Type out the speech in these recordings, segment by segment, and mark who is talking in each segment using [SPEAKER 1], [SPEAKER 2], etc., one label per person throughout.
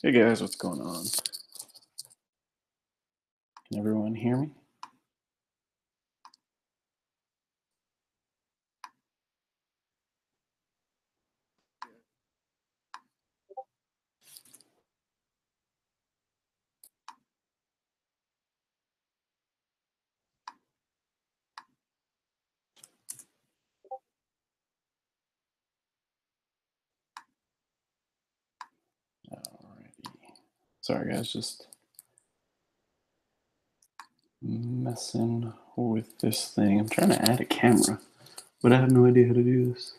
[SPEAKER 1] Hey guys, what's going on? Can everyone hear me? Alrighty. Sorry guys, just messing with this thing. I'm trying to add a camera, but I have no idea how to do this.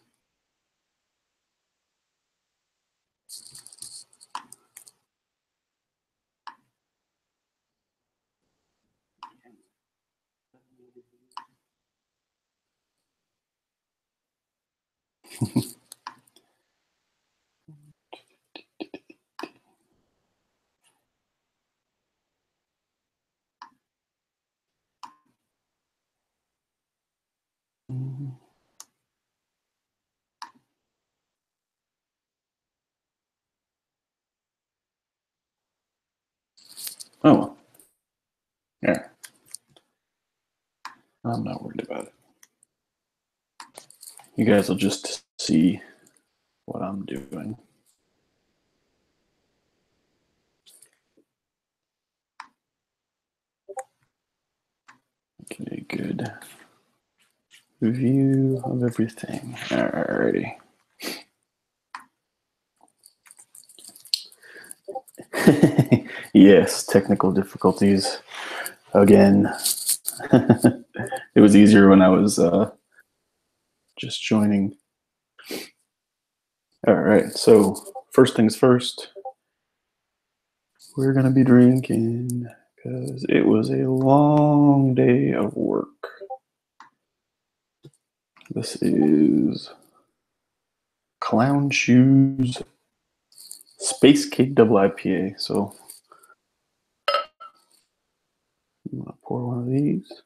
[SPEAKER 1] Oh, yeah. I'm not worried about it. You guys will just see what I'm doing. Get a good view of everything. Alrighty. Yes, technical difficulties again. It was easier when I was just joining. All right, so first things first, we're gonna be drinking because it was a long day of work. This is Clown Shoes Space Cake Double IPA. So I'm gonna pour one of these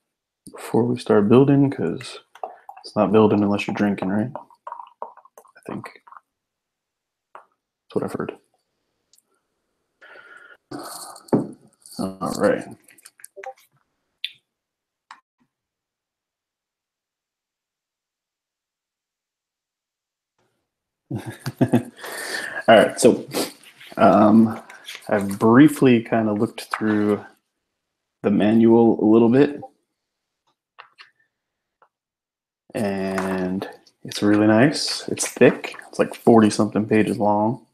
[SPEAKER 1] before we start building because it's not building unless you're drinking, right? I think that's what I've heard. All right. All right, so I've briefly kind of looked through the manual a little bit, and it's really nice. It's thick. It's like 40 something pages long,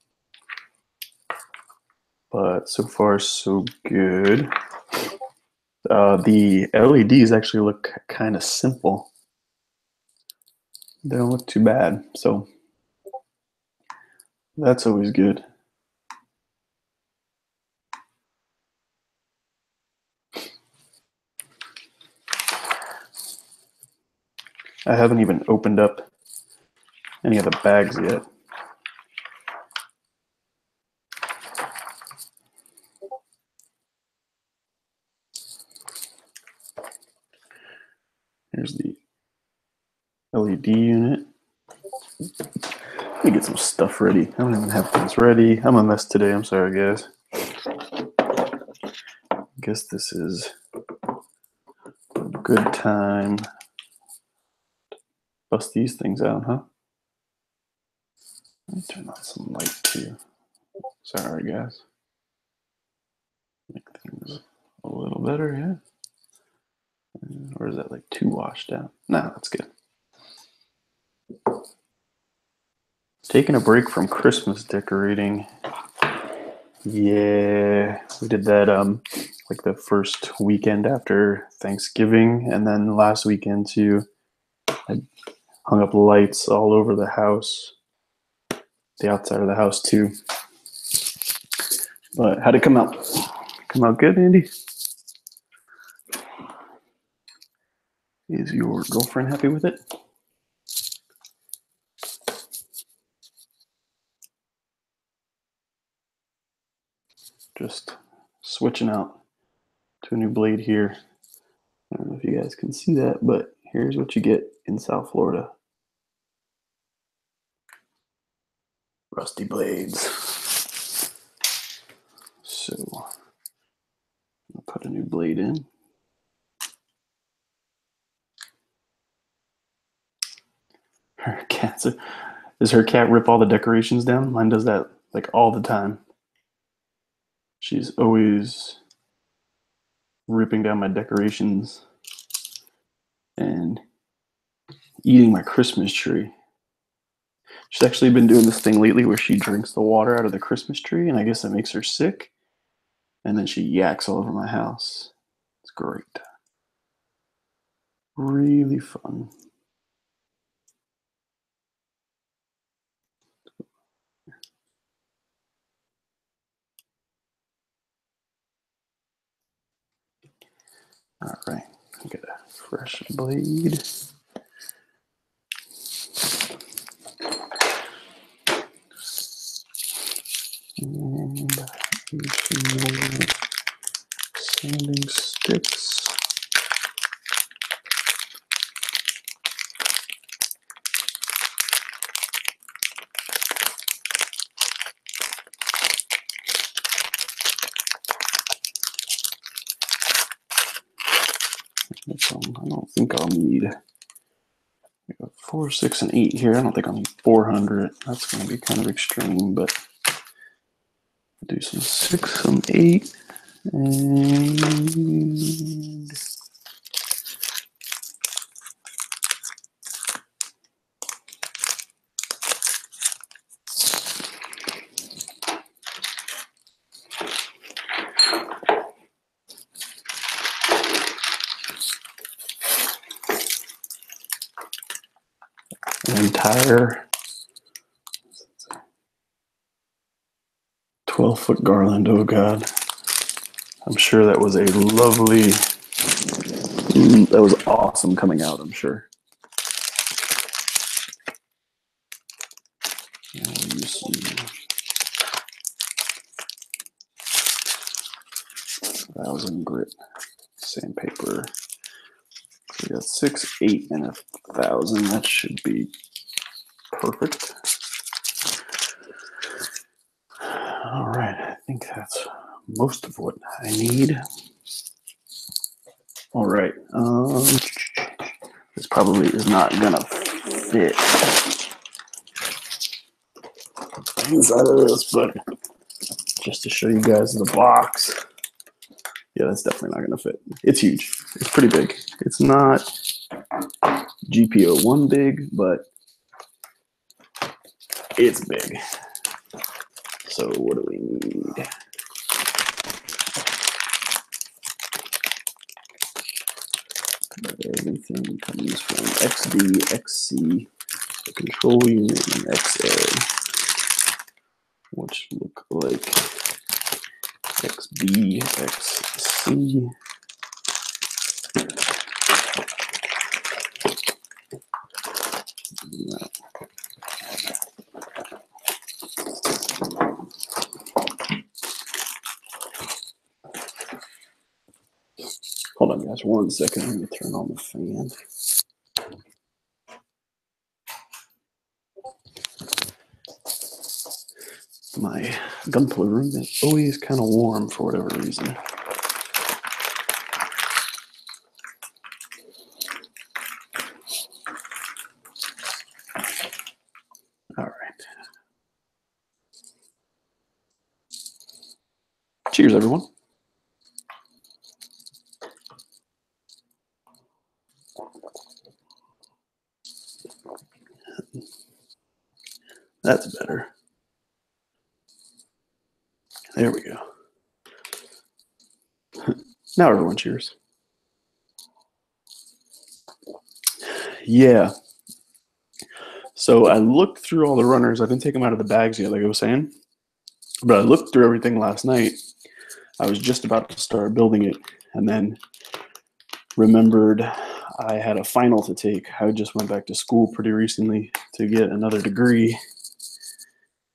[SPEAKER 1] but so far so good. The LEDs actually look kind of simple. They don't look too bad, so that's always good. I haven't even opened up any of the bags yet. Here's the LED unit. Let me get some stuff ready. I don't even have things ready. I'm a mess today. I'm sorry, guys. I guess this is a good time to bust these things out, huh? Let me turn on some light too. Sorry, guys. Make things a little better, yeah? Or is that like too washed out? No, that's good. Taking a break from Christmas decorating. Yeah, we did that like the first weekend after Thanksgiving, and then last weekend too. I hung up lights all over the house, the outside of the house too. But how'd it come out? Come out good, Andy? Is your girlfriend happy with it? Just switching out to a new blade here. I don't know if you guys can see that, but here's what you get in South Florida. Rusty blades. So I'll put a new blade in. Her cat's does her cat rip all the decorations down? Mine does that like all the time. She's always ripping down my decorations and eating my Christmas tree. She's actually been doing this thing lately where she drinks the water out of the Christmas tree, and I guess that makes her sick. And then she yaks all over my house. It's great. Really fun. All right, get a fresh blade. And some more sanding sticks. I don't think I'll need 4, 6, and 8 here. I don't think I'll need 400. That's going to be kind of extreme, but I'll do some 6, some 8, and an entire 12-foot garland. Oh God. I'm sure that was a lovely, that was awesome coming out, I'm sure. I'll use some 1000 grit sandpaper. So we got 6, 8, and 1000. That should be perfect. All right, I think that's most of what I need. All right, this probably is not gonna fit inside of this, but just to show you guys the box. Yeah, that's definitely not gonna fit. It's huge. It's pretty big. It's not GPO1 big, but it's big. So what do we need? Everything comes from XD, XC, control unit, and XA, which look like XB, XC. Hold on, guys, 1 second. I'm going to turn on the fan. My Gunpla room is always kind of warm for whatever reason. All right. Cheers, everyone. That's better. There we go. Now everyone cheers. Yeah. So I looked through all the runners. I didn't take them out of the bags yet, like I was saying. But I looked through everything last night. I was just about to start building it and then remembered I had a final to take. I just went back to school pretty recently to get another degree.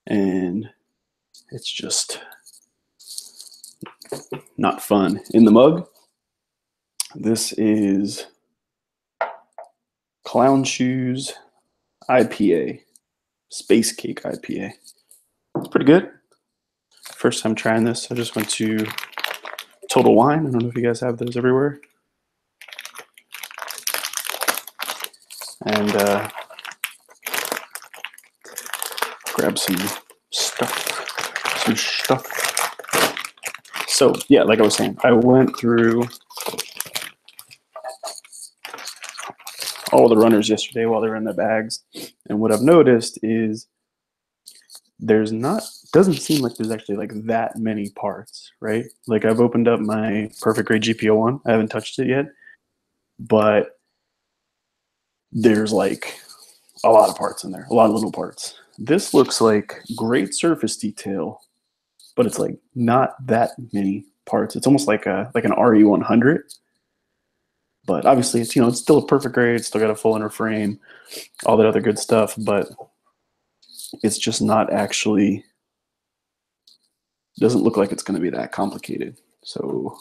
[SPEAKER 1] And it's just not fun. In the mug, this is Clown Shoes IPA, Space Cake IPA. It's pretty good. First time trying this, I just went to Total Wine. I don't know if you guys have those everywhere. And grab some stuff. So yeah, like I was saying, I went through all the runners yesterday while they were in the bags. And what I've noticed is doesn't seem like there's actually like that many parts, right? Like I've opened up my Perfect Grade GP01. I haven't touched it yet, but there's like a lot of parts in there, a lot of little parts. This looks like great surface detail, but it's like not that many parts. It's almost like an RE100, but obviously it's, you know, it's still a perfect grade. It's still got a full inner frame, all that other good stuff, but it's just not actually, doesn't look like it's going to be that complicated. So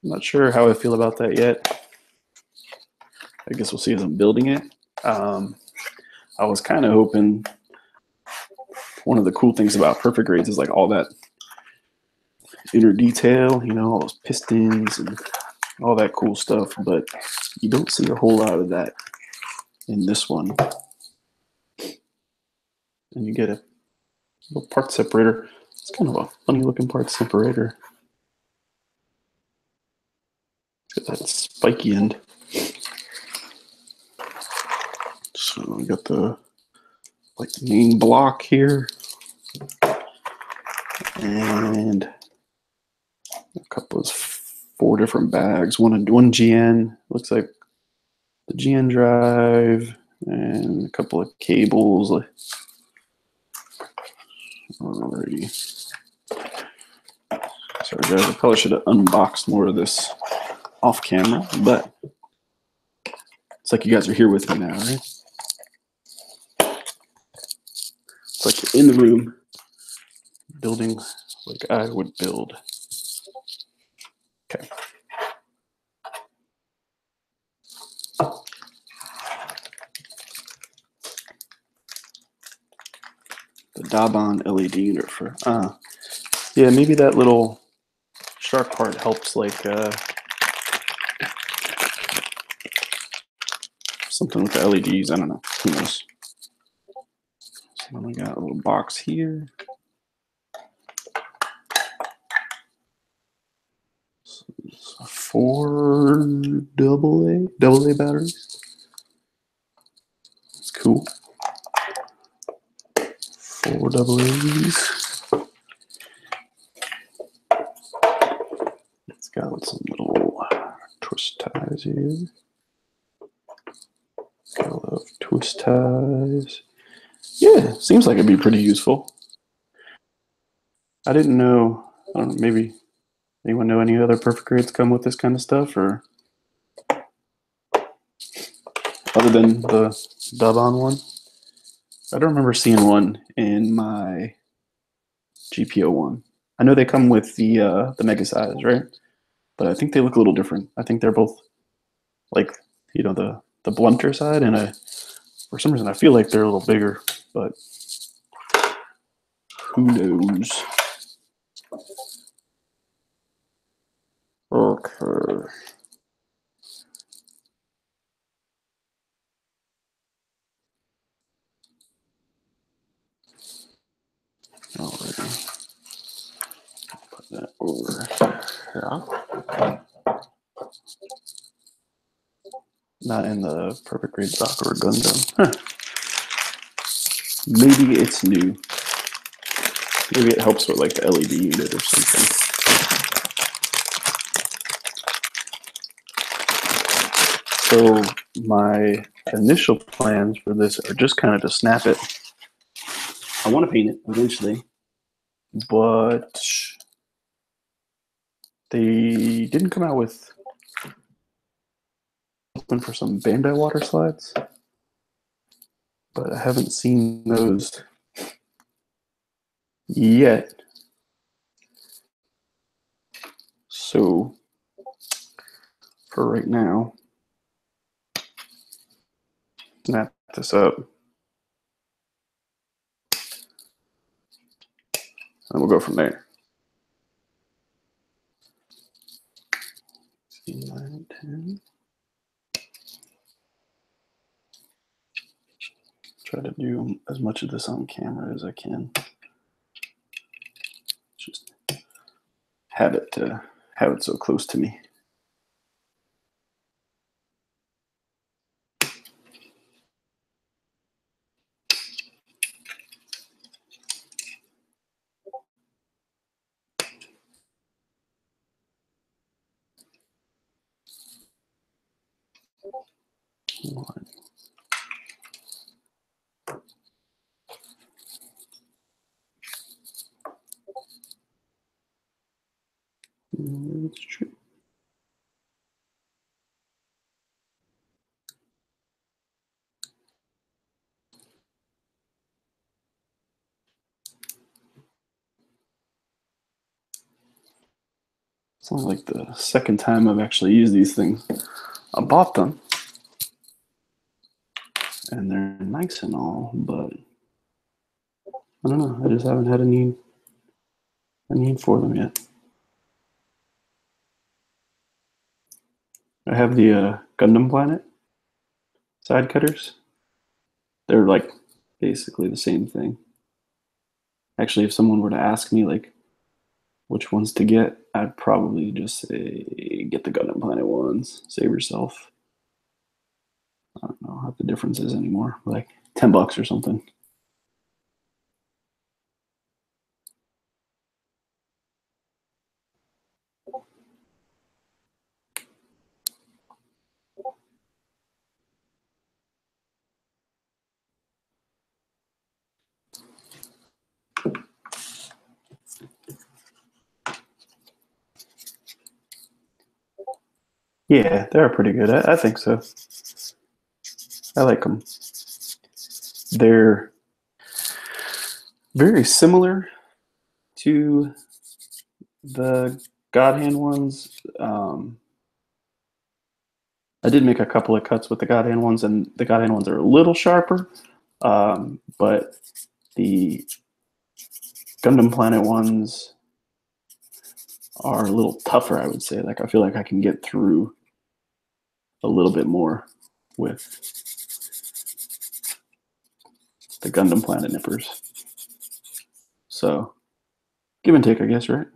[SPEAKER 1] I'm not sure how I feel about that yet. I guess we'll see as I'm building it. I was kind of hoping, one of the cool things about perfect grades is like all that inner detail, you know, all those pistons and all that cool stuff, but you don't see a whole lot of that in this one. And you get a little part separator. It's kind of a funny looking part separator. It's got that spiky end. So we got the like main block here, and a couple of 4 different bags. One GN, looks like the GN drive, and a couple of cables. Alrighty. Sorry guys, I probably should have unboxed more of this off camera, but it's like you guys are here with me now, right? It's like you're in the room building like I would build. Okay. The Daban LED unit for, yeah, maybe that little shark part helps, like something with the LEDs. I don't know. Who knows? So then we got a little box here. So 4 AA batteries. That's cool. 4 AAs. It's got some little twist ties here. I love twist ties. Yeah, seems like it'd be pretty useful. I didn't know, I don't know, maybe anyone know any other perfect grades come with this kind of stuff, or other than the Daban one? I don't remember seeing one in my GP01. I know they come with the mega size, right? But I think they look a little different. I think they're both like, you know, the blunter side, and for some reason I feel like they're a little bigger, but who knows? Okay. Alrighty. Put that over here. Not in the perfect grade stock or Gundam. Huh. Maybe it's new. Maybe it helps with like the LED unit or something. So my initial plans for this are just kind of to snap it. I want to paint it eventually, but they didn't come out with something for some Bandai water slides, but I haven't seen those yet. So for right now, snap this up. And we'll go from there. 9, 10. Try to do as much of this on camera as I can. Just have it so close to me. One. That's true. It's only like the second time I've actually used these things. I bought them, and they're nice and all, but I don't know. I just haven't had a need for them yet. I have the Gundam Planet side cutters. They're like basically the same thing. Actually, if someone were to ask me like which ones to get, I'd probably just say get the Gundam Planet ones. Save yourself. I don't know what the difference is anymore. Like $10 or something. Yeah, they're pretty good. I think so. I like them. They're very similar to the God Hand ones. I did make a couple of cuts with the God Hand ones, and the God Hand ones are a little sharper, but the Gundam Planet ones are a little tougher, I would say. Like I feel like I can get through a little bit more with the Gundam Planet nippers. So give and take, I guess, right?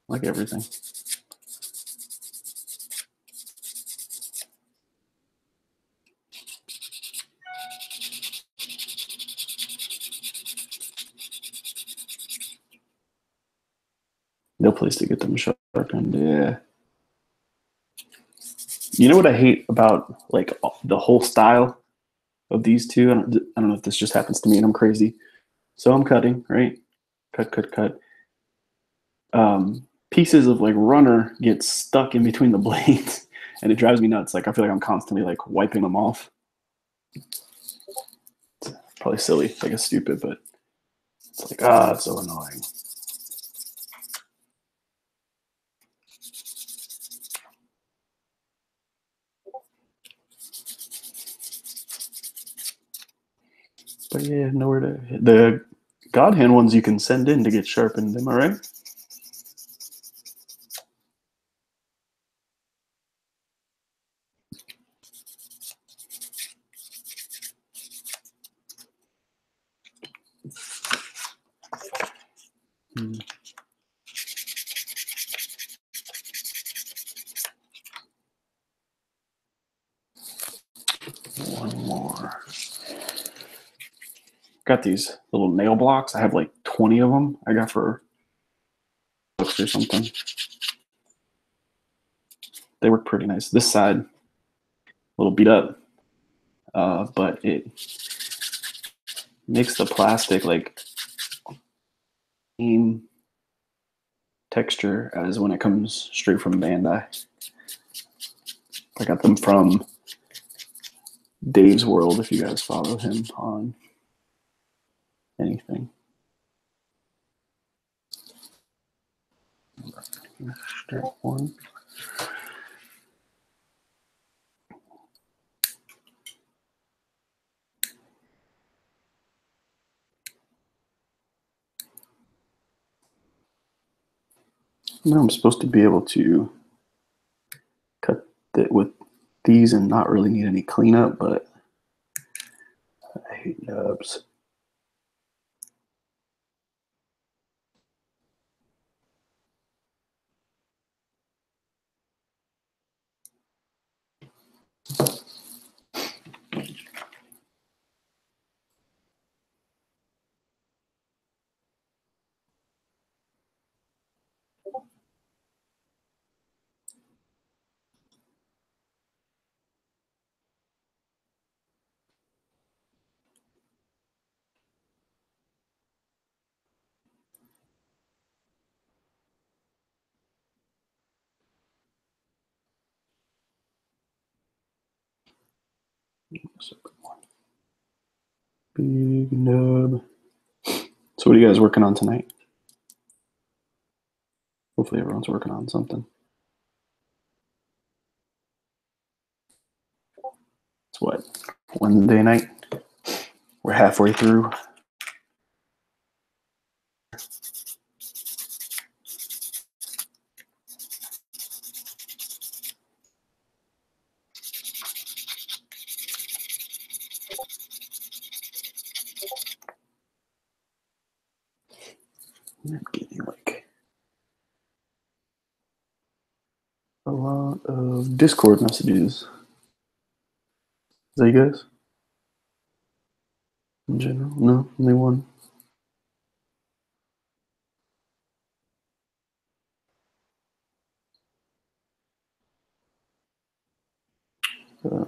[SPEAKER 1] Like everything. No place to get them sharpened. Yeah. You know what I hate about like the whole style of these two? I don't know if this just happens to me and I'm crazy. So I'm cutting, right? Cut, cut, cut. Pieces of like runner get stuck in between the blades and it drives me nuts. Like I feel like I'm constantly like wiping them off. It's probably silly, like it's stupid, but it's like, it's so annoying. But yeah, nowhere to hit. The God Hand ones you can send in to get sharpened, am I right? Hmm. One more. Got these little nail blocks. I have like 20 of them. I got for $6 or something. They work pretty nice. This side, a little beat up, but it makes the plastic like same texture as when it comes straight from Bandai. I got them from Dave's World, if you guys follow him on anything. Straight one. Now I'm supposed to be able to cut it with these and not really need any cleanup, but I hate nubs. Big nub. So what are you guys working on tonight? Hopefully everyone's working on something. It's what? Wednesday night? We're halfway through. I'm getting like a lot of Discord messages. Is that you guys? In general? No, only one. Uh,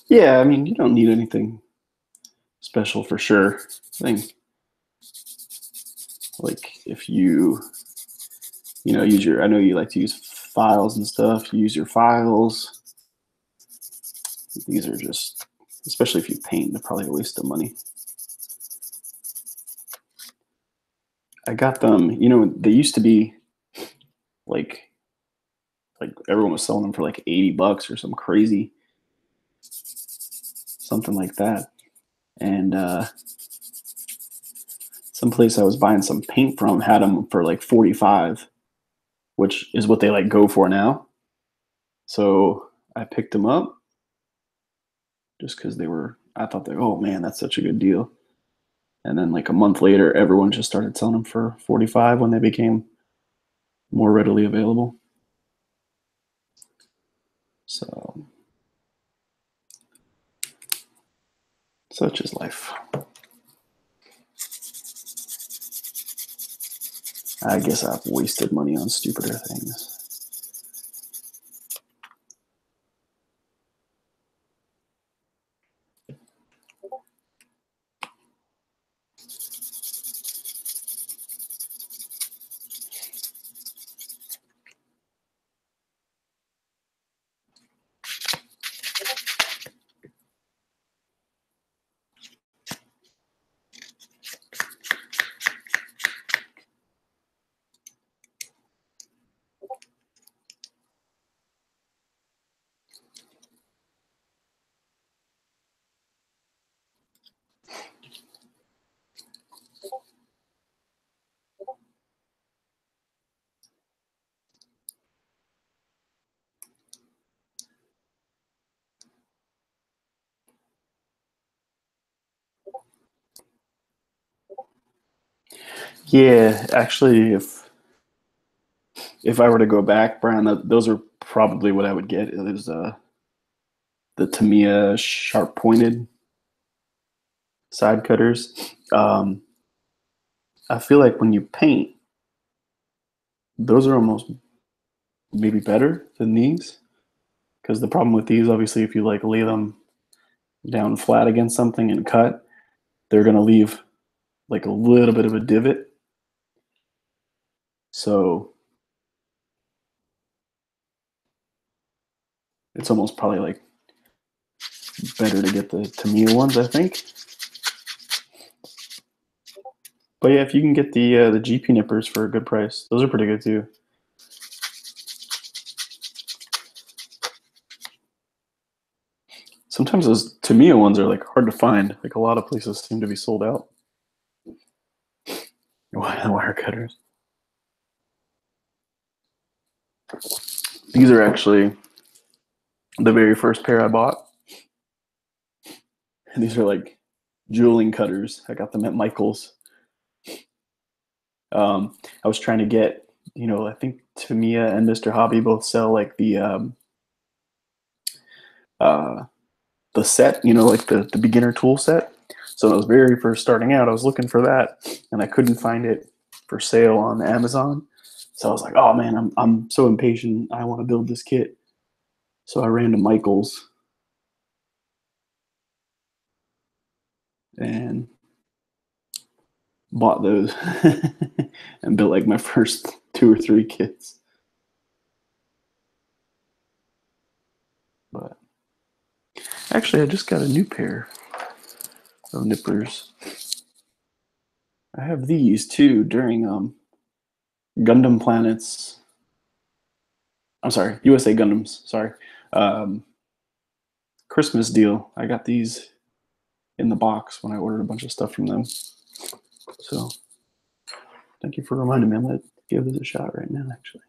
[SPEAKER 1] yeah, I mean, you don't need anything special for sure. I think, like, if you use your, I know you like to use files and stuff. You use your files. These are just, especially if you paint, they're probably a waste of money. I got them, they used to be like everyone was selling them for like $80 or some crazy, something like that. And someplace I was buying some paint from had them for like 45, which is what they like go for now. So I picked them up just because I thought oh man, that's such a good deal. And then like a month later, everyone just started selling them for 45 when they became more readily available. So such is life. I guess I've wasted money on stupider things. Yeah, actually, if I were to go back, Brian, those are probably what I would get. It was the Tamiya sharp pointed side cutters. I feel like when you paint, those are almost maybe better than these, because the problem with these, obviously, if you like lay them down flat against something and cut, they're gonna leave like a little bit of a divot. So it's almost probably like better to get the Tamiya ones, I think. But yeah, if you can get the GP nippers for a good price, those are pretty good too. Sometimes those Tamiya ones are like hard to find. Like a lot of places seem to be sold out. Wire cutters. These are actually the very first pair I bought. And these are like jeweling cutters. I got them at Michael's. I was trying to get, I think Tamiya and Mr. Hobby both sell like the set, like the beginner tool set. So when I was very first starting out, I was looking for that, and I couldn't find it for sale on Amazon. So I was like, oh man, I'm so impatient. I want to build this kit. So I ran to Michael's and bought those and built like my first 2 or 3 kits. But actually, I just got a new pair of nipplers. I have these too during Gundam Planets. I'm sorry, USA Gundams. Sorry, Christmas deal. I got these in the box when I ordered a bunch of stuff from them. So thank you for reminding me. I'm gonna give this a shot right now, actually.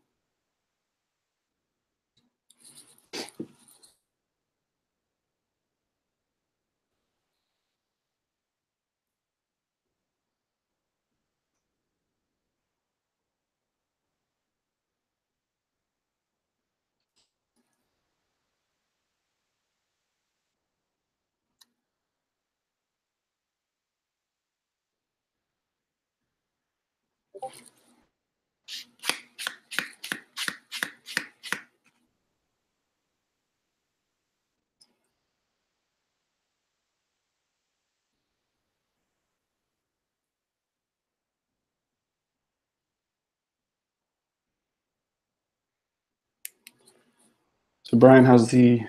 [SPEAKER 1] So Brian, how's the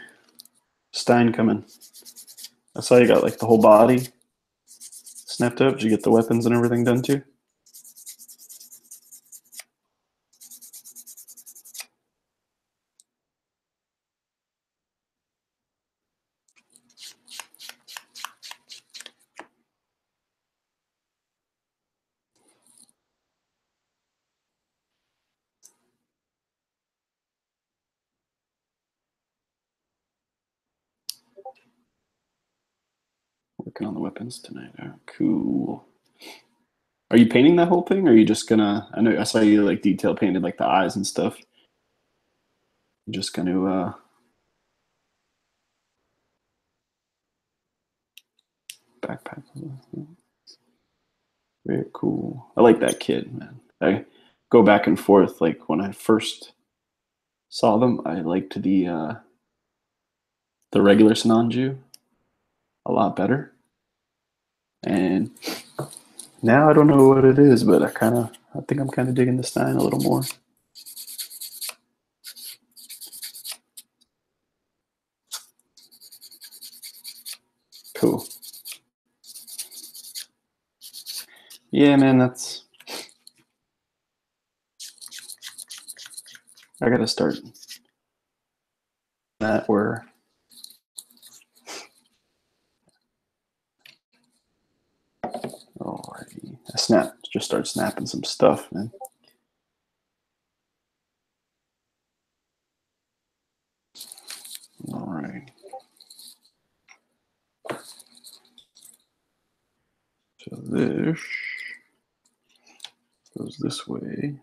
[SPEAKER 1] Stein coming? I saw you got like the whole body snapped up. Did you get the weapons and everything done too? Working on the weapons tonight. Oh, cool. Are you painting that whole thing, or are you just gonna? I know I saw you like detail painted like the eyes and stuff. You're just gonna backpack. Very cool. I like that kid, man. I go back and forth. Like when I first saw them, I liked the regular Sinanju a lot better, and now I don't know what it is, but I think I'm kind of digging the Stein a little more. Cool. Yeah, man, I gotta start that where alrighty. Just start snapping some stuff, man. All right. So this goes this way.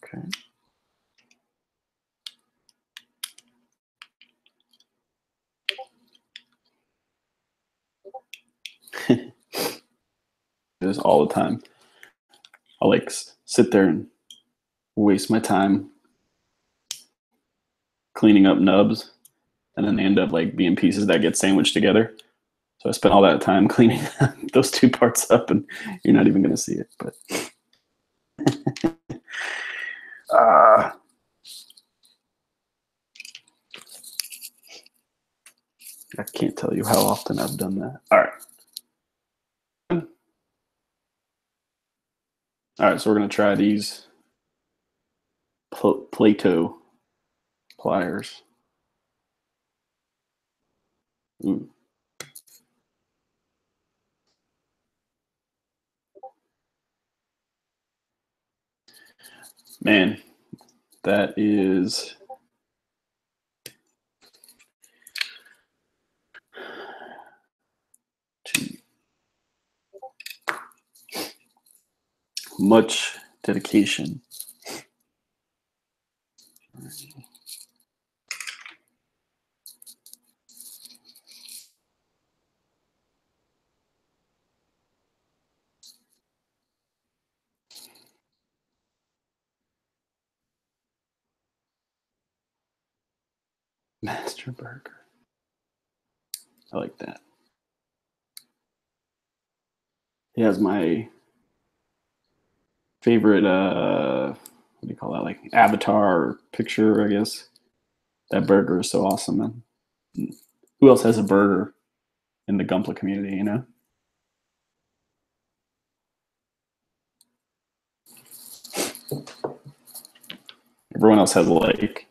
[SPEAKER 1] Okay. This all the time. I'll like sit there and waste my time cleaning up nubs, and then they end up like being pieces that get sandwiched together. So I spent all that time cleaning those 2 parts up, and you're not even going to see it. But I can't tell you how often I've done that. All right. All right, so we're going to try these Play-Doh pliers. Ooh. Man, that is too much dedication. Master Burger. I like that. He has my favorite what do you call that, like avatar picture, I guess. That burger is so awesome, man. Who else has a burger in the Gunpla community, you know? Everyone else has like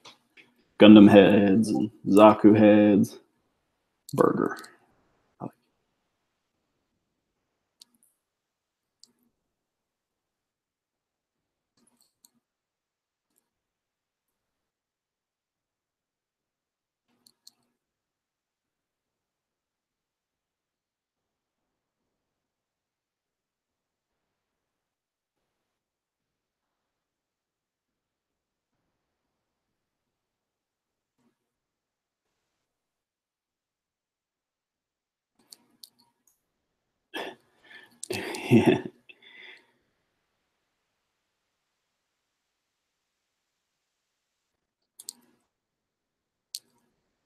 [SPEAKER 1] Gundam heads and Zaku heads. Burger. Yeah.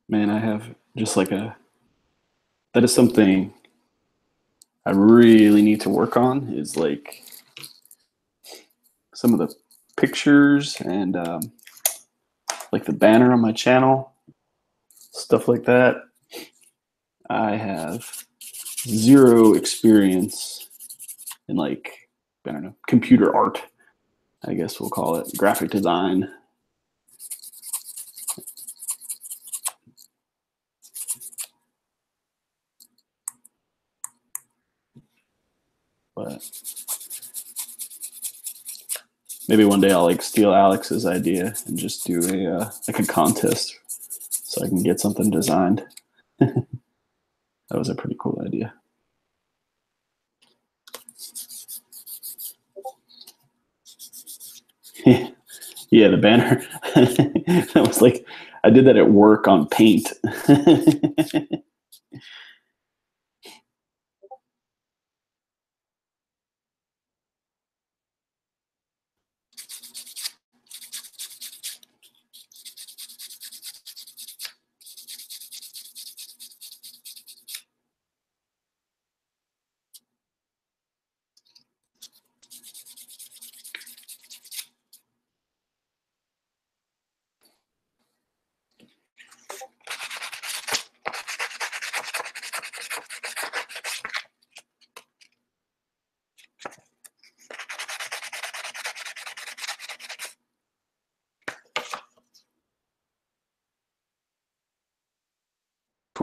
[SPEAKER 1] Man, I have just like that is something I really need to work on, is like some of the pictures and like the banner on my channel, stuff like that. I have zero experience in, like, I don't know, computer art, I guess we'll call it, graphic design. But maybe one day I'll like steal Alex's idea and just do a like a contest so I can get something designed. That was a pretty cool idea. Yeah, the banner. That was like, I did that at work on Paint.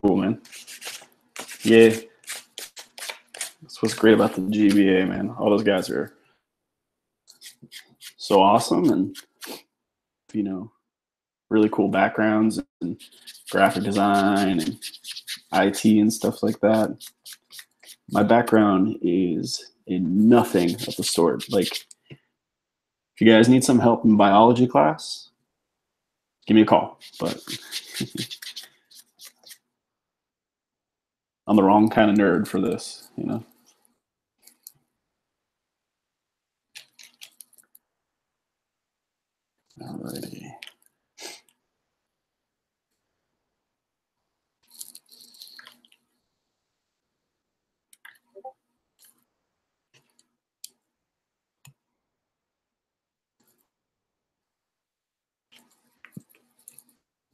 [SPEAKER 1] Cool, man. Yeah, that's what's great about the GBA, man. All those guys are so awesome, and you know, really cool backgrounds and graphic design and IT and stuff like that. My background is in nothing of the sort. Like, if you guys need some help in biology class, give me a call. But I'm the wrong kind of nerd for this, you know. Alrighty.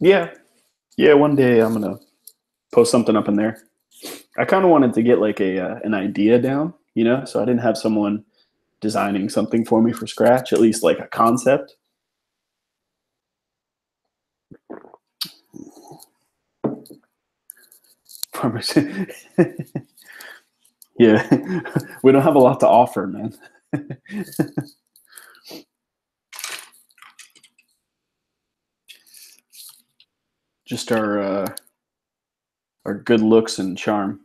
[SPEAKER 1] Yeah, yeah. One day I'm gonna post something up in there. I kind of wanted to get like an idea down, you know, so I didn't have someone designing something for me from scratch, at least like a concept. Yeah, we don't have a lot to offer, man. Just our good looks and charm.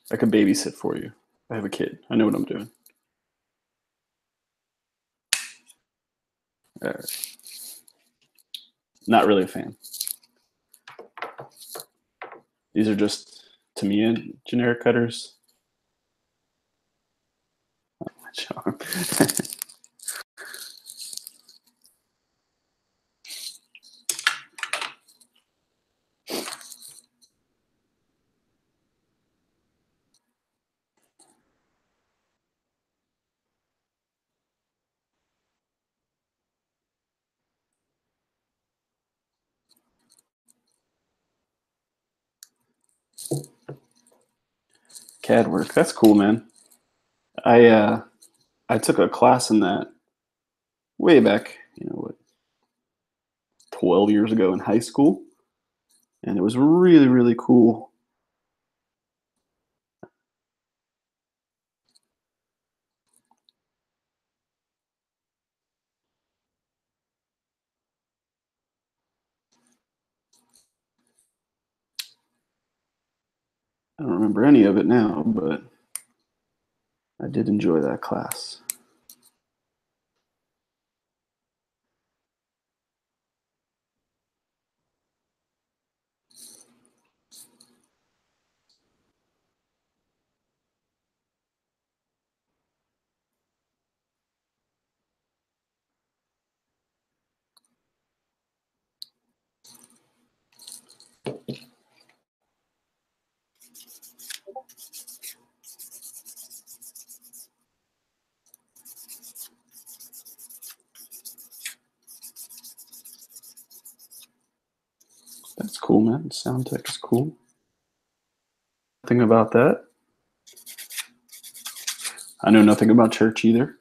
[SPEAKER 1] I could babysit for you. I have a kid. I know what I'm doing. Not really a fan. These are just Tamiya generic cutters. Oh, my charm. CAD work. That's cool, man. I took a class in that way back, you know, what, 12 years ago in high school, and it was really, really cool. I don't remember any of it now, but I did enjoy that class. That's cool, man. Sound tech is cool. Nothing about that. I know nothing about church either.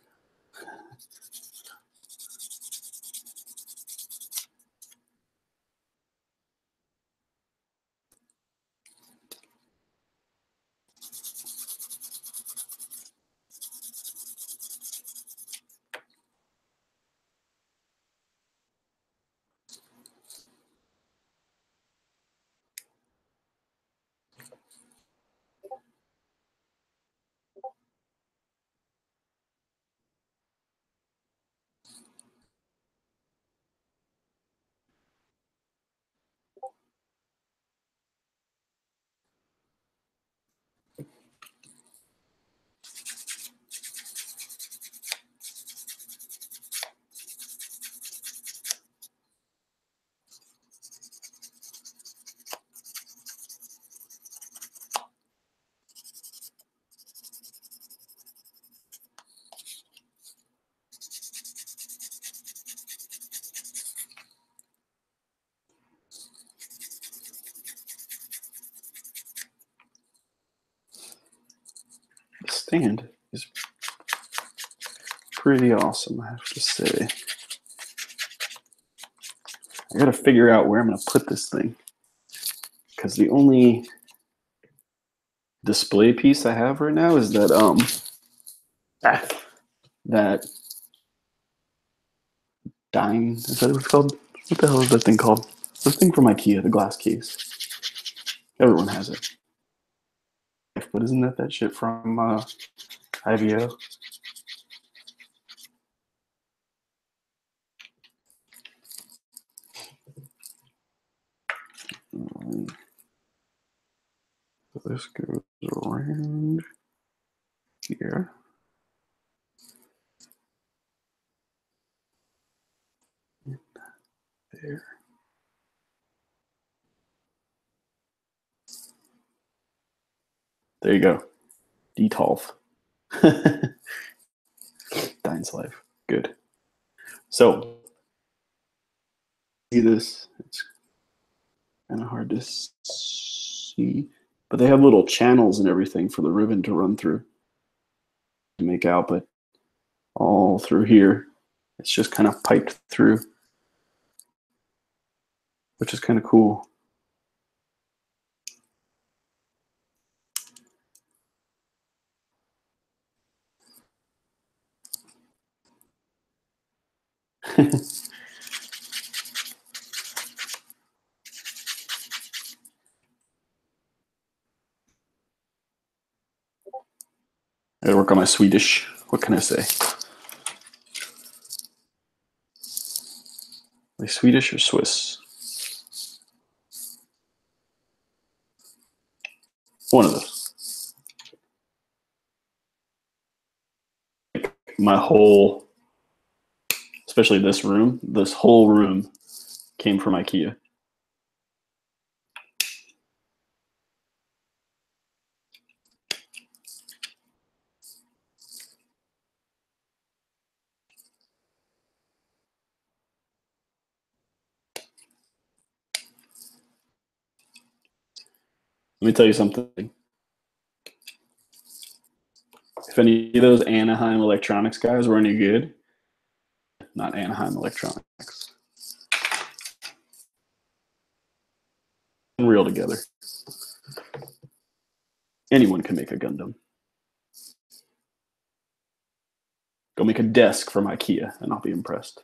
[SPEAKER 1] The stand is pretty awesome, I have to say. I gotta figure out where I'm gonna put this thing, because the only display piece I have right now is that that dime. Is that what it's called? What the hell is that thing called? The thing from IKEA, the glass case. Everyone has it. But isn't that shit from IVO? So this goes around here. There. There you go. Detolf. Dine's life. Good. So, see this? It's kind of hard to see, but they have little channels and everything for the ribbon to run through to make out, but all through here, it's just kind of piped through, which is kind of cool. I gotta work on my Swedish. What can I say? Like Swedish or Swiss? One of those. My whole, especially this whole room came from IKEA. Let me tell you something. If any of those Anaheim Electronics guys were any good, not Anaheim Electronics. Real together. Anyone can make a Gundam. Go make a desk from IKEA and I'll be impressed.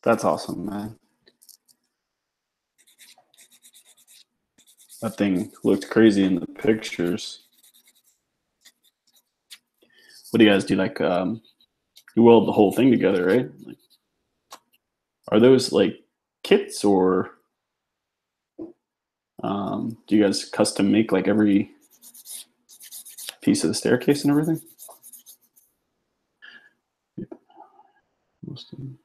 [SPEAKER 1] That's awesome, man. That thing looked crazy in the pictures. What do you guys do? Like, you weld the whole thing together, right? Like, are those like kits or do you guys custom make like every piece of the staircase and everything? Most of them.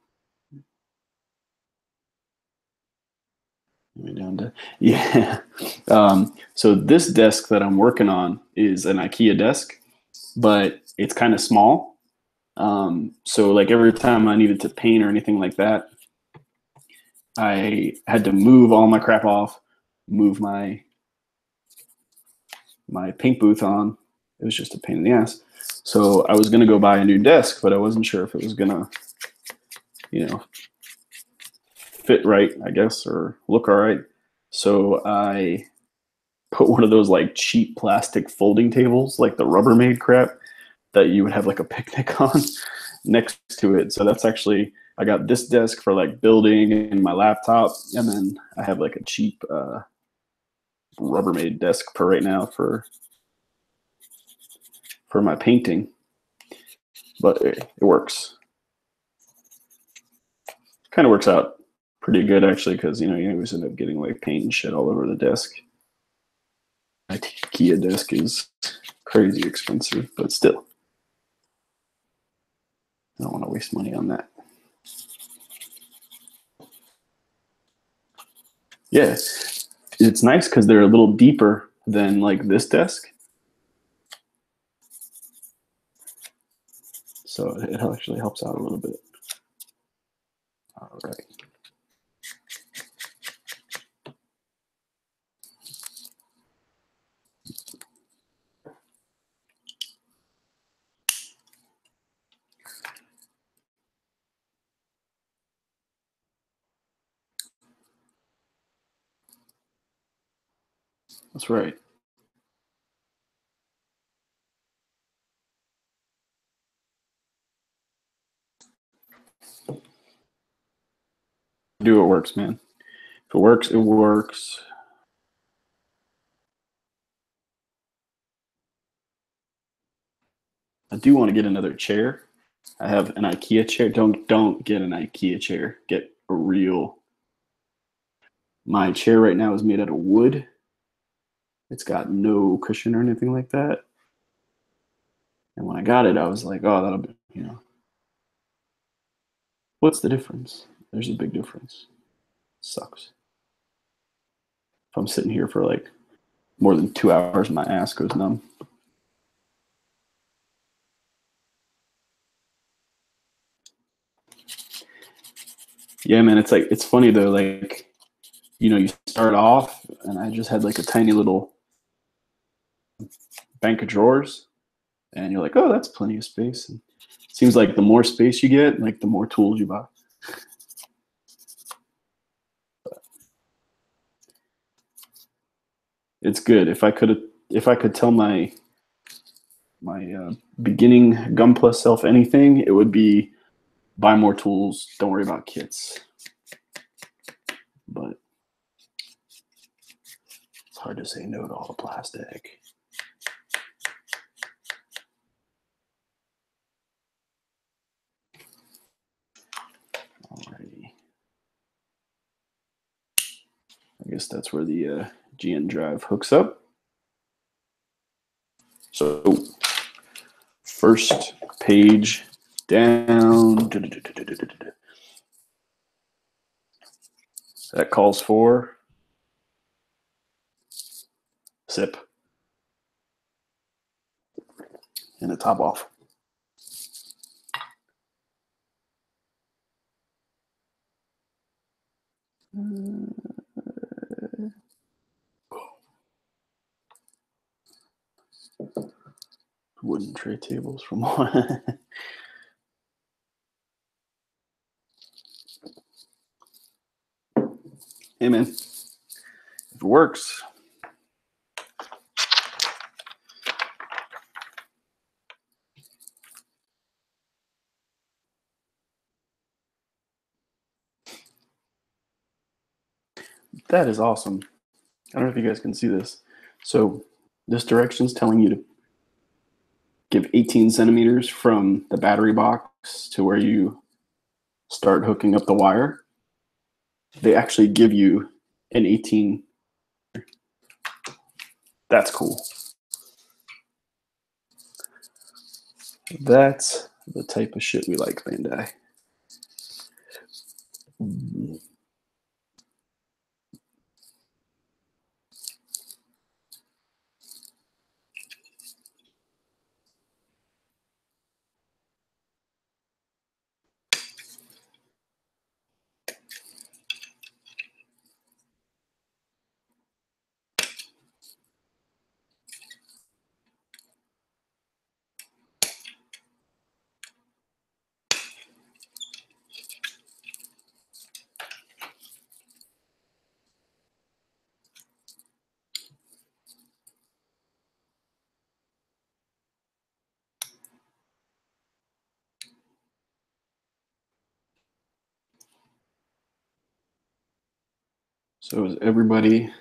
[SPEAKER 1] Down to, yeah. So this desk that I'm working on is an IKEA desk, but it's kind of small. So like every time I needed to paint or anything like that, I had to move all my crap off, move my paint booth on. It was just a pain in the ass. So I was gonna go buy a new desk, but I wasn't sure if it was gonna, fit right, I guess, or look all right. So I put one of those like cheap plastic folding tables, like the Rubbermaid crap that you would have like a picnic on next to it. So that's actually, I got this desk for like building and my laptop, and then I have like a cheap Rubbermaid desk for right now for my painting. But it works. Kind of works out pretty good actually, because you always end up getting like paint and shit all over the desk. My IKEA desk is crazy expensive, but still, I don't want to waste money on that. Yeah, it's nice because they're a little deeper than like this desk. So it actually helps out a little bit. All right. That's right. Do what works, man. If it works, it works. I do want to get another chair. I have an IKEA chair. Don't get an IKEA chair. Get a real. My chair right now is made out of wood. It's got no cushion or anything like that. And when I got it, I was like, oh, that'll be, What's the difference? There's a big difference. Sucks. If I'm sitting here for like more than 2 hours, my ass goes numb. Yeah, man, it's funny though, like, you start off and I just had like a tiny little bank of drawers and you're like, oh, that's plenty of space. And it seems like the more space you get, like the more tools you buy. But it's good. If I could tell my beginning Gunpla self anything, it would be buy more tools. Don't worry about kits. But it's hard to say no to all the plastic. Alrighty. I guess that's where the GN drive hooks up. So first page down. That calls for sip and a top off. Wooden tray tables from one. Hey man, if it works. That is awesome. I don't know if you guys can see this. So this direction is telling you to give 18 centimeters from the battery box to where you start hooking up the wire. They actually give you an 18. That's cool. That's the type of shit we like, Bandai. So is everybody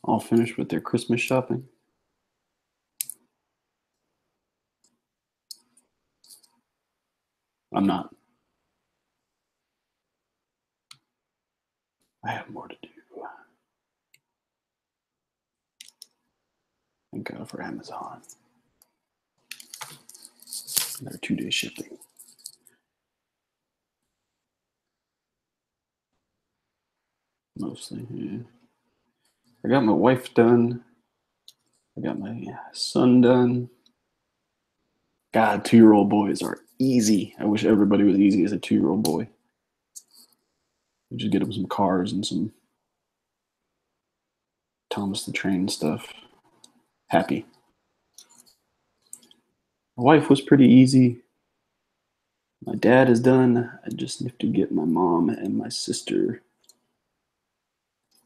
[SPEAKER 1] all finished with their Christmas shopping? I'm not. I have more to do. Thank God for Amazon. They're 2-day shipping. Mostly, yeah. I got my wife done. I got my son done. God, 2-year-old boys are easy. I wish everybody was easy as a 2-year-old boy. We just get them some cars and some Thomas the Train stuff. Happy. My wife was pretty easy. My dad is done. I just have to get my mom and my sister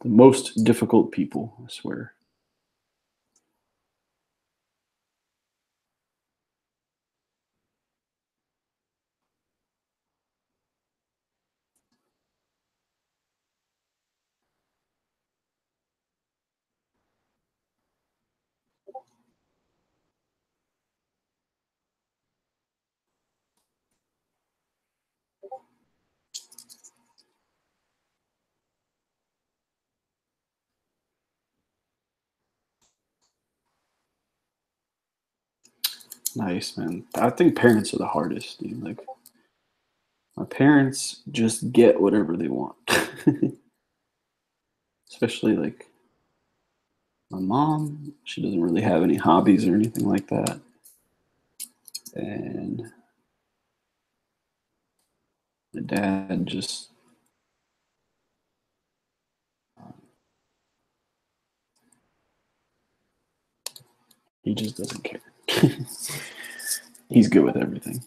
[SPEAKER 1] The most difficult people, I swear. Nice, man. I think parents are the hardest, dude. Like, my parents just get whatever they want. Especially like my mom, she doesn't really have any hobbies or anything like that. And my dad just he just doesn't care. He's good with everything.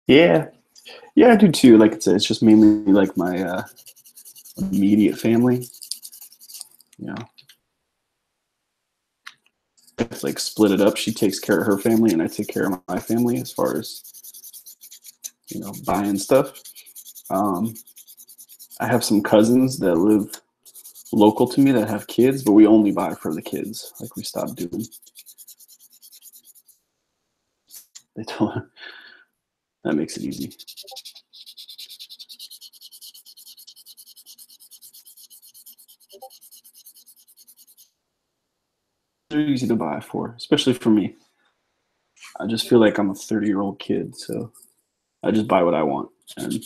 [SPEAKER 1] Yeah. Yeah, I do too. Like it's just mainly like my immediate family. You know, if like split it up, she takes care of her family and I take care of my family as far as, buying stuff. Um, I have some cousins that live local to me that have kids, but we only buy for the kids. Like we stopped doing. They told that makes it easy. They're easy to buy for, especially for me. I just feel like I'm a 30-year-old kid, so I just buy what I want, and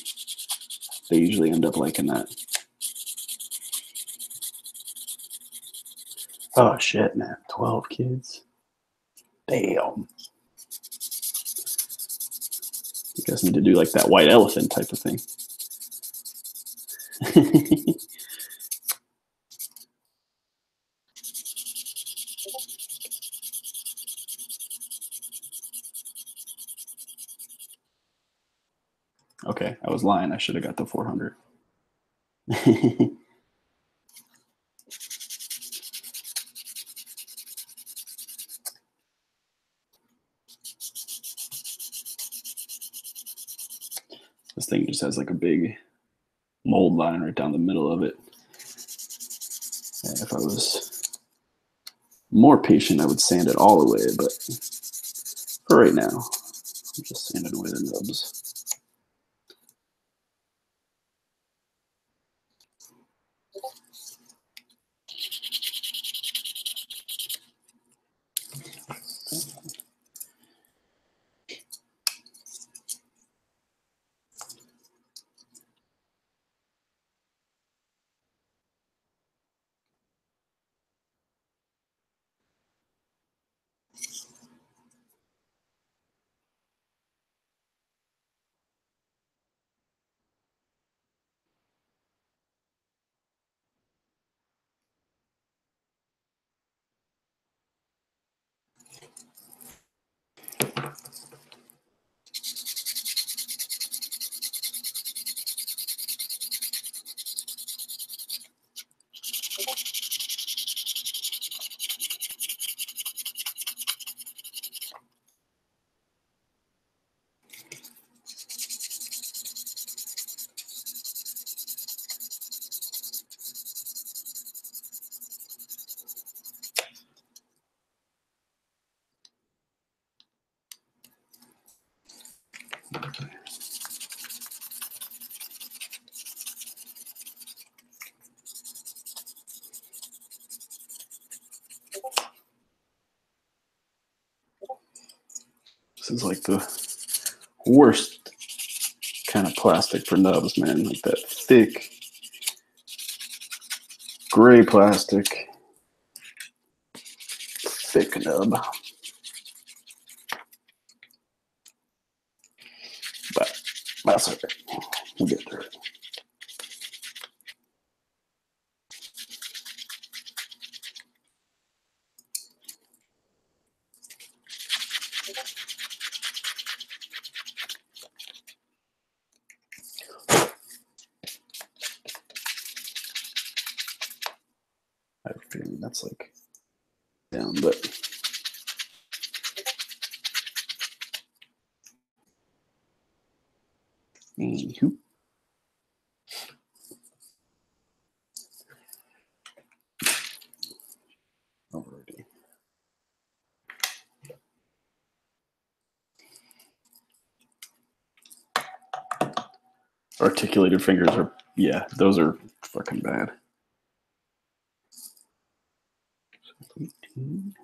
[SPEAKER 1] they usually end up liking that. Oh shit, man! 12 kids. Damn. You guys need to do like that white elephant type of thing. Okay, I was lying. I should have got the 400. This thing just has like a big mold line right down the middle of it. And if I was more patient, I would sand it all away, but for right now, I'm just sanding away the nubs. This is like the worst kind of plastic for nubs, man. Like that thick gray plastic, thick nub. But that's okay. We'll get through it. I mean, that's like down, but anywho. Alrighty. Articulated fingers are, yeah, those are fucking bad. 18.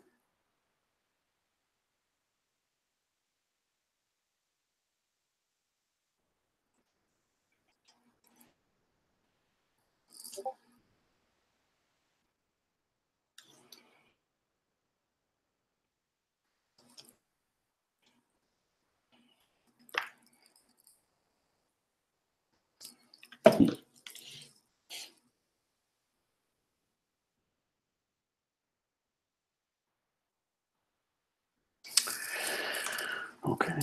[SPEAKER 1] Okay.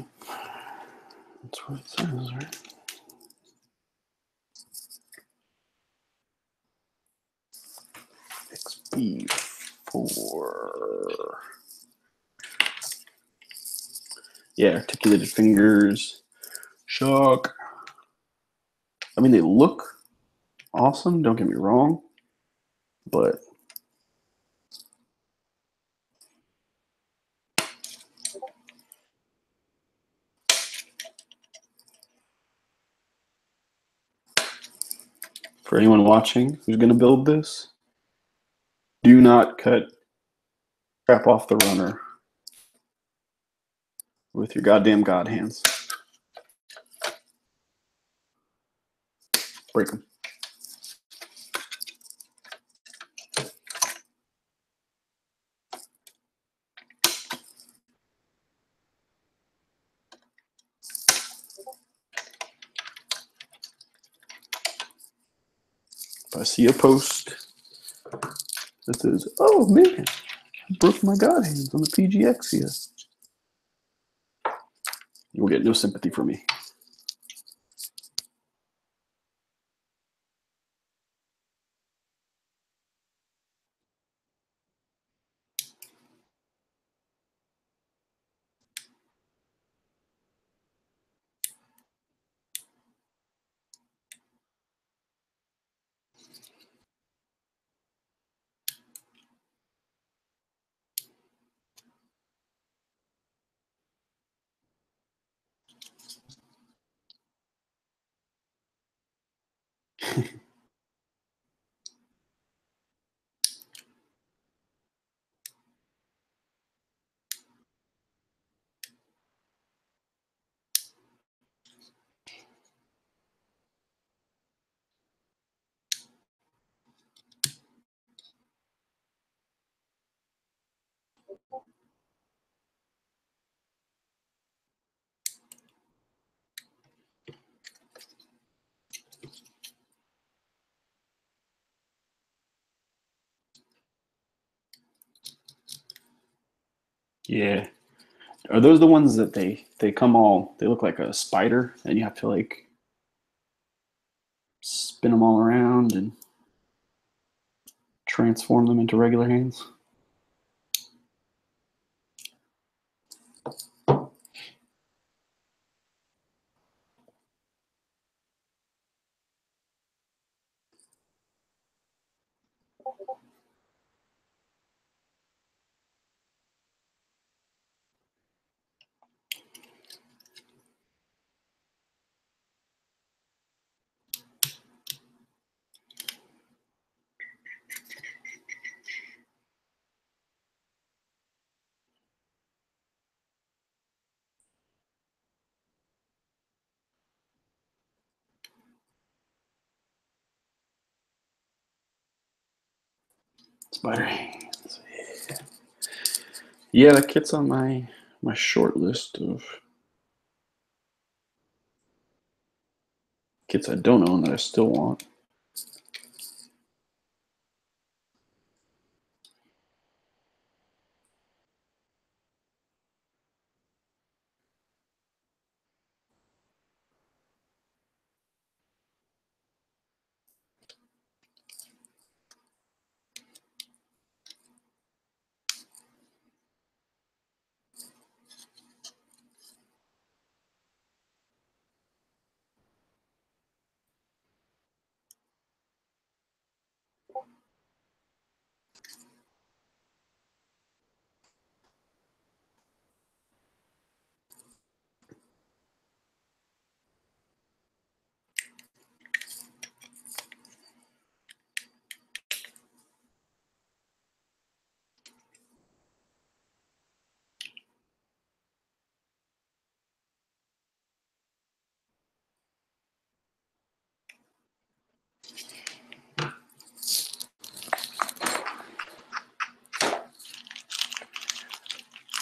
[SPEAKER 1] That's what it says, right? XB4. Yeah, articulated fingers. Shock. I mean, they look awesome, don't get me wrong, but for anyone watching who's going to build this, do not cut crap off the runner with your goddamn god hands. Break them. If I see a post that says, "Oh man, I broke my god hands on the PG exia," you will get no sympathy from me. Yeah. Are those the ones that they come all, they look like a spider and you have to like spin them all around and transform them into regular hands? Spider hands. Yeah. Yeah, that kit's on my short list of kits I don't own that I still want.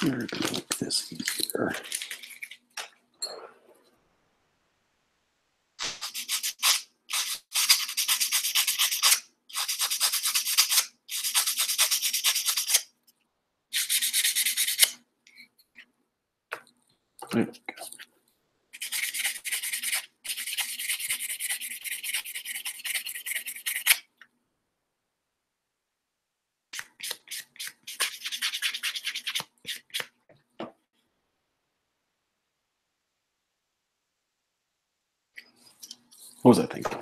[SPEAKER 1] We're gonna make this easier. There we go. What was I thinking?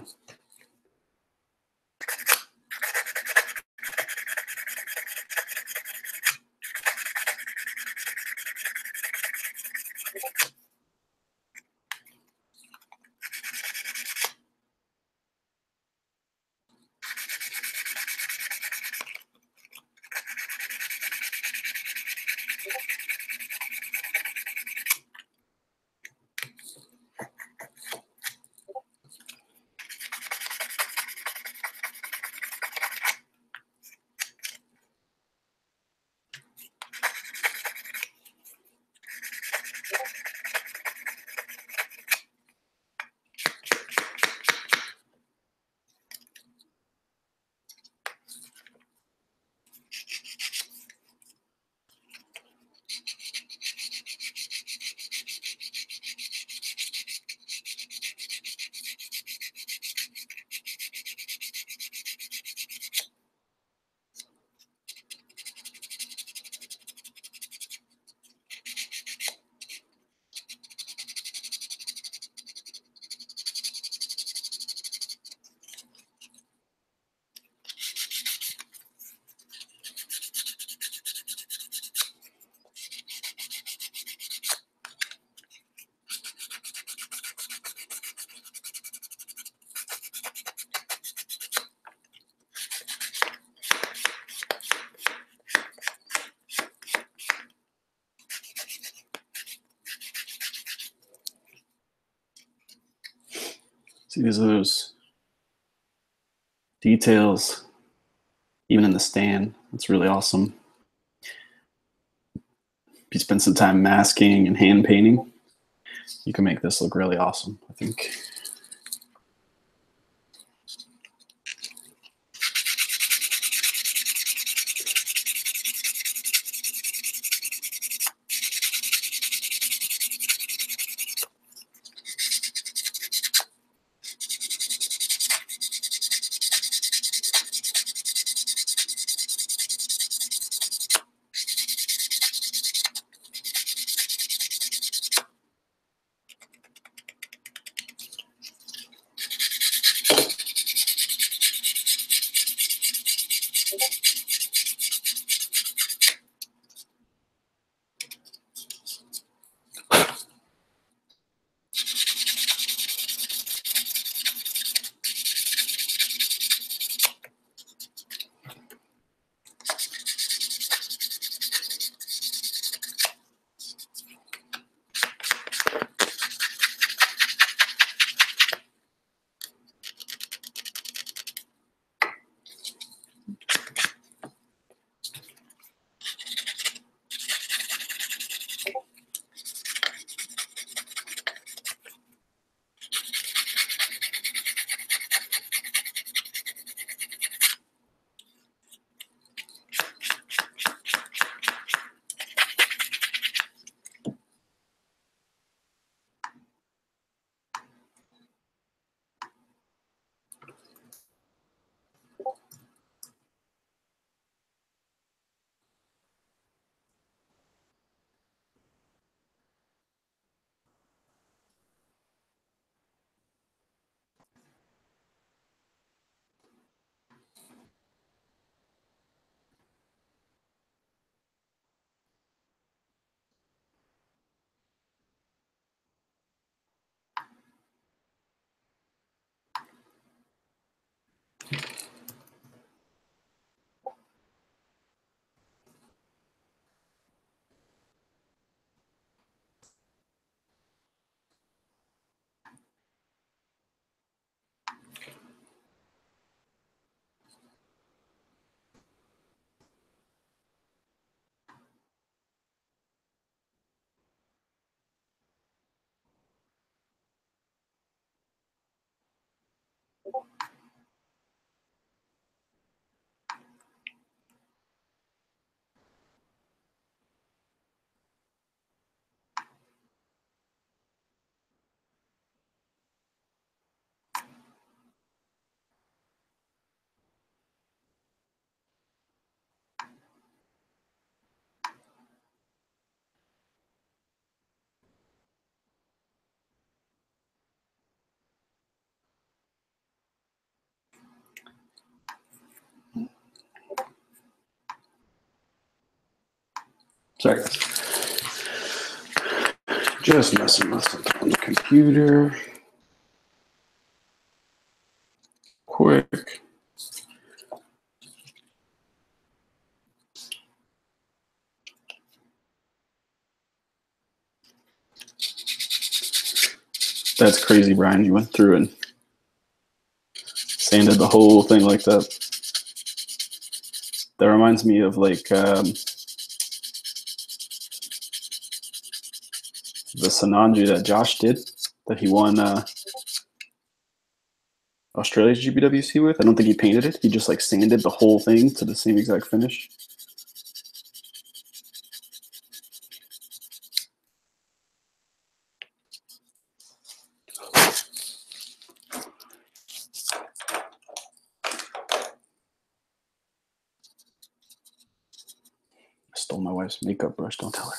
[SPEAKER 1] See, these are those details, even in the stand. It's really awesome. If you spend some time masking and hand painting, you can make this look really awesome, I think. Sorry, guys. Just messing with something on the computer. Quick. That's crazy, Brian. You went through and sanded the whole thing like that. That reminds me of like the Sananju that Josh did, that he won Australia's GBWC with. I don't think he painted it. He just like sanded the whole thing to the same exact finish. I stole my wife's makeup brush. Don't tell her.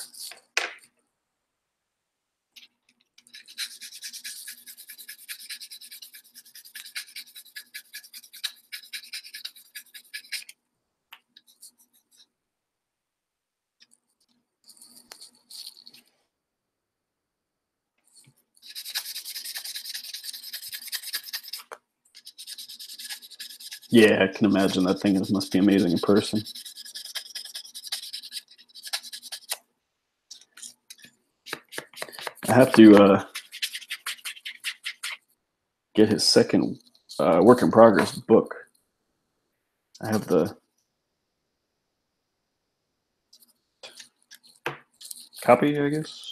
[SPEAKER 1] Yeah, I can imagine that thing must be amazing in person. I have to get his second work in progress book. I have the copy, I guess,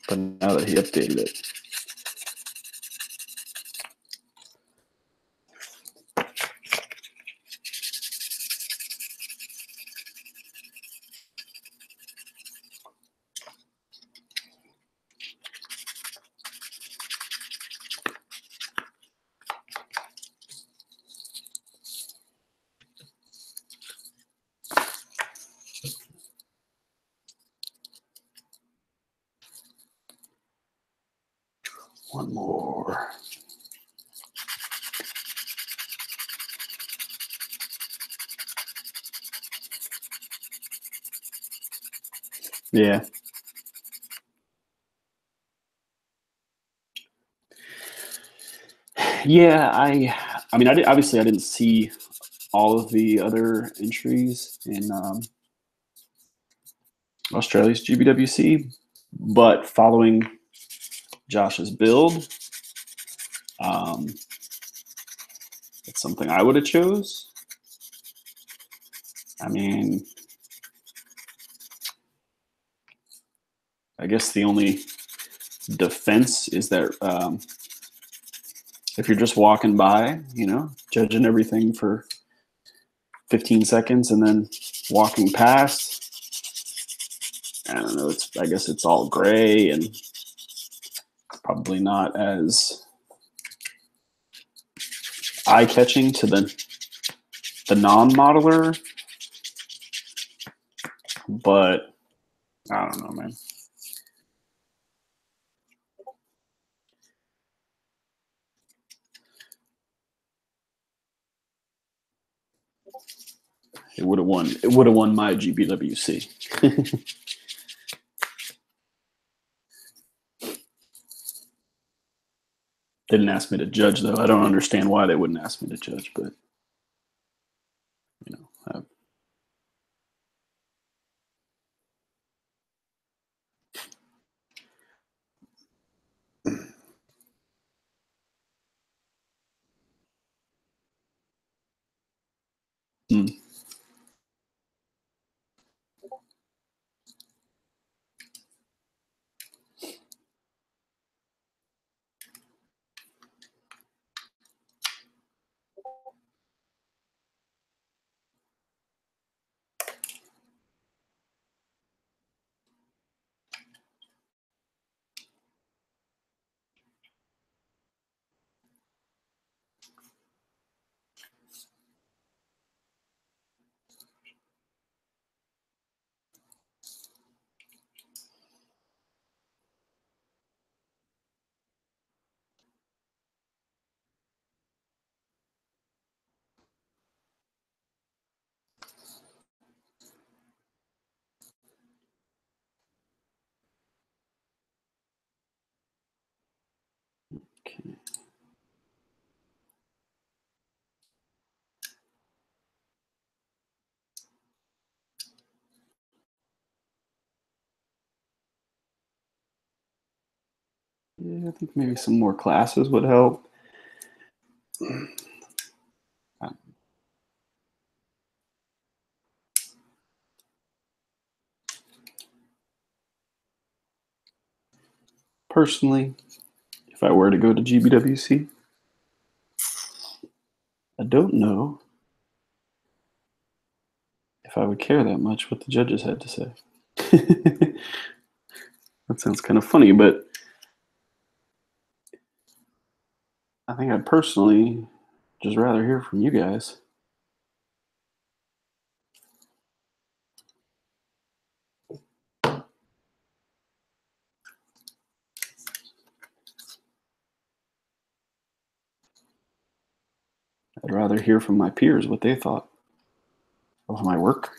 [SPEAKER 1] but now that he updated it. One more. Yeah. Yeah, I mean, obviously I didn't see all of the other entries in Australia's GBWC, but following Josh's build, it's something I would have chose. I mean, I guess the only defense is that if you're just walking by, you know, judging everything for 15 seconds and then walking past, I don't know, I guess it's all gray and probably not as eye-catching to the non-modeler, but I don't know, man. It would have won. It would have won my GBWC. Didn't ask me to judge though. I don't understand why they wouldn't ask me to judge, but you know. Hmm. Yeah, I think maybe some more classes would help. Personally, if I were to go to GBWC, I don't know if I would care that much what the judges had to say. That sounds kind of funny, but I think I'd personally just rather hear from you guys. I'd rather hear from my peers what they thought of my work.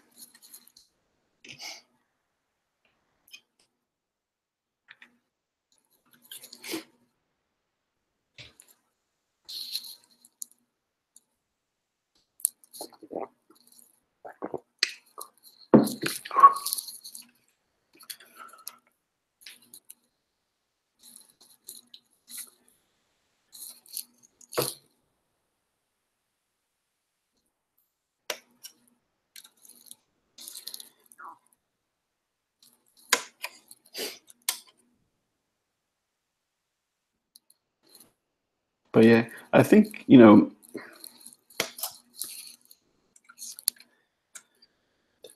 [SPEAKER 1] But yeah, I think, you know,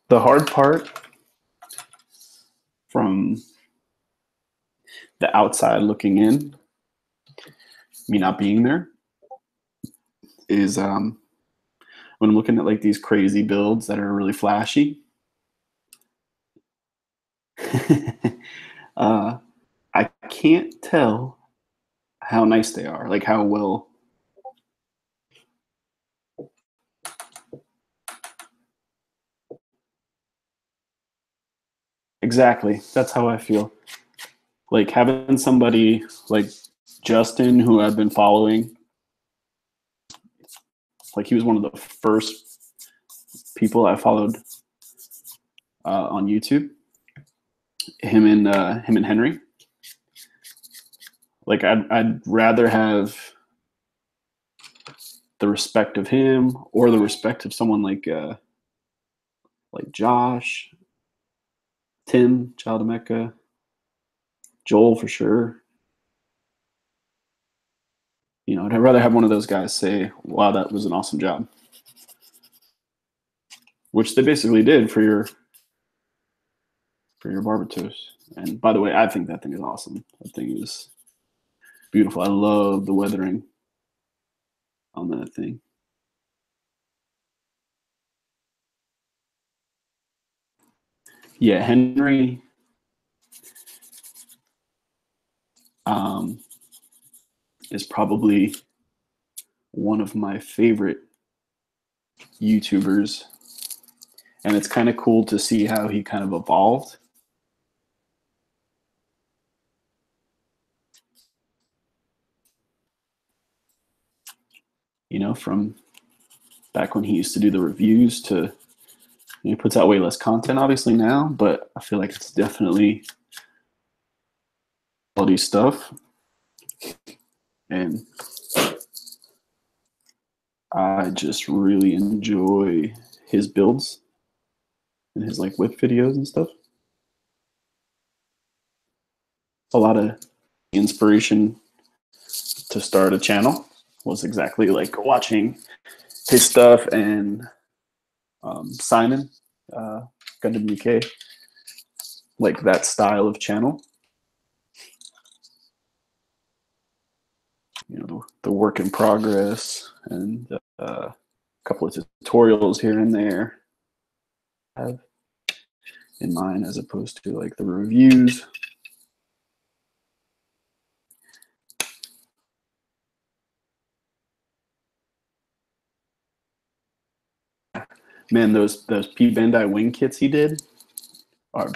[SPEAKER 1] the hard part from the outside looking in, me not being there, is when I'm looking at like these crazy builds that are really flashy. uh, I can't tell how nice they are, like how well. Exactly, that's how I feel. Like having somebody like Justin, who I've been following, like he was one of the first people I followed on YouTube. Him and Henry. Like I'd rather have the respect of him or the respect of someone like Josh, Tim, Child of Mecca, Joel for sure. You know, I'd rather have one of those guys say, "Wow, that was an awesome job," which they basically did for your Barbatos. And by the way, I think that thing is awesome. That thing is beautiful. I love the weathering on that thing. Yeah, Henry um, is probably one of my favorite YouTubers, and it's kind of cool to see how he kind of evolved. You know, from back when he used to do the reviews to, you know, he puts out way less content obviously now, but I feel like it's definitely quality stuff. And I just really enjoy his builds and his like whip videos and stuff. A lot of inspiration to start a channel was exactly like watching his stuff and Simon, Gundam UK, like that style of channel. You know, the work in progress and a couple of tutorials here and there I have in mind as opposed to like the reviews. Man, those P Bandai wing kits he did are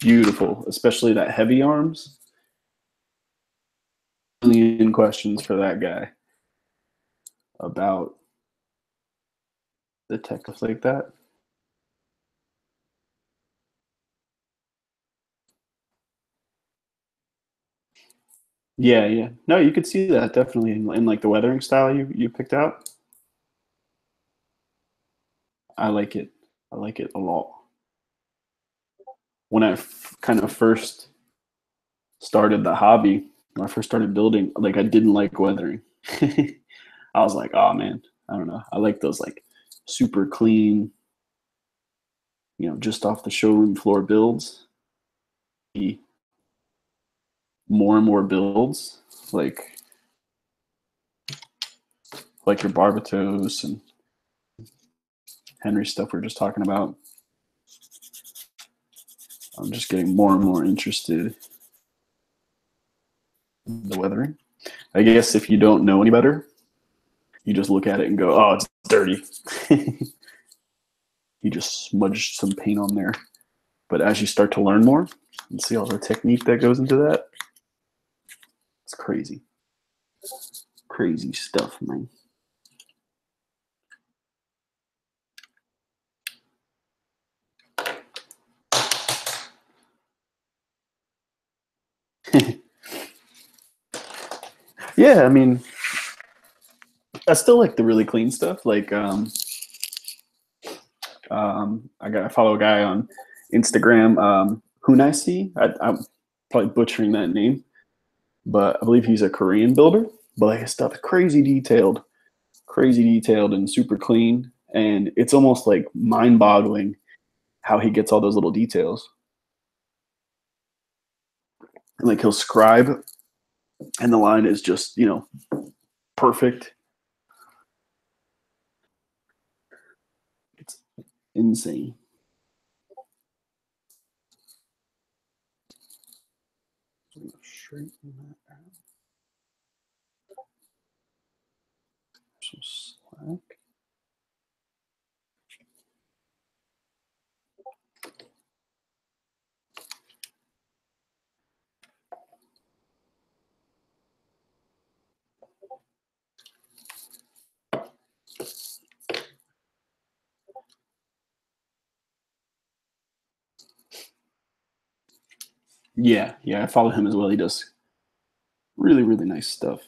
[SPEAKER 1] beautiful, especially that heavy arms. A million questions for that guy about the tech stuff like that. Yeah, yeah. No, you could see that definitely in like the weathering style you picked out. I like it. I like it a lot. When I kind of first started the hobby, when I first started building, like I didn't like weathering. I was like, oh man, I don't know. I like those like super clean, just off the showroom floor builds. The more and more builds, like your Barbatos and Henry stuff we are just talking about. I'm just getting more and more interested in the weathering. I guess if you don't know any better, you just look at it and go, "Oh, it's dirty." You just smudged some paint on there. But as you start to learn more and see all the technique that goes into that, it's crazy. Crazy stuff, man. Yeah, I mean, I still like the really clean stuff. Like, I follow a guy on Instagram, Hunasi. I'm probably butchering that name, but I believe he's a Korean builder. But like his stuff is crazy detailed, and super clean. And it's almost like mind-boggling how he gets all those little details. And like he'll scribe, and the line is just perfect. It's insane. Straighten that out. Some slack. Yeah, yeah, I follow him as well. He does really, really nice stuff.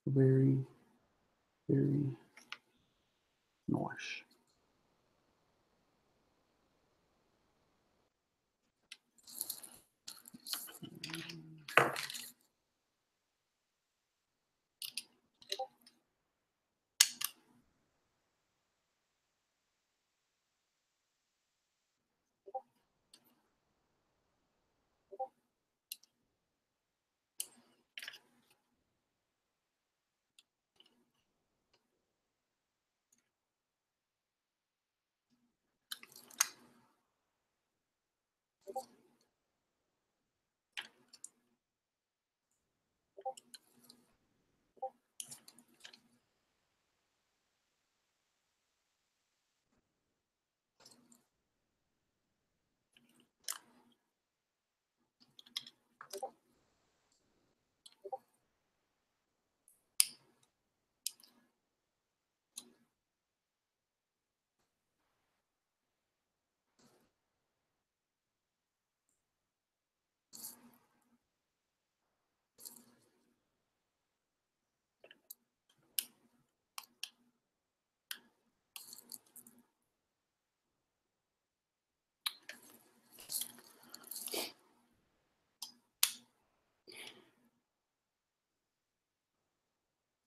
[SPEAKER 1] Very, very nice.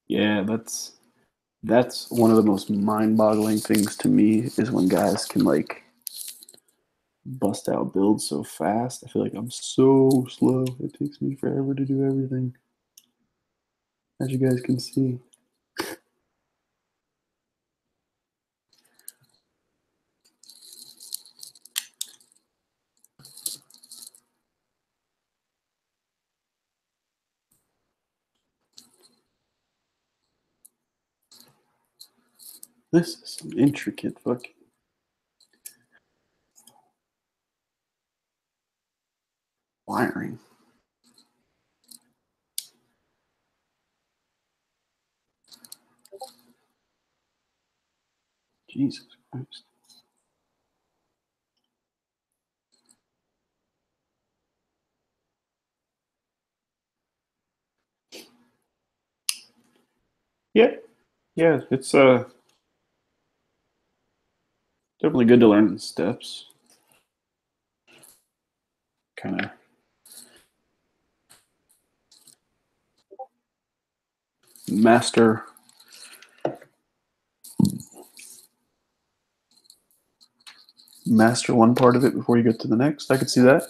[SPEAKER 1] Yeah, that's one of the most mind-boggling things to me is when guys can like bust out builds so fast. I feel like I'm so slow. It takes me forever to do everything, as you guys can see. This is some intricate fucking wiring. Jesus Christ. Yeah, yeah, it's definitely good to learn in steps. Kind of master master one part of it before you get to the next. I could see that.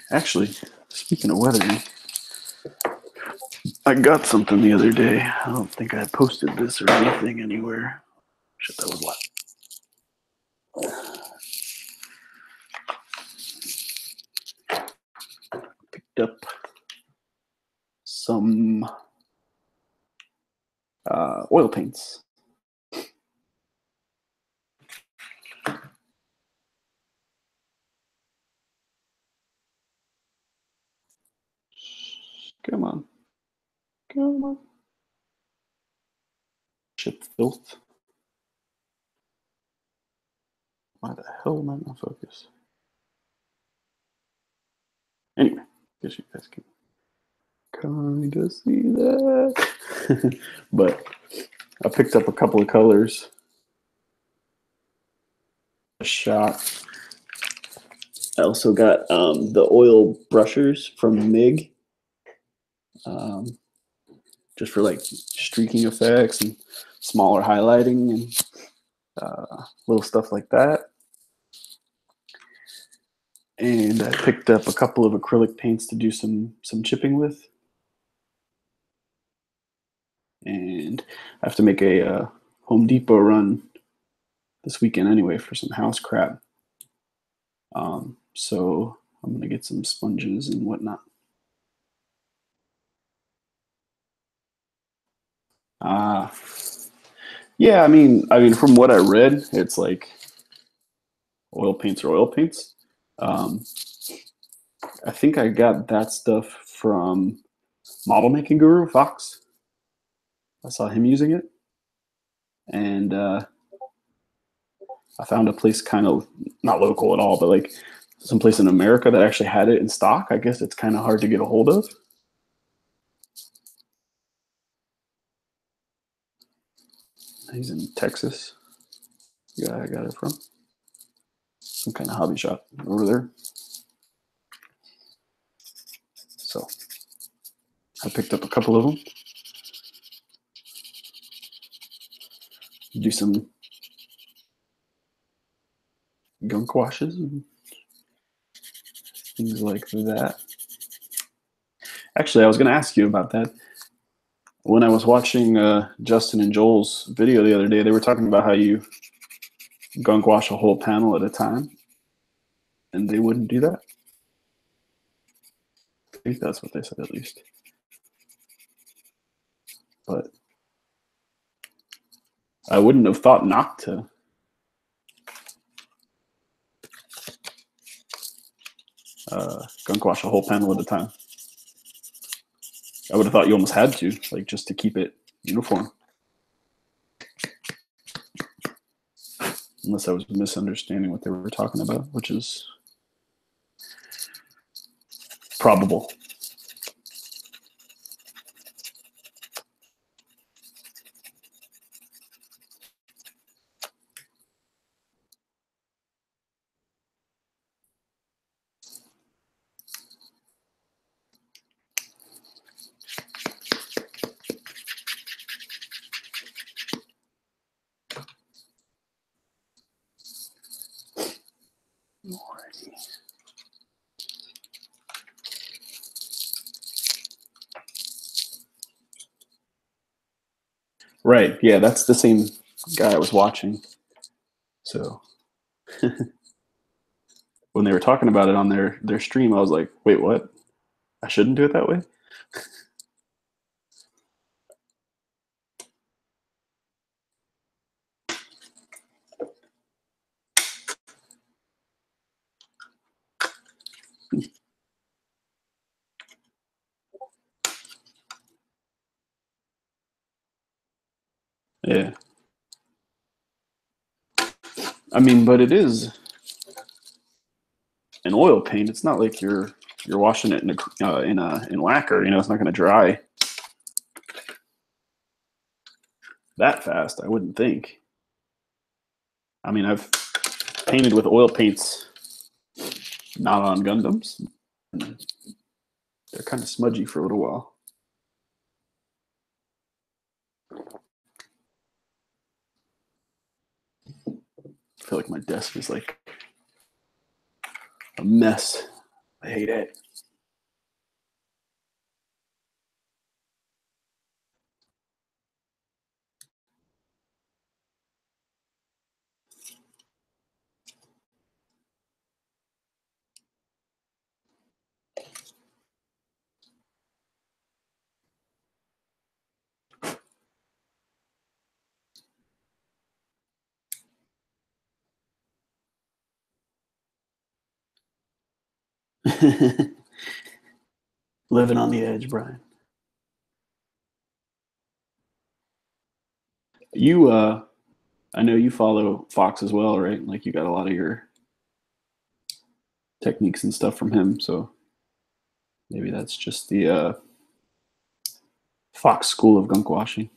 [SPEAKER 1] Actually, speaking of weathering, I got something the other day. I don't think I posted this or anything anywhere. Shit, that was what? Picked up some oil paints. Come on. Come on. Shit filth. Why the hell am I not focused? Anyway, guess you guys can kind of see that. But I picked up a couple of colors. A shot. I also got the oil brushers from MIG, um, just for like streaking effects and smaller highlighting and little stuff like that. And I picked up a couple of acrylic paints to do some chipping with. And I have to make a Home Depot run this weekend anyway for some house crap. So I'm gonna get some sponges and whatnot. Uh, yeah, I mean, from what I read, it's like oil paints are oil paints. Um, I think I got that stuff from model making guru Fox. I saw him using it, and I found a place kind of not local at all, but like someplace in America that actually had it in stock. I guess it's kind of hard to get a hold of. He's in Texas. Yeah, I got it from some kind of hobby shop over there. So I picked up a couple of them. Do some gunk washes and things like that. Actually, I was going to ask you about that. When I was watching Justin and Joel's video the other day, they were talking about how you gunk wash a whole panel at a time, and they wouldn't do that. I think that's what they said at least. But I wouldn't have thought not to. Gunk wash a whole panel at a time. I would have thought you almost had to, like just to keep it uniform. Unless I was misunderstanding what they were talking about, which is probable. Alrighty. Right. Yeah, that's the same guy I was watching. So when they were talking about it on their stream, I was like, wait, what? I shouldn't do it that way? Yeah. I mean, but it is an oil paint. It's not like you're washing it in lacquer. You know, it's not going to dry that fast. I wouldn't think. I mean, I've painted with oil paints, not on Gundams. They're kind of smudgy for a little while. I feel like my desk is like a mess. I hate it. Living on the edge, Brian. You, I know you follow Fox as well, right? Like you got a lot of your techniques and stuff from him. So maybe that's just the Fox School of gunk washing.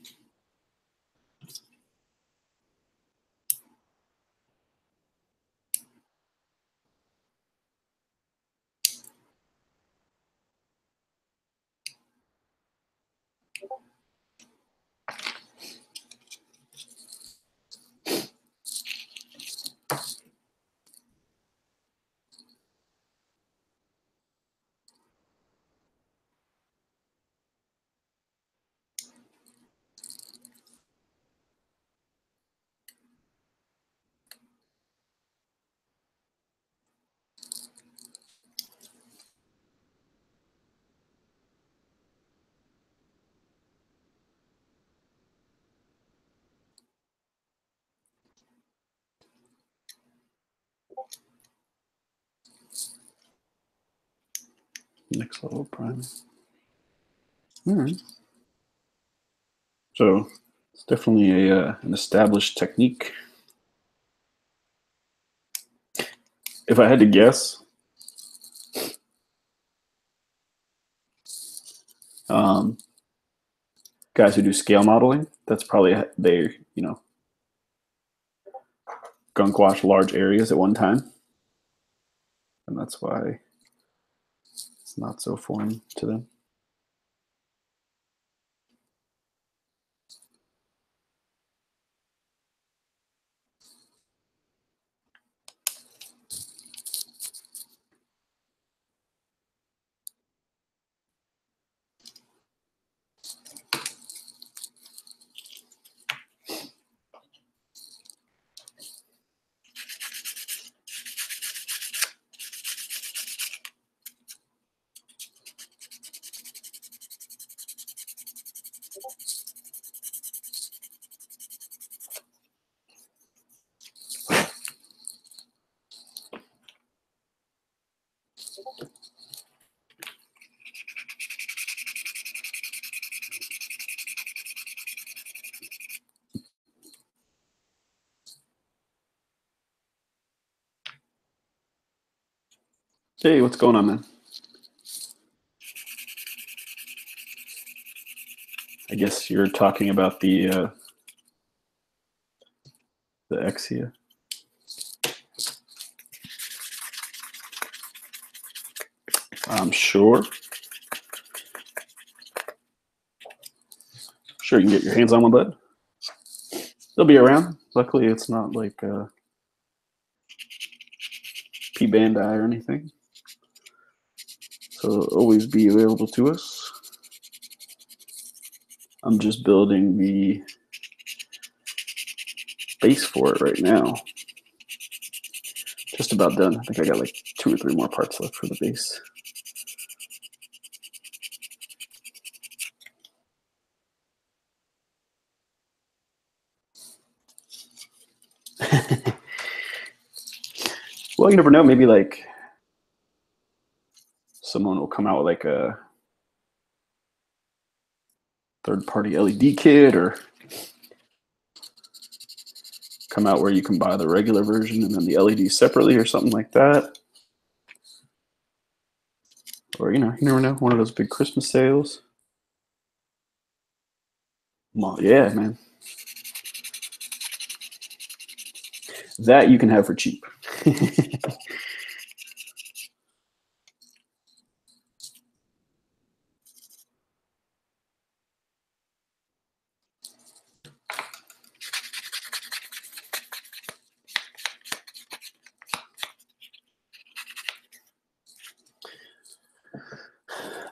[SPEAKER 1] Next level priming. All right. So it's definitely an established technique. If I had to guess, guys who do scale modeling, that's probably they, you know, gunk wash large areas at one time. And that's why it's not so foreign to them. Hey, what's going on, man? I guess you're talking about the exia. I'm sure. Sure, you can get your hands on one, bud. They'll be around. Luckily, it's not like P Bandai or anything. So it'll always be available to us. I'm just building the base for it right now. Just about done. I think I got like 2 or 3 more parts left for the base. Well, you never know. Maybe like someone will come out with like a third-party LED kit, or come out where you can buy the regular version and then the LED separately or something like that. Or, you never know, one of those big Christmas sales. Well, yeah, man. That you can have for cheap.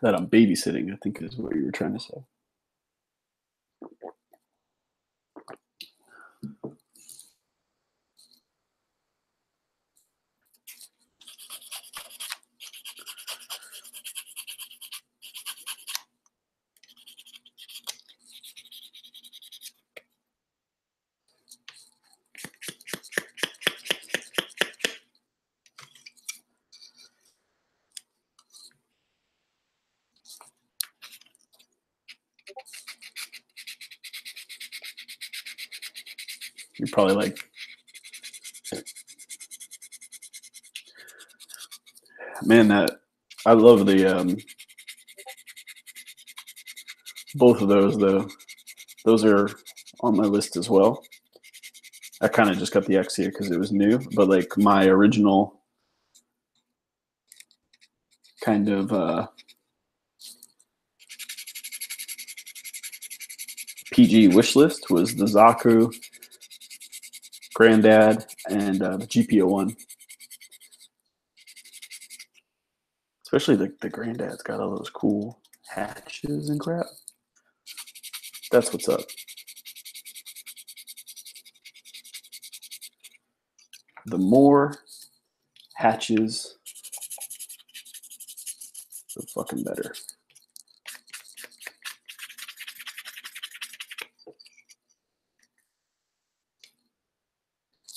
[SPEAKER 1] That I'm babysitting, I think is what you were trying to say. You're probably like, man, that I love the both of those though. Those are on my list as well. I kind of just got the exia because it was new, but like my original kind of PG wish list was the Zaku, Granddad, and the GPO1. Especially the Granddad's got all those cool hatches and crap. That's what's up. The more hatches, the fucking better.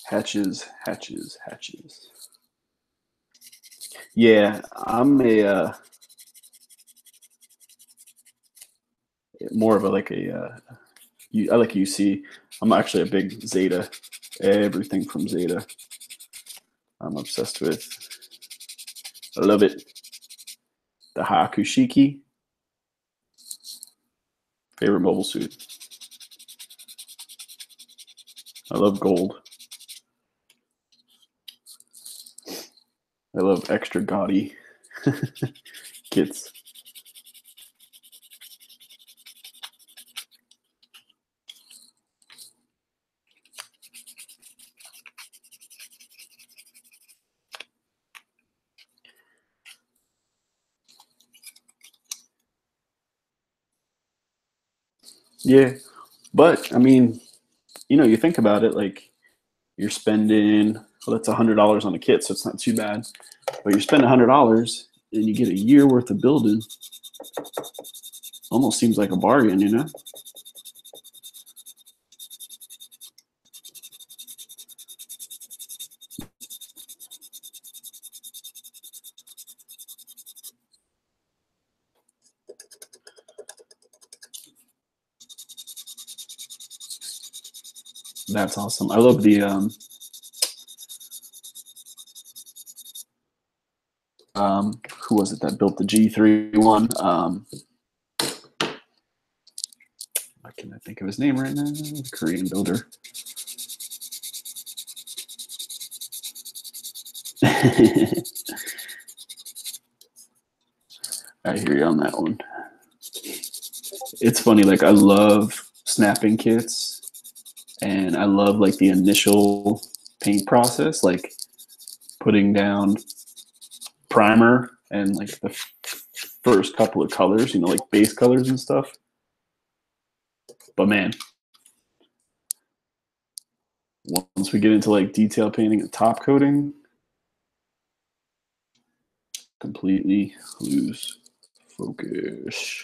[SPEAKER 1] Hatches, hatches, hatches. Yeah, I'm a more of a like a I like UC. I'm actually a big Zeta. Everything from Zeta, I'm obsessed with. I love it. The Hakushiki, favorite mobile suit. I love gold. I love extra gaudy kits. Yeah, but I mean, you think about it, like you're spending, well, that's $100 on a kit, so it's not too bad. But you spend $100 and you get a year worth of building. Almost seems like a bargain, That's awesome. I love the who was it that built the G3 one? Why can't I think of his name right now? Korean builder. I hear you on that one. It's funny, like I love snapping kits and I love like the initial paint process, like putting down primer and like the first couple of colors, like base colors and stuff. But man, once we get into like detail painting and top coating, completely lose focus.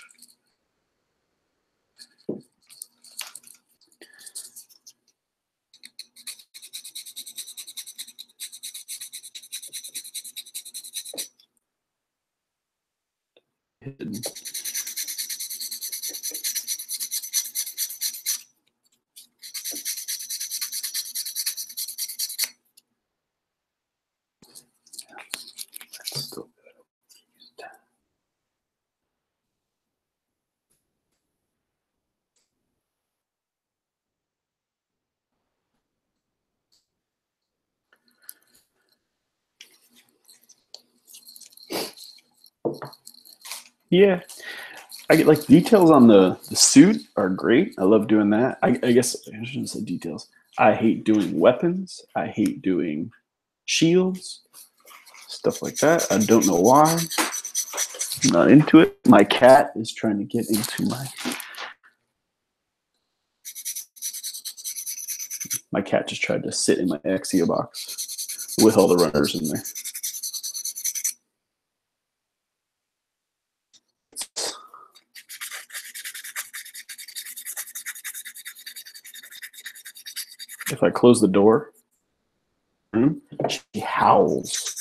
[SPEAKER 1] Yeah, I get like details on the suit are great. I love doing that. I guess I shouldn't say details. I hate doing weapons. I hate doing shields, stuff like that. I don't know why. I'm not into it. My cat is trying to get into my cat just tried to sit in my exia box with all the runners in there. If I close the door, she howls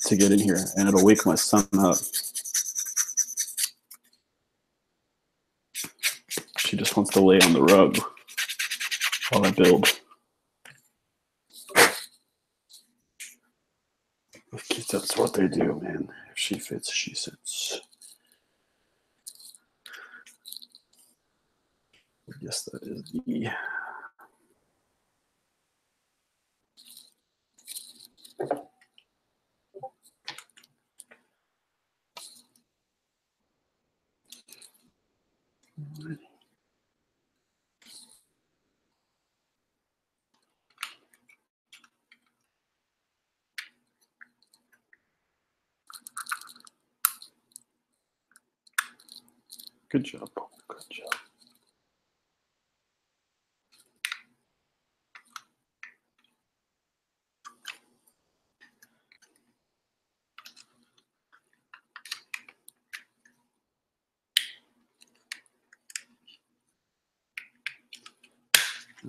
[SPEAKER 1] to get in here, and it'll wake my son up. She just wants to lay on the rug while I build. With kids, that's what they do, man. If she fits, she sits. I guess that is the. Good job, Paul. Good job.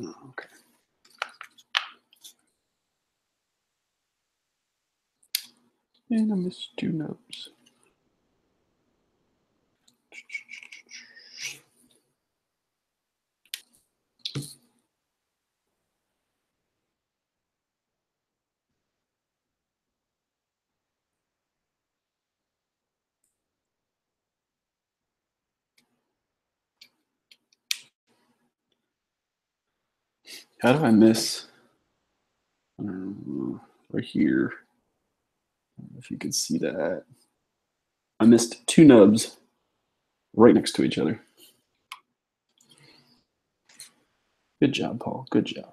[SPEAKER 1] Oh, okay. And I missed 2 notes. How do I miss? Right here. If you could see that. I missed 2 nubs right next to each other. Good job, Paul. Good job.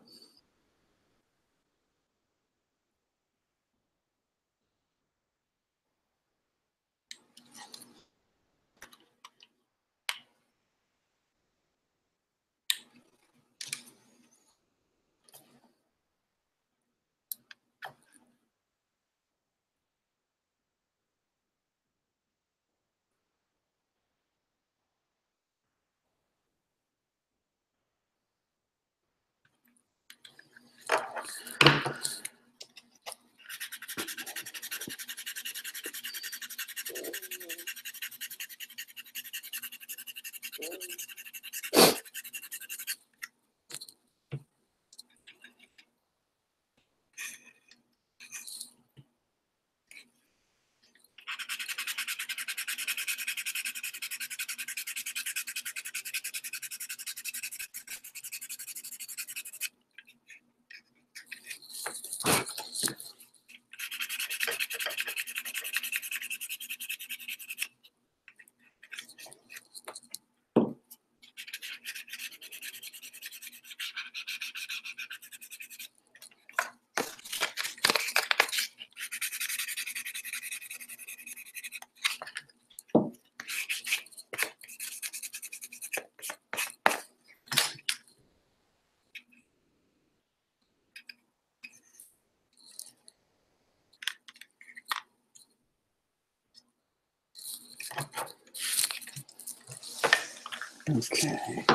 [SPEAKER 1] Okay.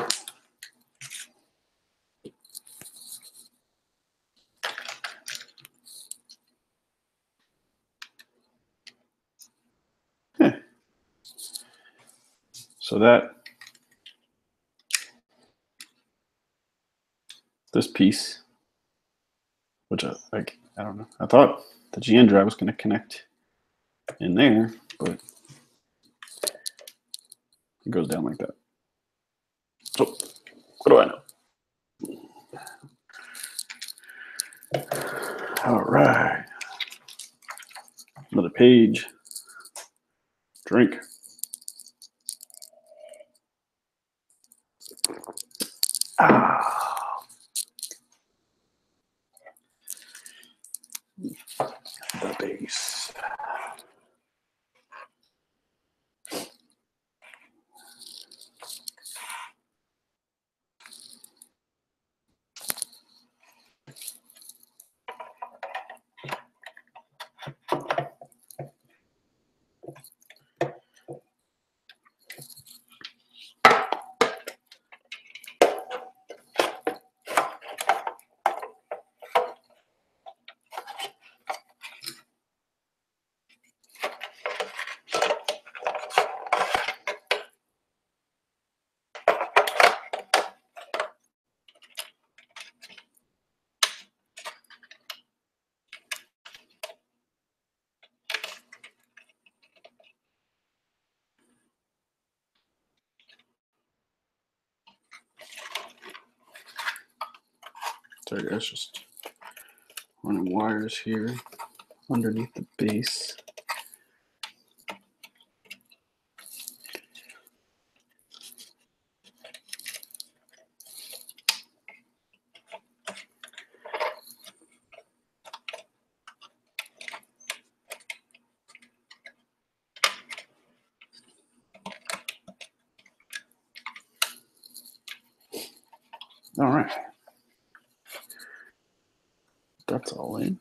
[SPEAKER 1] So this piece, which I don't know. I thought the GN drive was going to connect in there, but it goes down like that. So what do I know? All right. Another page. Drink. Sorry guys, just running wires here underneath the base. All right, that's all in.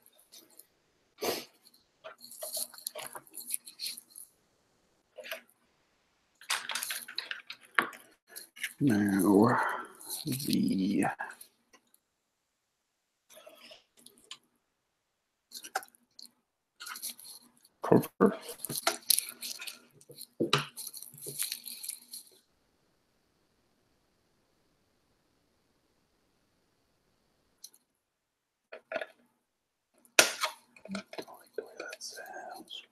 [SPEAKER 1] Now the cover. I like the way that sounds.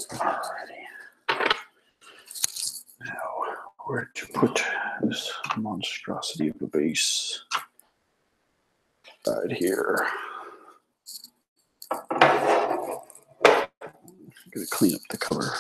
[SPEAKER 1] Alrighty. Now, where to put this monstrosity of a base? Right here. Gotta clean up the cover.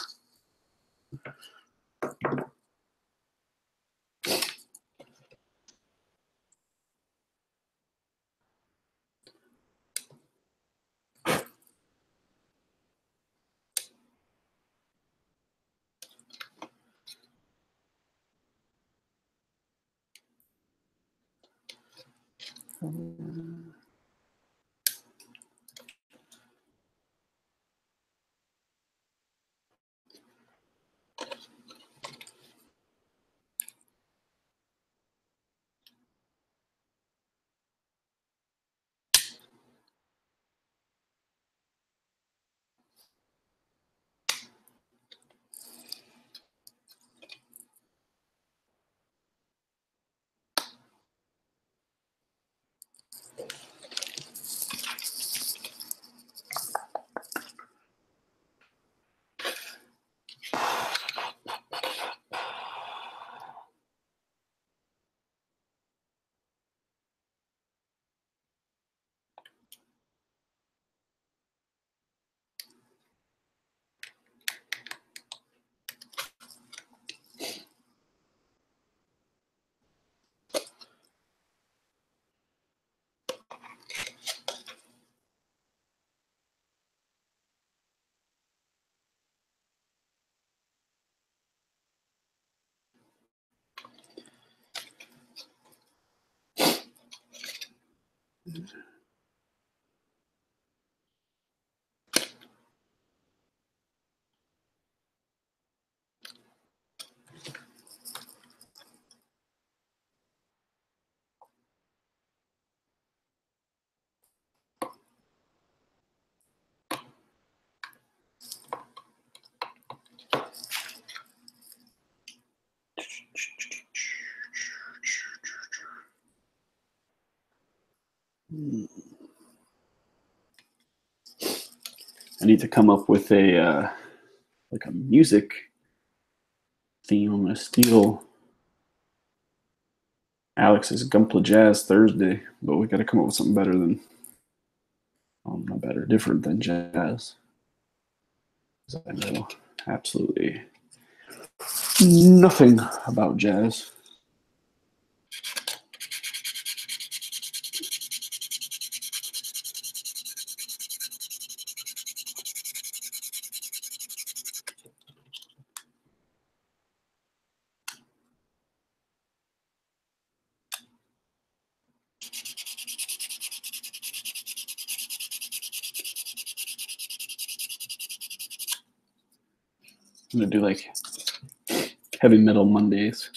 [SPEAKER 1] I need to come up with a like a music theme. I'm gonna steal Alex's Gunpla Jazz Thursday, but we got to come up with something better than, not better, different than jazz. Because I know absolutely nothing about jazz. I'm gonna do like heavy metal Mondays.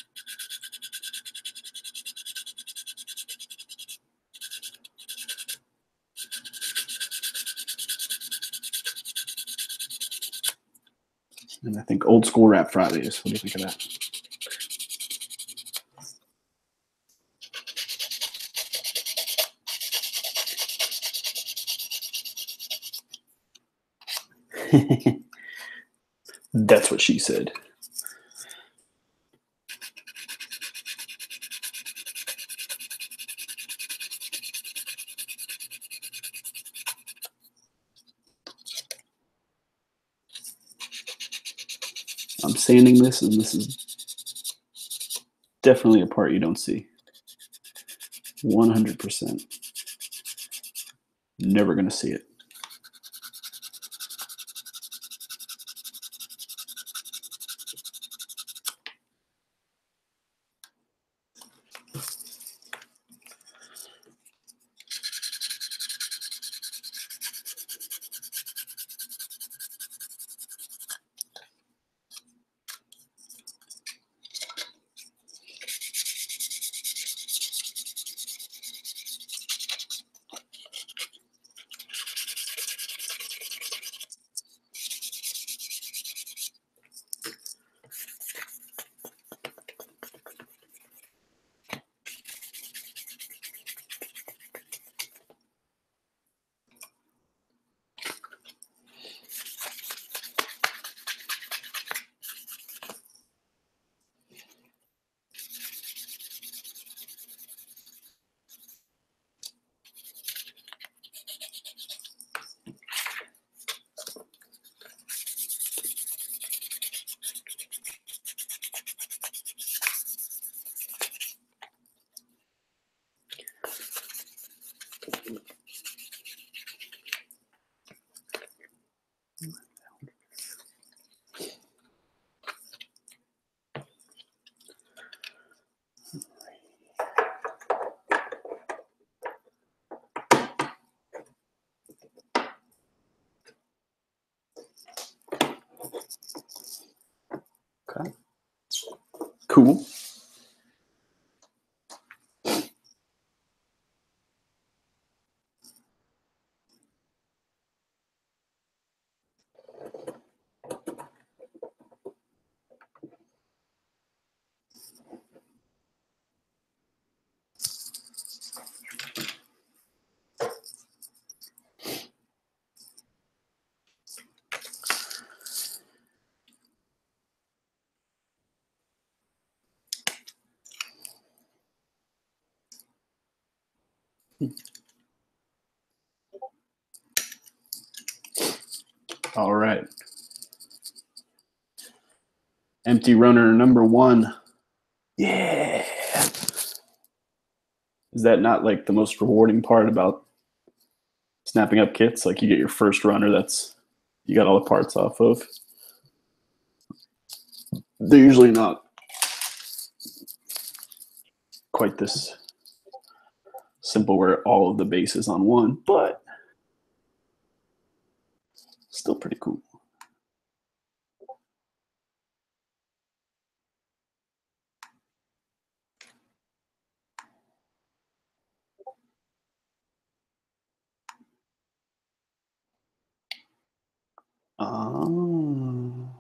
[SPEAKER 1] And I think Old School Rap Fridays. What do you think of that? That's what she said. I'm sanding this, and this is definitely a part you don't see. 100%. Never going to see it. Okay. Cool. All right. Empty runner number 1. Yeah. Is that not like the most rewarding part about snapping up kits? Like you get your first runner that's you got all the parts off of. They're usually not quite this simple where all of the base is on one, but still pretty cool. Oh.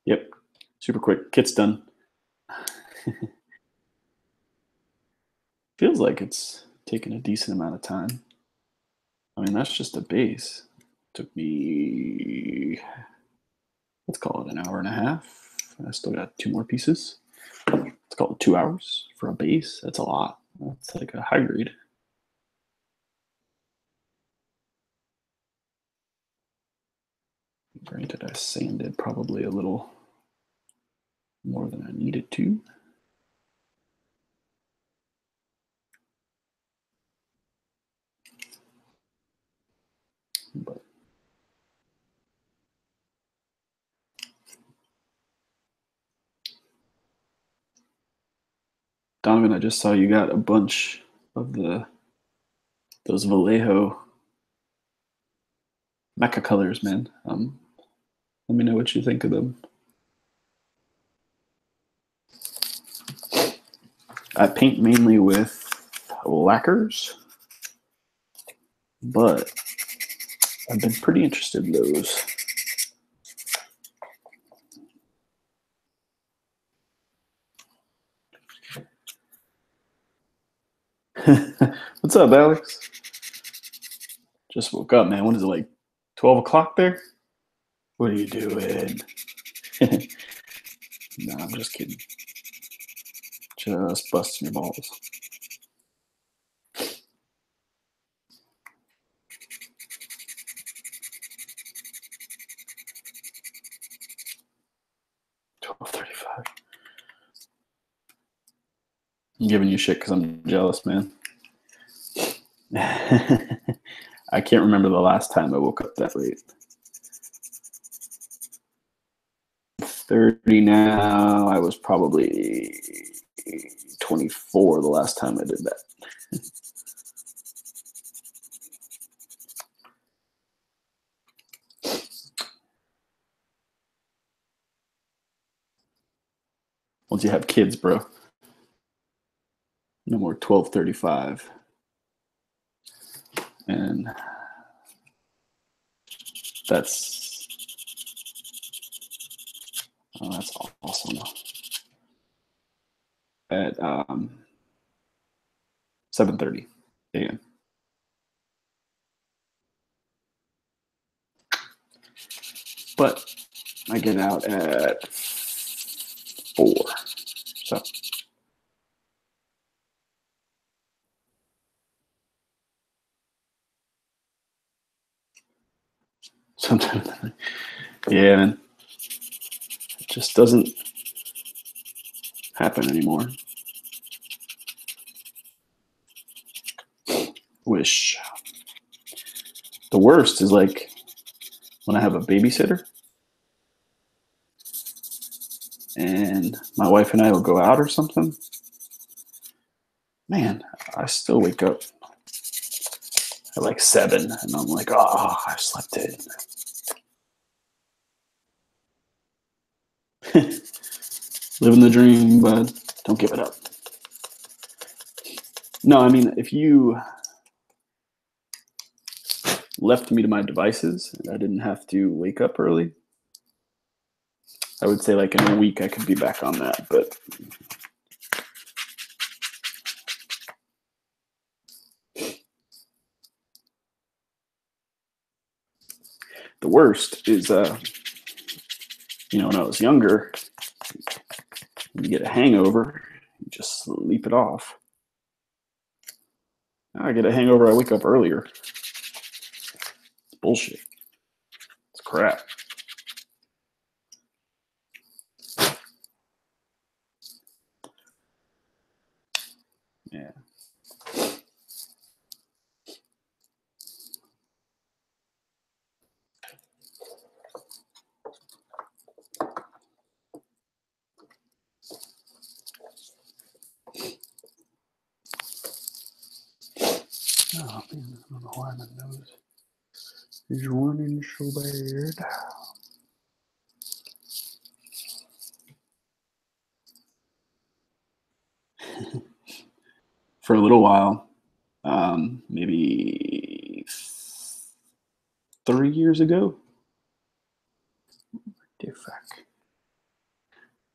[SPEAKER 1] Yep. Super quick. Kit's done. Feels like it's taken a decent amount of time. I mean, that's just a base. Took me, let's call it an hour and a half. I still got 2 more pieces. Let's call it 2 hours for a base. That's a lot. That's like a high grade. Granted, I sanded probably a little more than I needed to. But Donovan, I just saw you got a bunch of those Vallejo mecha colors, man. Let me know what you think of them. I paint mainly with lacquers, but I've been pretty interested in those. What's up, Alex? Just woke up, man. What is it, like 12 o'clock there? What are you doing? No, I'm just kidding. Just busting your balls. $12:35. I'm giving you shit because I'm jealous, man. I can't remember the last time I woke up that late. 30 now. I was probably 24 the last time I did that. Once you have kids, bro. No more 12:35. And that's awesome. At 7:30 a.m. But I get out at 4. So sometimes, yeah, man, it just doesn't happen anymore. Wish. The worst is like when I have a babysitter and my wife and I will go out or something. Man, I still wake up at like 7 and I'm like, oh, I slept in. Living the dream, but don't give it up. No, I mean, if you left me to my devices and I didn't have to wake up early, I would say like in a week I could be back on that. But the worst is, when I was younger, you get a hangover, you just sleep it off. Now I get a hangover, I wake up earlier. It's bullshit. It's crap. Yeah. Oh man, I don't know why my nose is running so bad. For a little while, maybe 3 years ago. Dear fuck.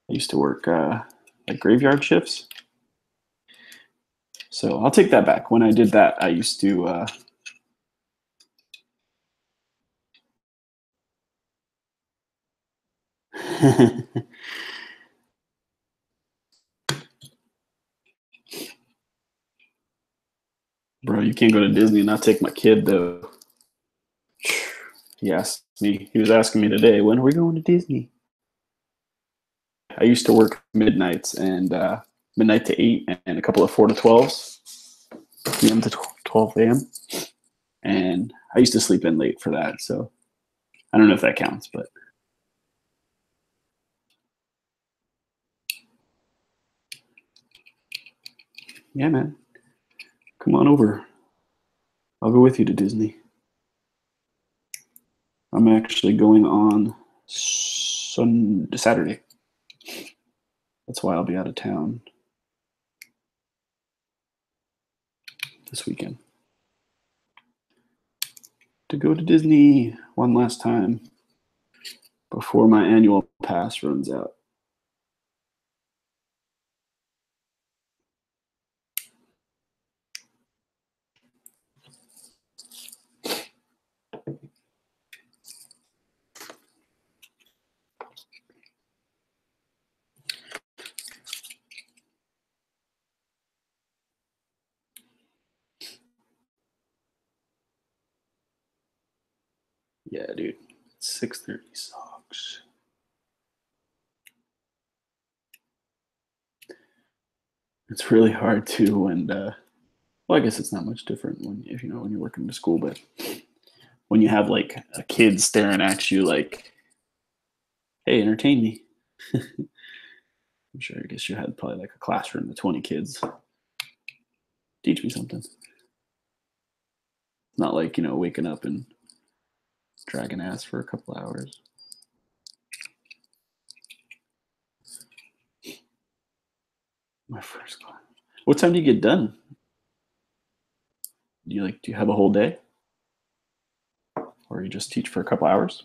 [SPEAKER 1] I used to work like graveyard shifts. So I'll take that back. When I did that, I used to bro, you can't go to Disney and not take my kid though. He was asking me today, when are we going to Disney? I used to work midnights and midnight to 8 and a couple of 4 to 12s, p.m. to 12 a.m. And I used to sleep in late for that. So I don't know if that counts, but yeah, man, come on over. I'll go with you to Disney. I'm actually going on Saturday. That's why I'll be out of town. this weekend to go to Disney one last time before my annual pass runs out. Yeah, dude. 6:30 sucks. It's really hard too when well, I guess it's not much different when when you're working in school, but when you have like a kid staring at you like, hey, entertain me. I'm sure I guess you had probably like a classroom of 20 kids. Teach me something. Not like, waking up and dragging ass for a couple hours. My first class. What time do you get done? Do you have a whole day? Or you just teach for a couple hours?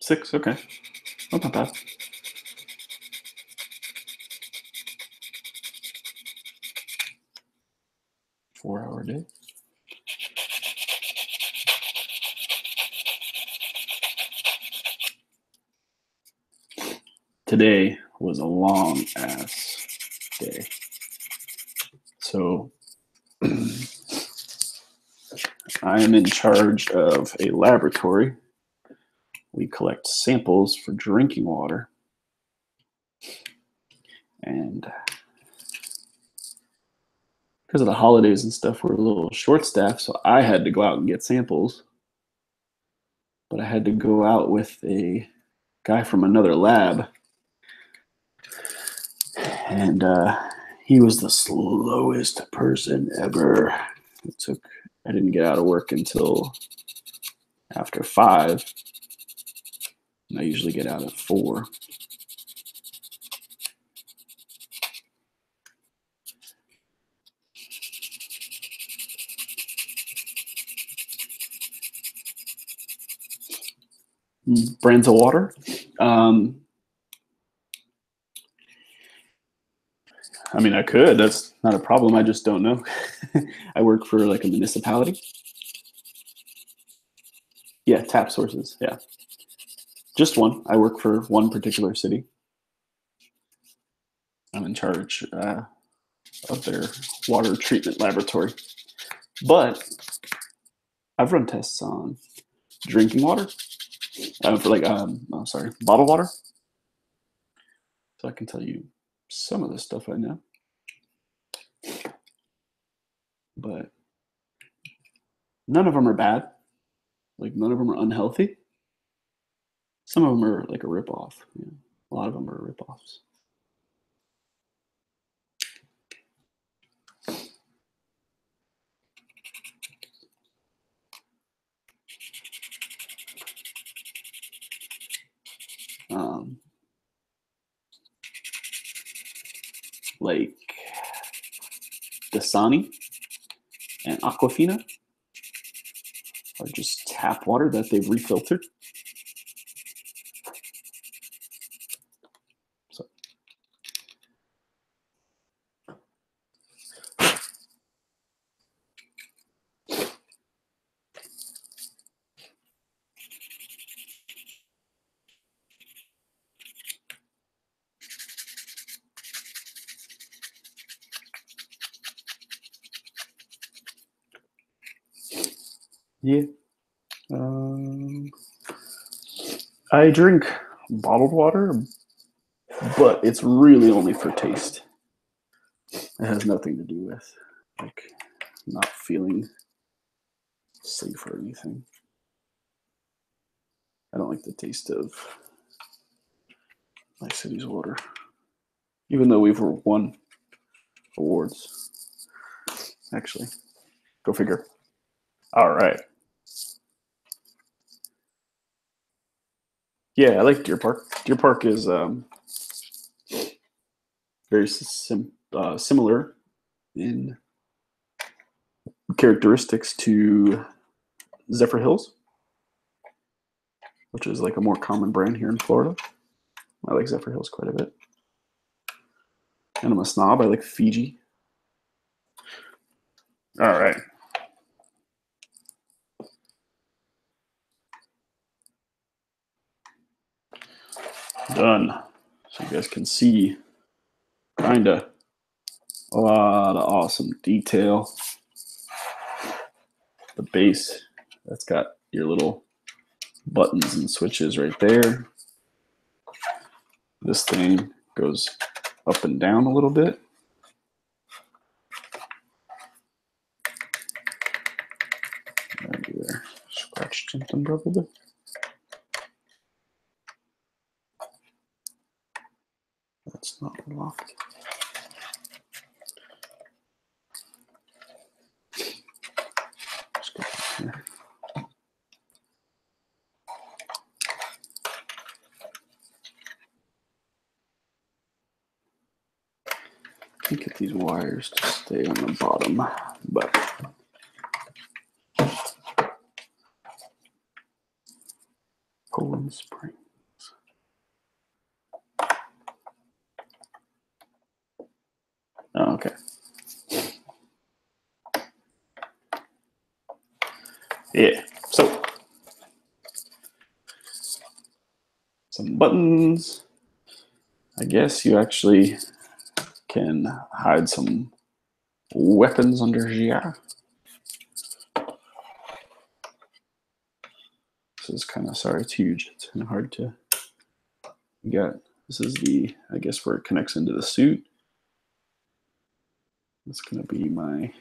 [SPEAKER 1] Six, okay. Oh, not bad. 4-hour day. Today was a long ass day. So I am in charge of a laboratory. We collect samples for drinking water. And because of the holidays and stuff, we're a little short-staffed, so I had to go out and get samples. But I had to go out with a guy from another lab. And he was the slowest person ever. I didn't get out of work until after 5. And I usually get out at 4. Brands of water. I mean, I could. That's not a problem. I just don't know. I work for like a municipality. Yeah, tap sources. Yeah. Just one. I work for one particular city. I'm in charge of their water treatment laboratory. But I've run tests on drinking water for like, bottled water. So I can tell you some of the stuff I know. But none of them are bad. Like, none of them are unhealthy. Some of them are like a ripoff. Yeah. A lot of them are ripoffs. Like Dasani and Aquafina are just tap water that they've refiltered. So yeah. I drink bottled water, but it's really only for taste. It has nothing to do with like not feeling safe or anything. I don't like the taste of my city's water, even though we've won awards. Actually, go figure. All right. Yeah, I like Deer Park. Deer Park is very similar in characteristics to Zephyr Hills, which is like a more common brand here in Florida. I like Zephyr Hills quite a bit. And I'm a snob. I like Fiji. All right. Done. So you guys can see kinda a lot of awesome detail. The base, that's got your little buttons and switches right there. This thing goes up and down a little bit. Right there. Scratched something probably. That's not locked. Just go here. I can get these wires to stay on the bottom, but Poland Springs. Oh, okay. Yeah. So some buttons. I guess you actually can hide some weapons under here. This is kind of, sorry, it's huge. It's kind of hard to get. This is the, I guess, where it connects into the suit. It's going to be my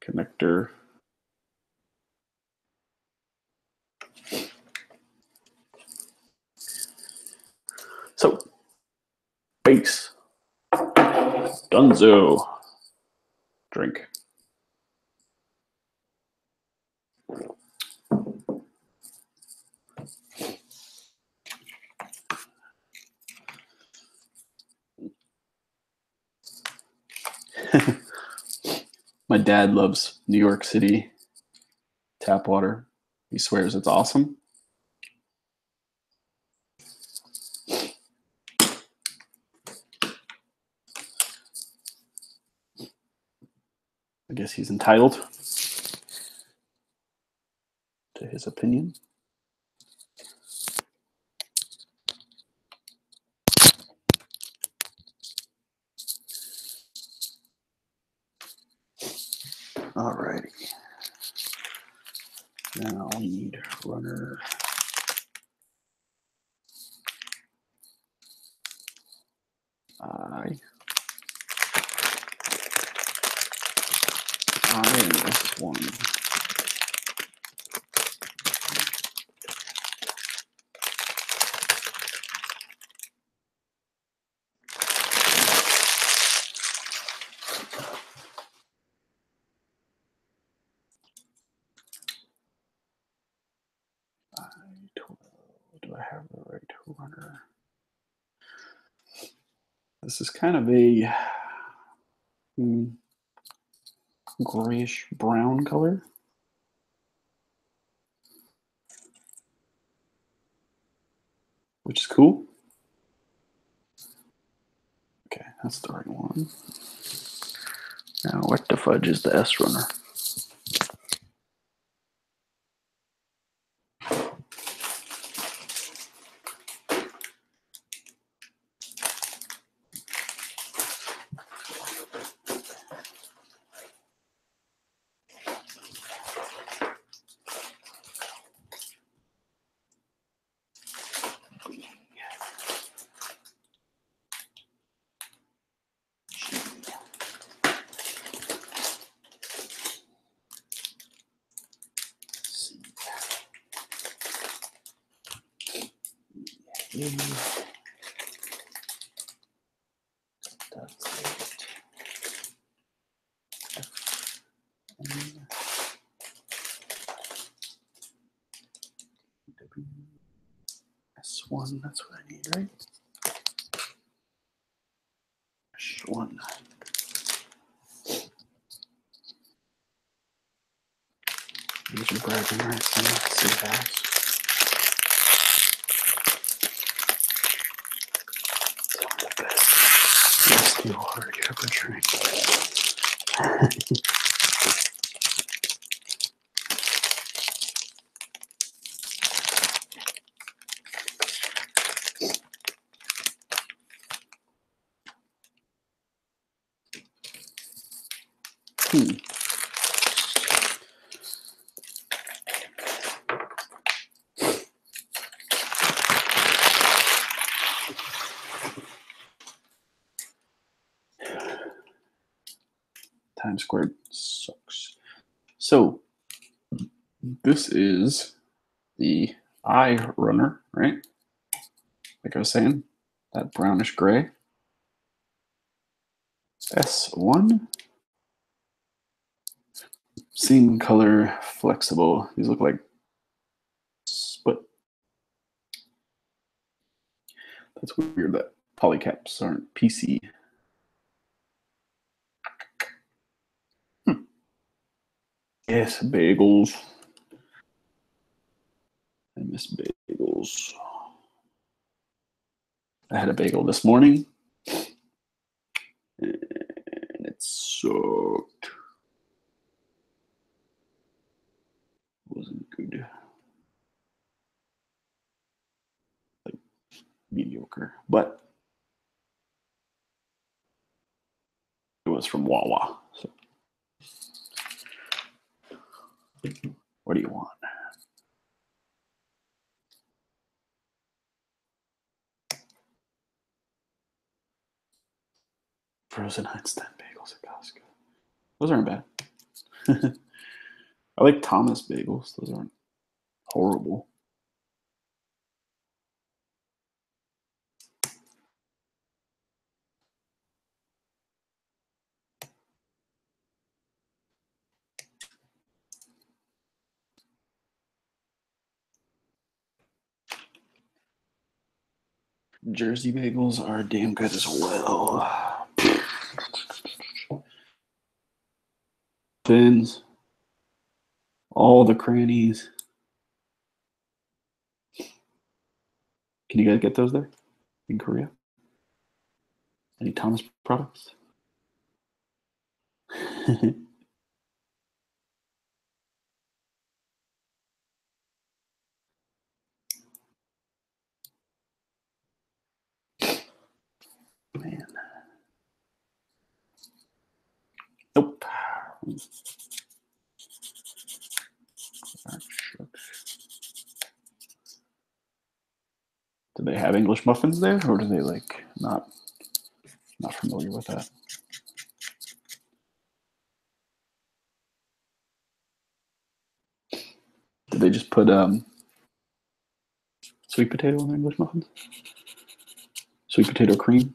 [SPEAKER 1] connector. So, base. Dunzo. Drink. My dad loves New York City tap water. He swears it's awesome. I guess he's entitled to his opinion. Alrighty. Now we need runner. I am S1. Do I have the right runner? This is kind of a grayish brown color. Which is cool. Okay, that's the right one. Now, what the fudge is the S runner? That's it. S1, that's what I need, right? S1. These are bragging rights in the City House. Some of the best whiskey water you ever drink. Times Square sucks. So, this is the eye runner, right? Like I was saying, that brownish gray. S1. Seam color flexible. These look like split. That's weird that polycaps aren't PC. Yes, bagels. I miss bagels. I had a bagel this morning, and it sucked. It wasn't good. Like mediocre, but it was from Wawa. So, what do you want? Frozen Einstein bagels at Costco. Those aren't bad. I like Thomas bagels. Those aren't horrible. Jersey bagels are damn good as well. Fins, all the crannies. Can you guys get those there in Korea? Any Thomas products? Man. Nope. Do they have English muffins there, or do they like not familiar with that? Did they just put sweet potato in the English muffins? Sweet potato cream?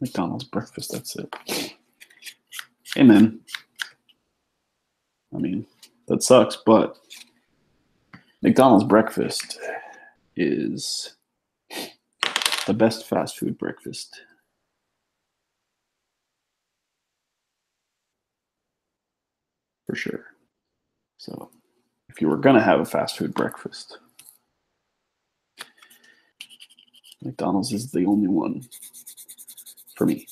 [SPEAKER 1] McDonald's breakfast, that's it. Amen. I mean, that sucks, but McDonald's breakfast is the best fast food breakfast. For sure. So, if you were going to have a fast food breakfast, McDonald's is the only one for me.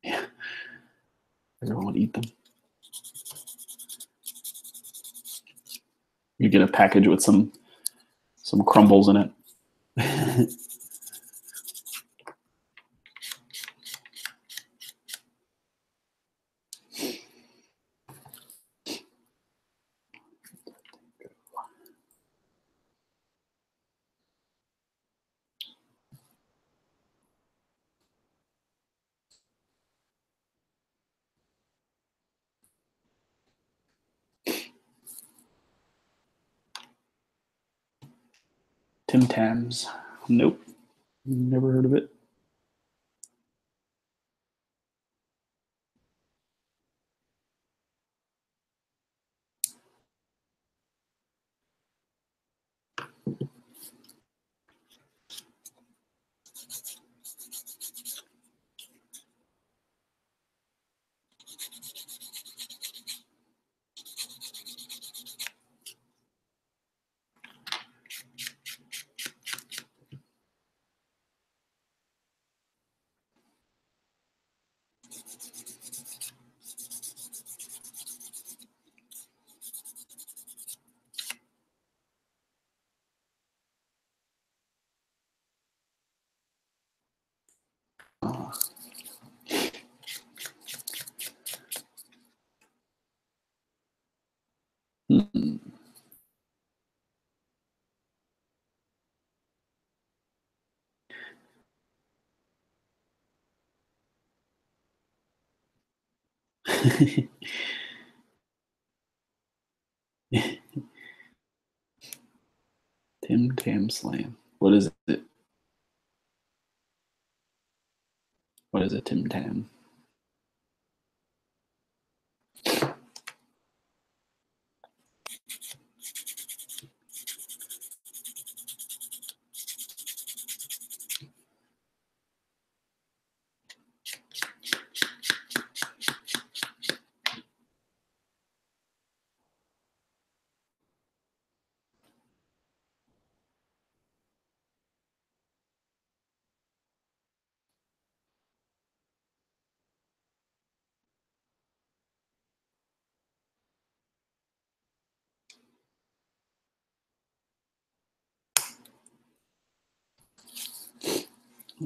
[SPEAKER 1] Yeah. Everyone would eat them. You get a package with some crumbles in it. Tim Tams. Nope. Never heard of it. Hmm. Tim Tam Slam. What is it? What is a Tim Tam?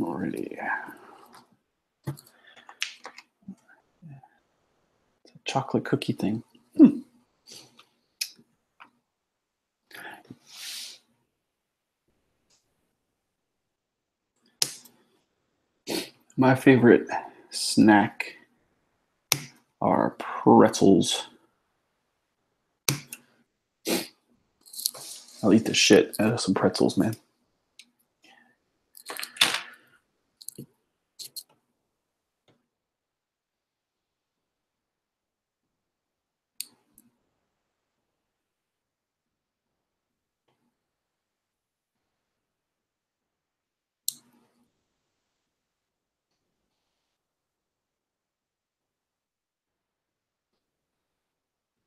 [SPEAKER 1] Already. It's a chocolate cookie thing. My favorite snack are pretzels. I'll eat the shit out of some pretzels, man.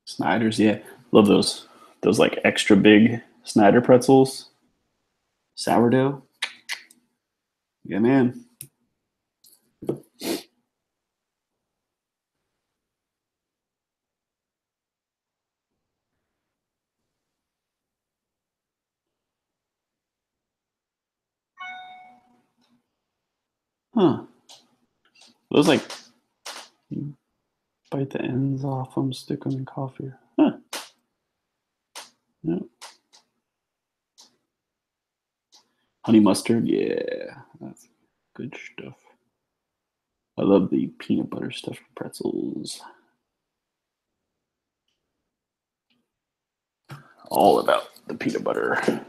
[SPEAKER 1] Snyder's, yeah. Love those. Those like extra big Snyder pretzels. Sourdough. Yeah, man. Huh. Those like you bite the ends off them, stick them in coffee. Huh. Yeah. Honey mustard, yeah. That's good stuff. I love the peanut butter stuffed pretzels. All about the peanut butter.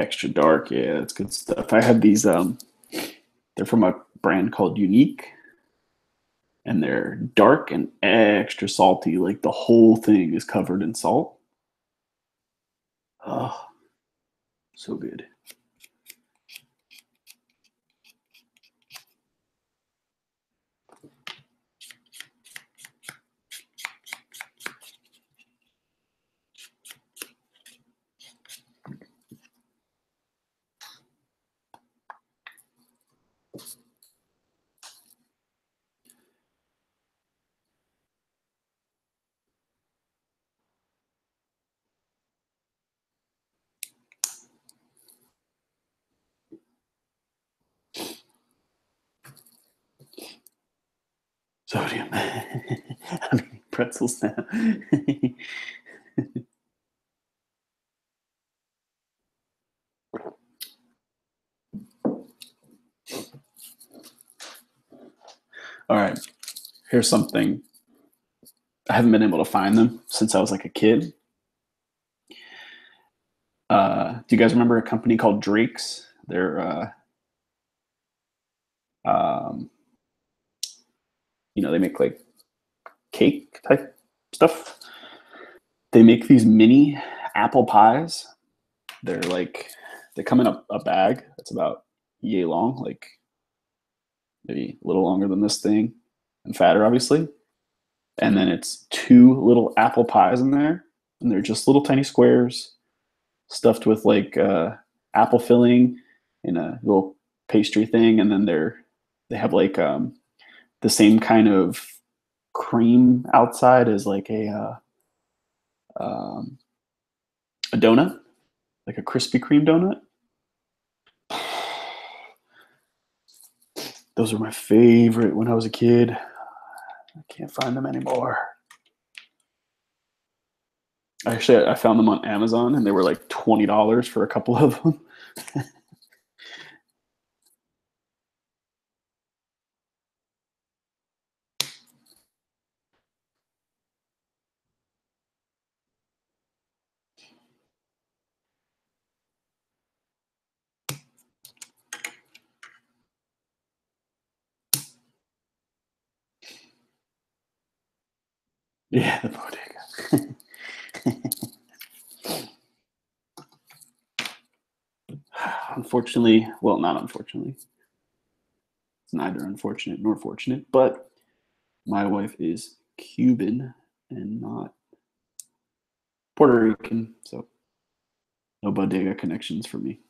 [SPEAKER 1] Extra dark, yeah, that's good stuff. I have these they're from a brand called Unique, and they're dark and extra salty. Like the whole thing is covered in salt. Oh, so good. Sodium. I mean, pretzels now. All right. Here's something. I haven't been able to find them since I was like a kid. Do you guys remember a company called Drake's? They're, um, they make like cake type stuff. They make these mini apple pies. They come in a bag that's about yay long, like maybe a little longer than this thing and fatter, obviously. And then it's two little apple pies in there, and they're just little tiny squares stuffed with like apple filling in a little pastry thing, and then they have like the same kind of cream outside as like a donut, like a Krispy Kreme donut. Those were my favorite when I was a kid. I can't find them anymore. Actually, I found them on Amazon, and they were like $20 for a couple of them. Yeah, the bodega. Unfortunately, well, not unfortunately. It's neither unfortunate nor fortunate, but my wife is Cuban and not Puerto Rican, so no bodega connections for me.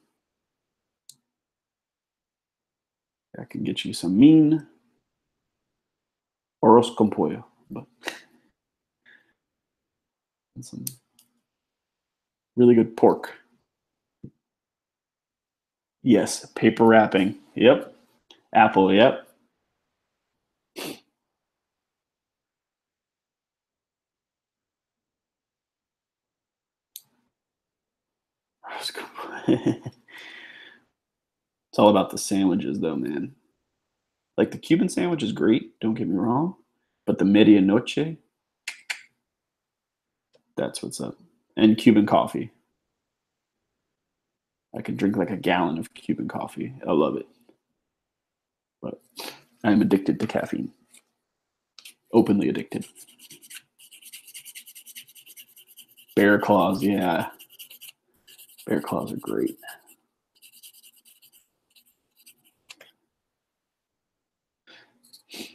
[SPEAKER 1] I can get you some mean arroz con pollo, but and some really good pork. Yes, paper wrapping. Yep. Apple. Yep. It's all about the sandwiches, though, man. Like the Cuban sandwich is great. Don't get me wrong, but the medianoche, that's what's up. And Cuban coffee. I could drink like a gallon of Cuban coffee. I love it, but I am addicted to caffeine. Openly addicted. Bear claws, yeah. Bear claws are great.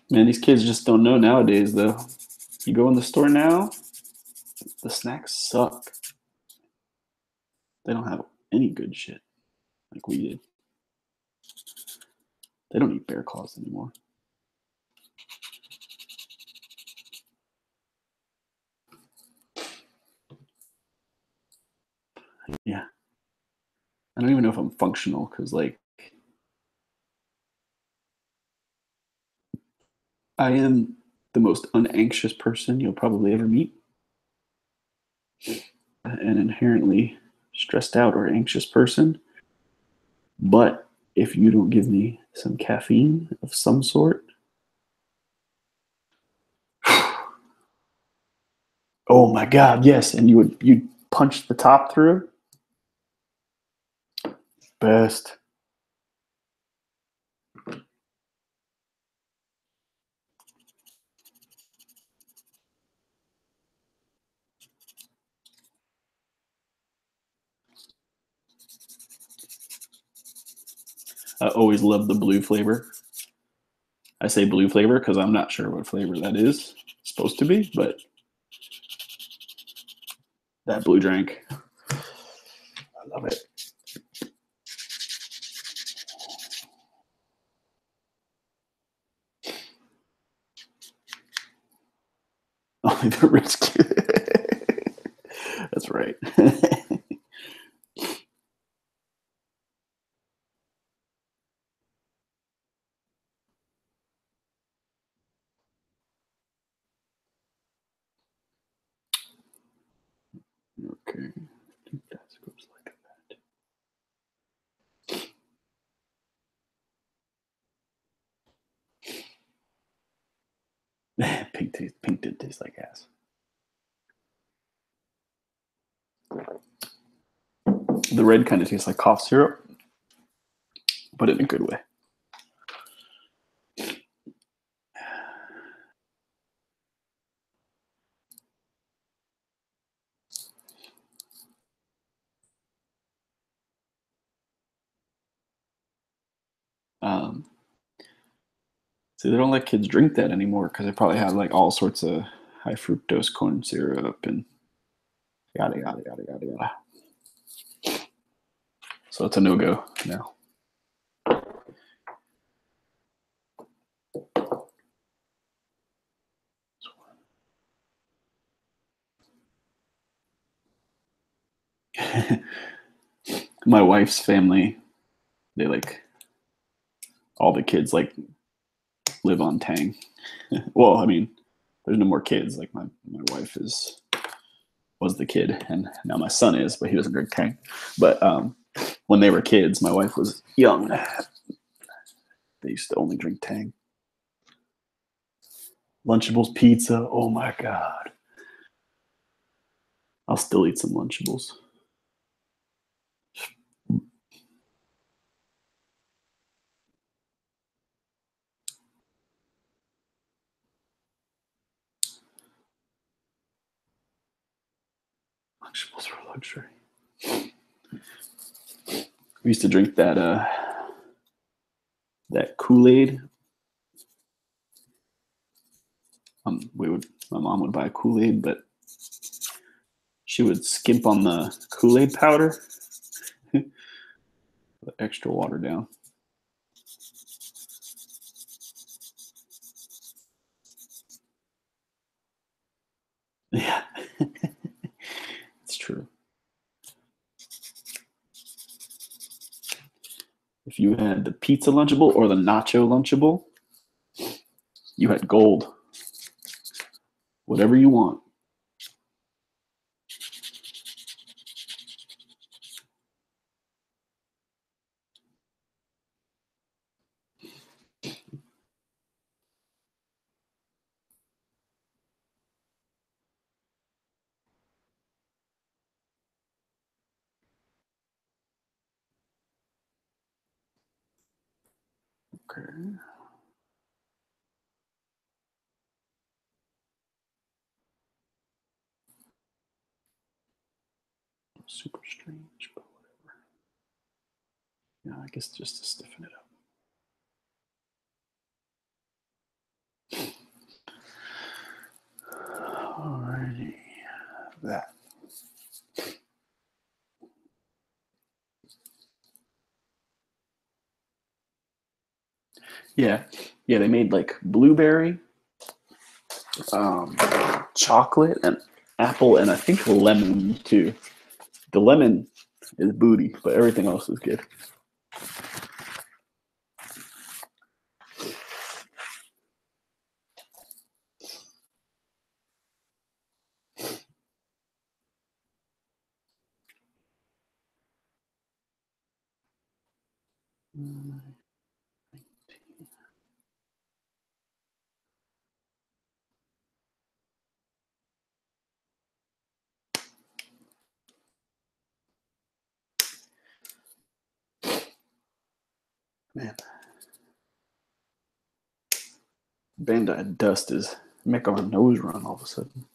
[SPEAKER 1] Man, these kids just don't know nowadays, though. You go in the store now, the snacks suck. They don't have any good shit like we did. They don't eat bear claws anymore. Yeah. I don't even know if I'm functional because, like, I am the most unanxious person you'll probably ever meet. An inherently stressed out or anxious person. But if you don't give me some caffeine of some sort, oh my God, yes. And you'd punch the top through. Best. I always love the blue flavor. I say blue flavor because I'm not sure what flavor that is. It's supposed to be, but that blue drink, I love it. Only the rich kid. That's right. Okay. I think that goes like that. Pink did taste like ass. The red kind of tastes like cough syrup, but in a good way. Um, See, they don't let kids drink that anymore because they probably have like all sorts of high fructose corn syrup and yada yada yada yada yada. So it's a no go now. My wife's family, they like all the kids like live on Tang. Well, I mean, there's no more kids. Like my wife was the kid, and now my son is, but he doesn't drink Tang. But when they were kids, my wife was young. They used to only drink Tang. Lunchables pizza. Oh my god. I'll still eat some Lunchables. Lunchables for luxury. We used to drink that Kool-Aid. My mom would buy Kool-Aid, but she would skimp on the Kool-Aid powder, put extra water down. Yeah, it's true. If you had the pizza Lunchable or the nacho Lunchable, you had gold. Whatever you want. Okay. Super strange, but whatever. Yeah, I guess just to stiffen it up. Alrighty. That. Yeah. Yeah, they made like blueberry, um, chocolate, and apple, and I think lemon too. The lemon is booty, but everything else is good. Man, Bandai dust is making my nose run all of a sudden.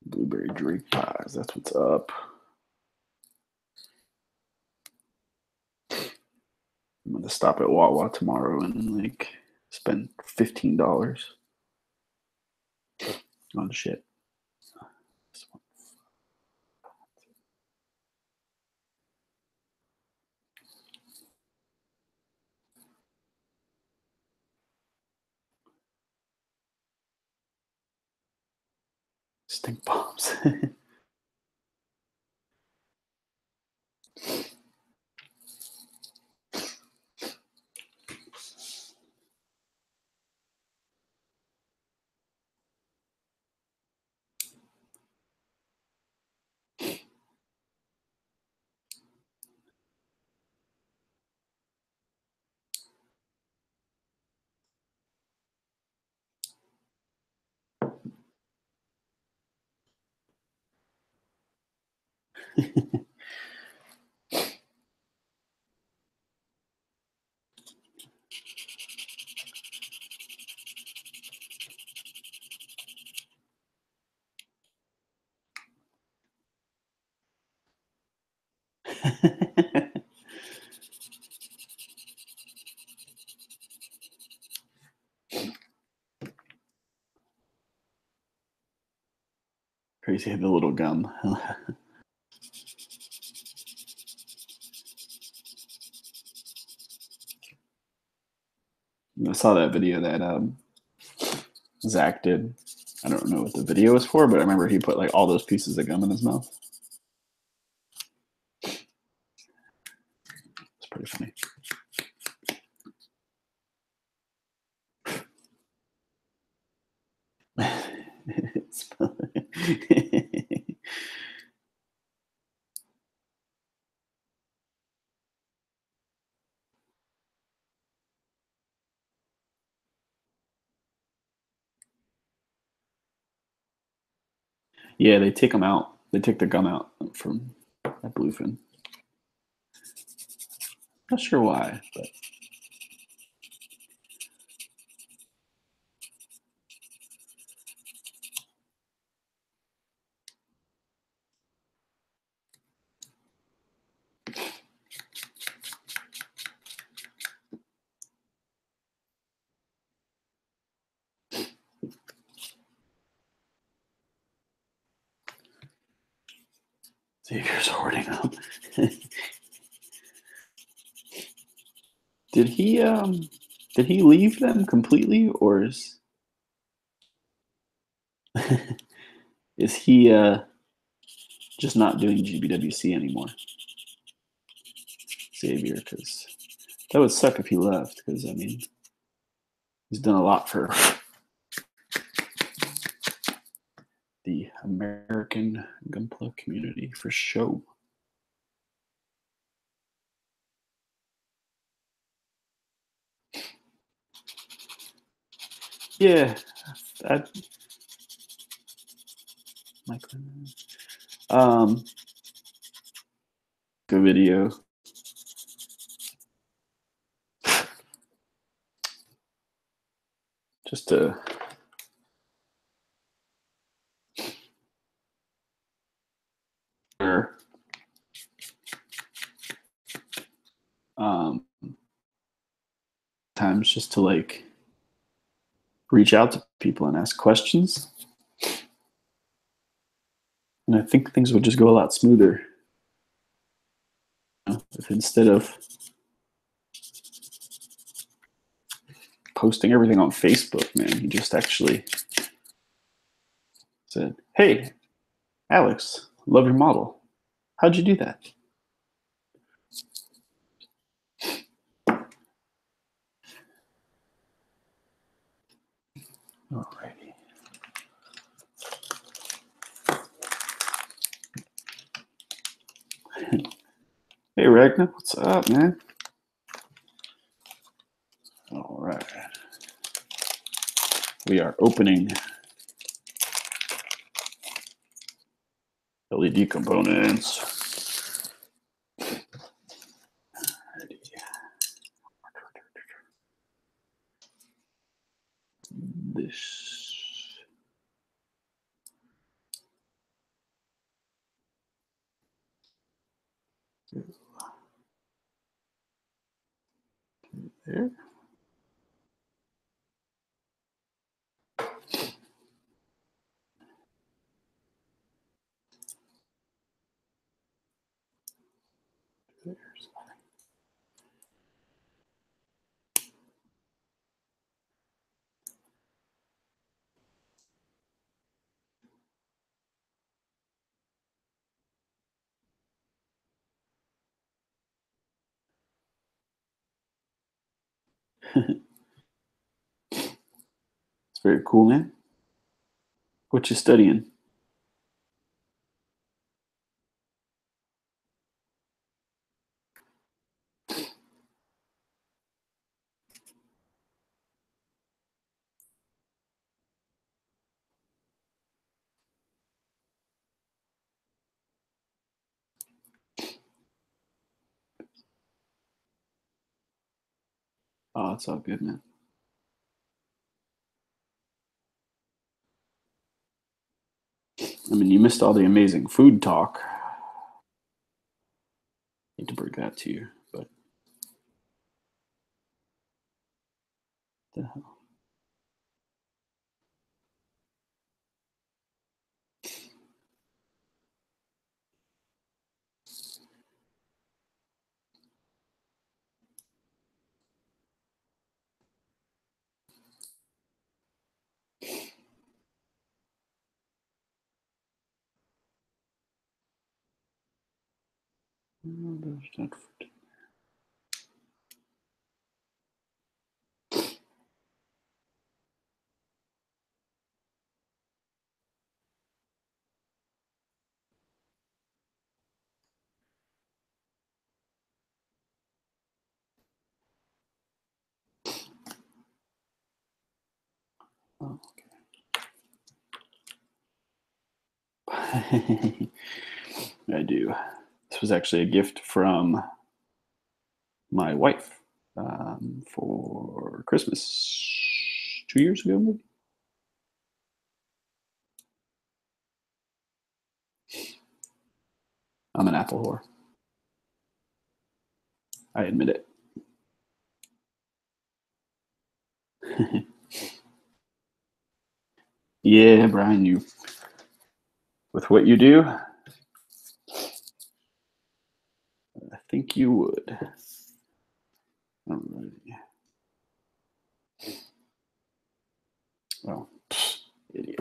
[SPEAKER 1] Blueberry Drake pies, that's what's up. I'm gonna stop at Wawa tomorrow and like spend $15 on shit. Stink bombs. Crazy, the little gum. I saw that video that Zach did. I don't know what the video was for, but I remember he put like all those pieces of gum in his mouth. It's pretty funny. It's funny. Yeah, they take them out. They take the gum out from that bluefin. Not sure why, but Xavier's hoarding them. Did he leave them completely, or is he just not doing GBWC anymore? Xavier, because that would suck if he left, because I mean he's done a lot for the American Gunpla community for show. Yeah, that good video. Just to times just to like reach out to people and ask questions. And I think things would just go a lot smoother if instead of posting everything on Facebook, man, he just actually said, "Hey, Alex, love your model. How'd you do that?" Alrighty. Hey, Ragnar, what's up, man? All right. We are opening LED components. This. There. There's It's very cool, man. What you studying? Oh, it's all good, man. I mean, you missed all the amazing food talk. Need to bring that to you, but the hell. Oh, okay. I do. This was actually a gift from my wife for Christmas 2 years ago, maybe. I'm an Apple whore. I admit it. Yeah, Brian, you with what you do, I think you would. Alrighty. Oh, idiot.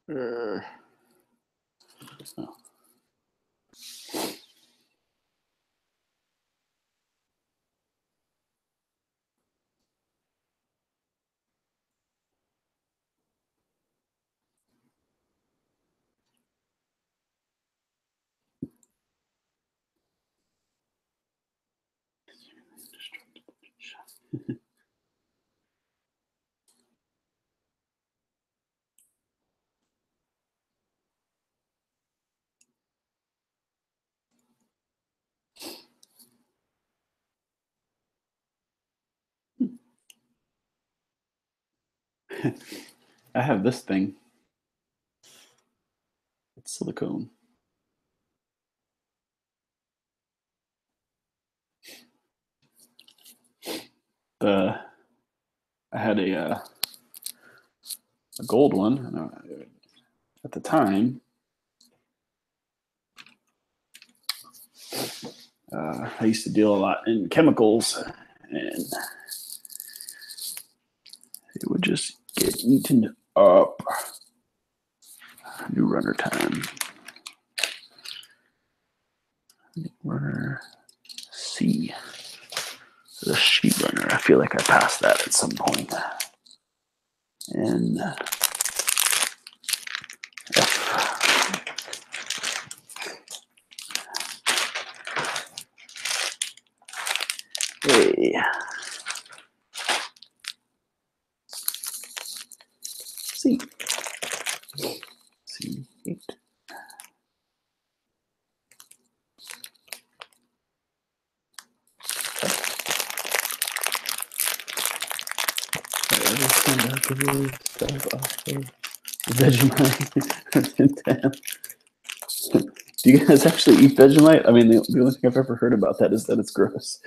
[SPEAKER 1] Oh. I have this thing. It's silicone. I had a gold one at the time. I used to deal a lot in chemicals, and it would just get eaten up. New runner time. Runner C. The sheet runner. I feel like I passed that at some point. And F. A. C. C8. Vegemite. Damn. Do you guys actually eat Vegemite? I mean, the only thing I've ever heard about that is that it's gross.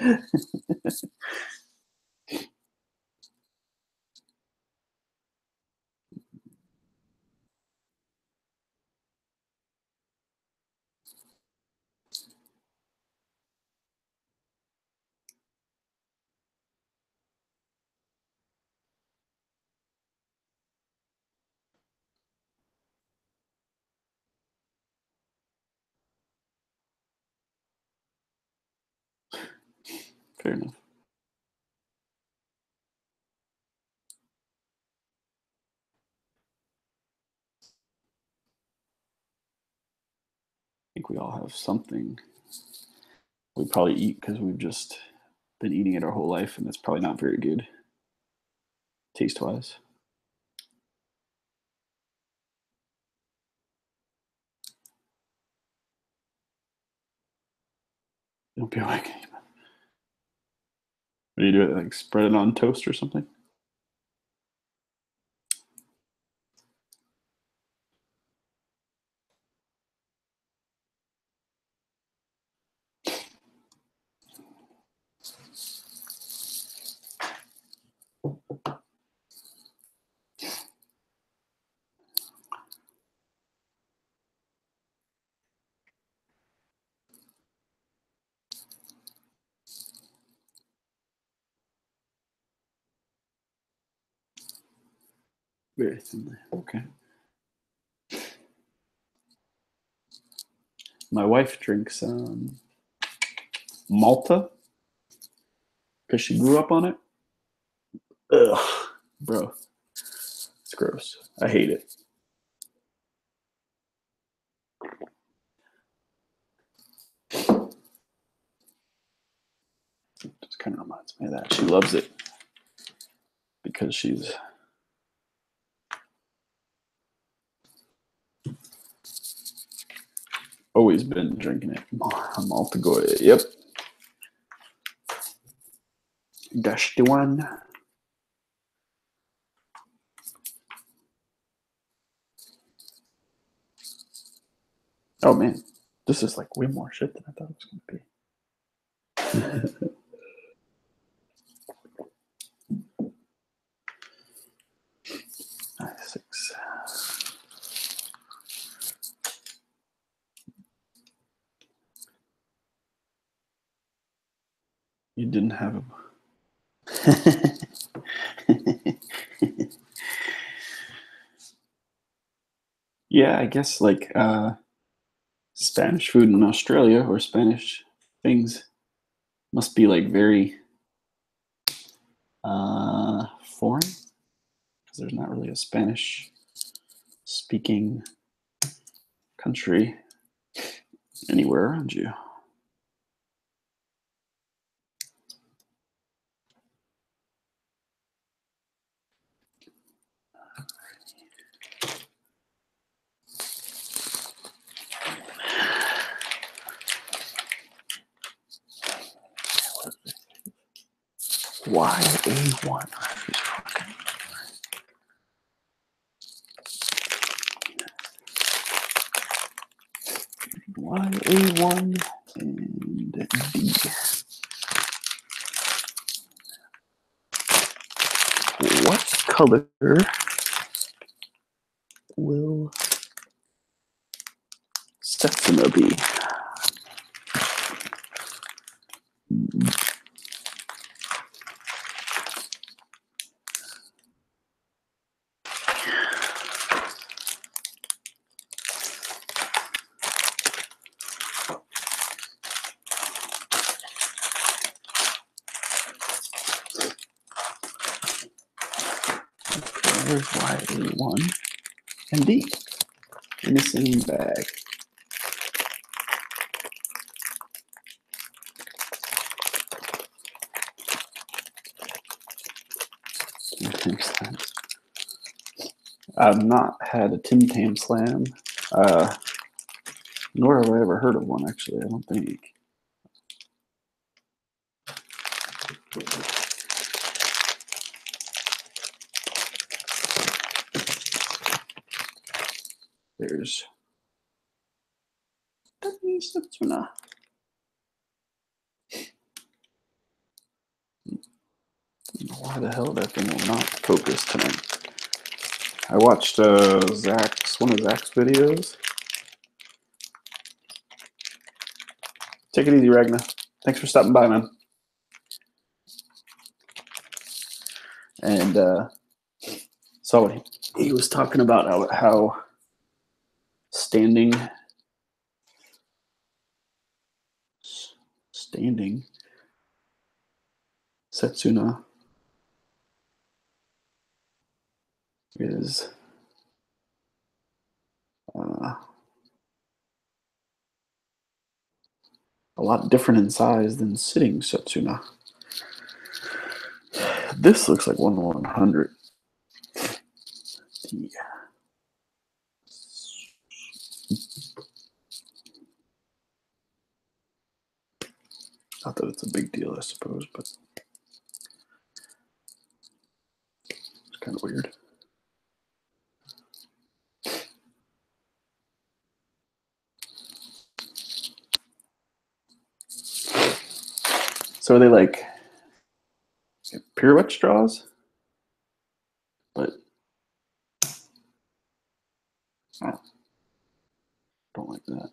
[SPEAKER 1] Fair enough. I think we all have something we probably eat because we've just been eating it our whole life, and it's probably not very good taste wise. Don't be awake. What do you do? Like spread it on toast or something? Very thinly. Okay. My wife drinks Malta because she grew up on it. Ugh, bro, it's gross. I hate it. Just kind of reminds me of that. She loves it because she's always been drinking it. Malta Goya. Yep. Dash the one. Oh man, this is like way more shit than I thought it was going to be. 6. You didn't have him. Yeah, I guess like Spanish food in Australia or Spanish things must be like very foreign because there's not really a Spanish speaking country anywhere around you. YA1. YA1 and D. What color will Setsuna be? There's YA1 and D in the same bag. I've not had a Tim Tam Slam, nor have I ever heard of one, actually, I don't think. There's Setsuna. Why the hell that thing will not focus tonight? I watched one of Zach's videos. Take it easy, Ragna. Thanks for stopping by, man. And saw what he was talking about, how standing Setsuna is a lot different in size than sitting Setsuna. This looks like 1/100. Yeah. Not that it's a big deal, I suppose, but it's kind of weird. So are they like pirouette straws? But I don't like that.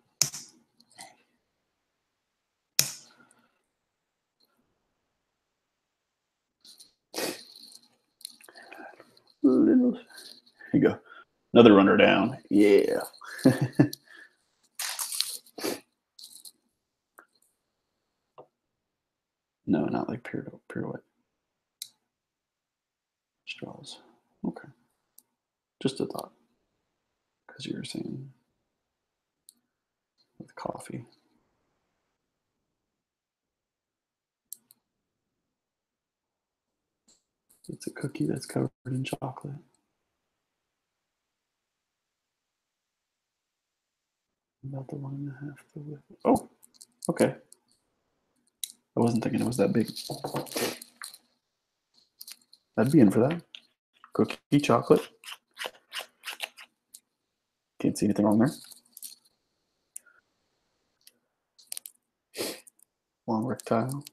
[SPEAKER 1] Little. Here you go. Another runner down. Yeah. No, not like pirouette straws. Okay. Just a thought. Because you were saying with coffee. It's a cookie that's covered in chocolate. About the 1.5 the width. Oh, okay. I wasn't thinking it was that big. I'd be in for that. Cookie chocolate. Can't see anything wrong there. Long rectangle.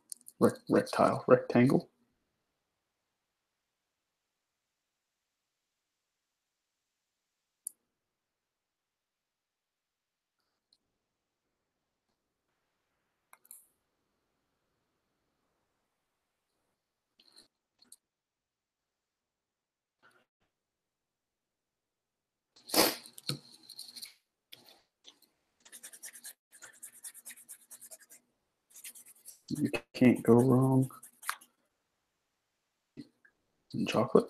[SPEAKER 1] You can't go wrong in chocolate.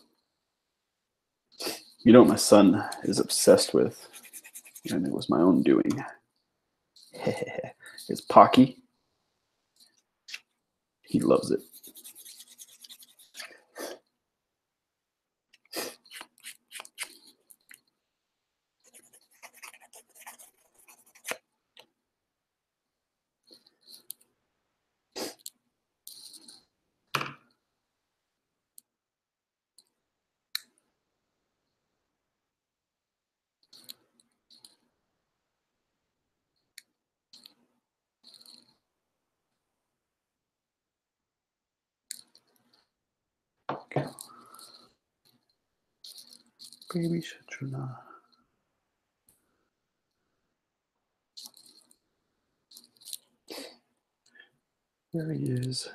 [SPEAKER 1] You know what my son is obsessed with, and it was my own doing. It's Pocky. He loves it. Okay. Baby Shatruna. There he is.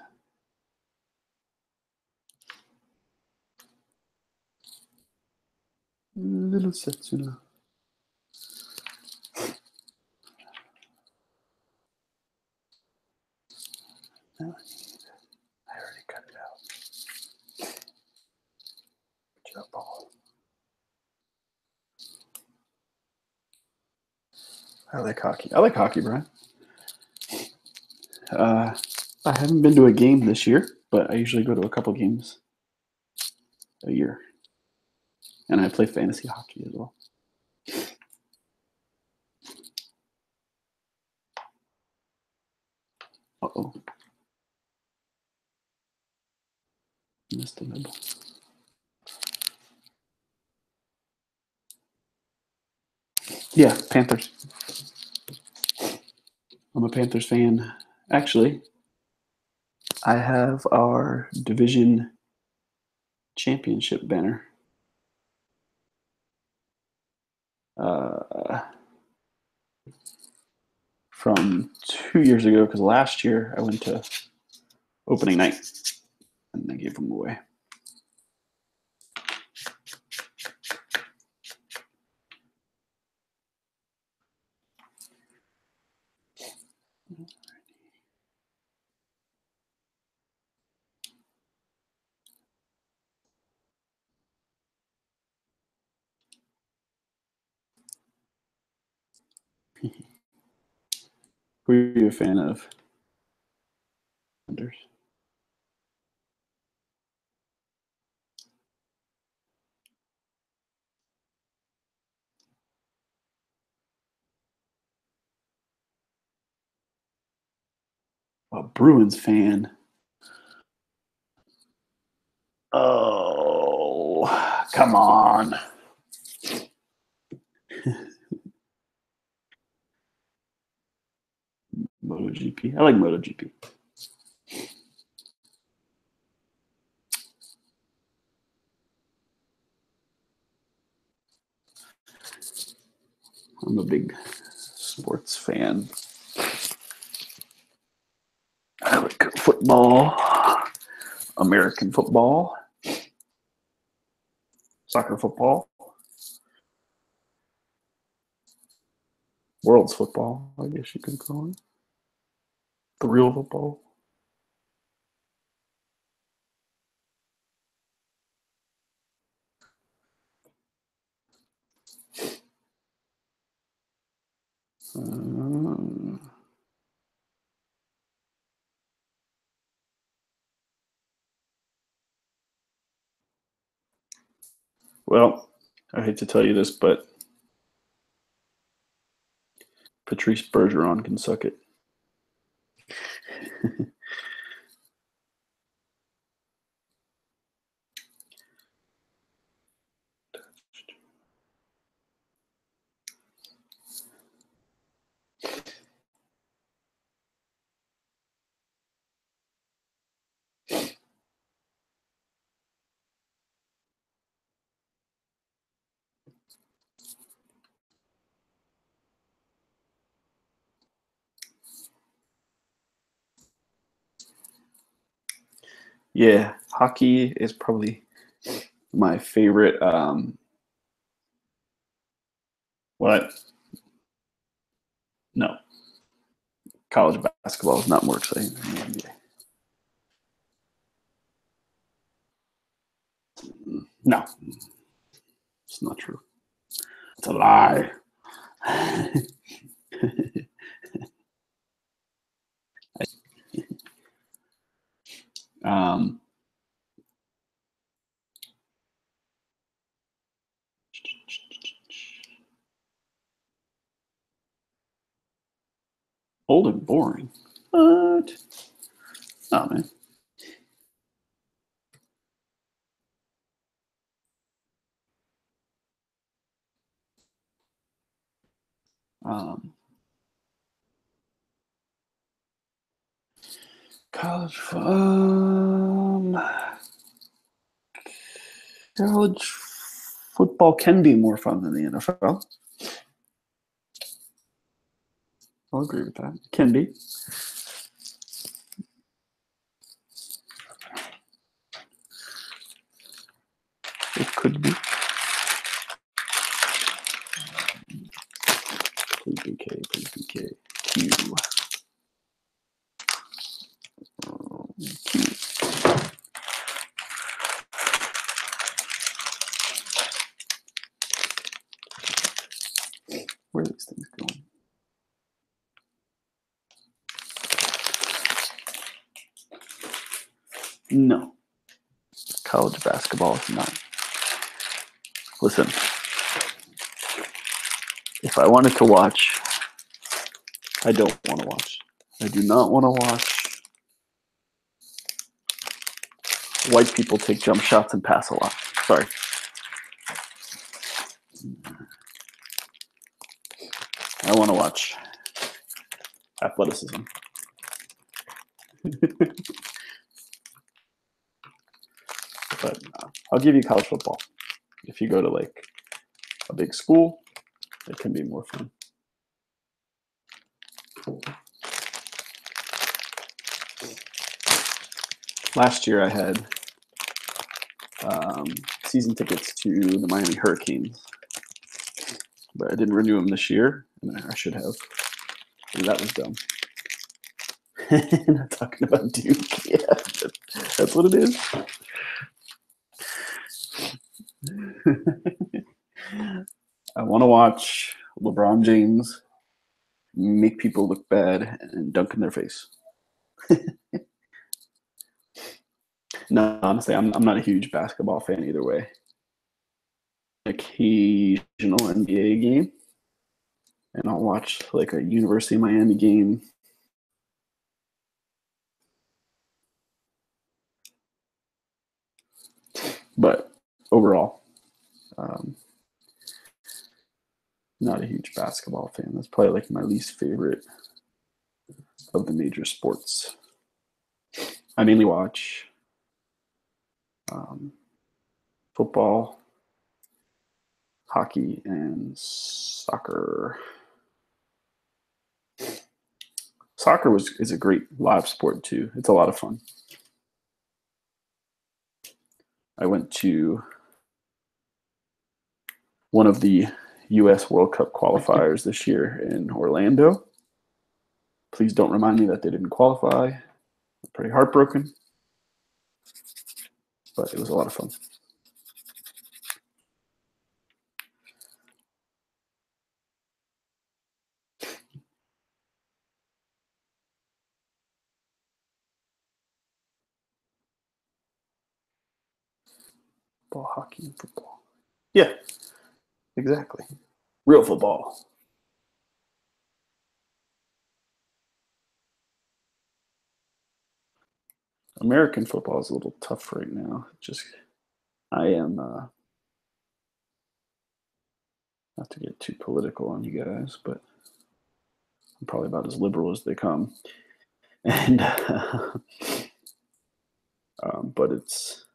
[SPEAKER 1] Little Setsuna. Now I already cut it out. Good job, Paul. I like hockey. I like hockey, Brian. I haven't been to a game this year, but I usually go to a couple games a year. And I play fantasy hockey as well. Uh-oh. Missed the nibble. Yeah, Panthers. I'm a Panthers fan. Actually, I have our division championship banner. From 2 years ago, because last year I went to opening night and they gave them away. Who are you a fan of? Panthers. A Bruins fan. Oh, come on. MotoGP. I like MotoGP. I'm a big sports fan. I like football, American football, soccer football, world's football, I guess you could call it. The real football. Well, I hate to tell you this, but Patrice Bergeron can suck it. Yeah, hockey is probably my favorite. What? No, college basketball is not more exciting than the NBA. No, it's not true. It's a lie. um, old and boring. What? Oh man. Um, college, college football can be more fun than the NFL. I'll agree with that. It can be. It could be. Please BK, please BK. Q. Q. Where are these things going? No. College basketball is not. Listen, if I wanted to watch, I don't want to watch. I do not want to watch white people take jump shots and pass a lot. Sorry. I want to watch athleticism. But I'll give you college football. If you go to like a big school, it can be more fun. Last year I had season tickets to the Miami Hurricanes, but I didn't renew them this year, and I should have. That was dumb. Not talking about Duke. Yeah, that's what it is. I want to watch LeBron James make people look bad and dunk in their face. No, honestly, I'm not a huge basketball fan either way. Occasional NBA game, and I'll watch like a University of Miami game But overall, not a huge basketball fan. That's probably like my least favorite of the major sports. I mainly watch football, hockey, and soccer. Soccer is a great live sport too. It's a lot of fun. I went to one of the U.S. World Cup qualifiers this year in Orlando. Please don't remind me that they didn't qualify. I'm pretty heartbroken, but it was a lot of fun. Ball, hockey, and football. Yeah, exactly. Real football. American football is a little tough right now. Just I am not to get too political on you guys, but I'm probably about as liberal as they come. And but it's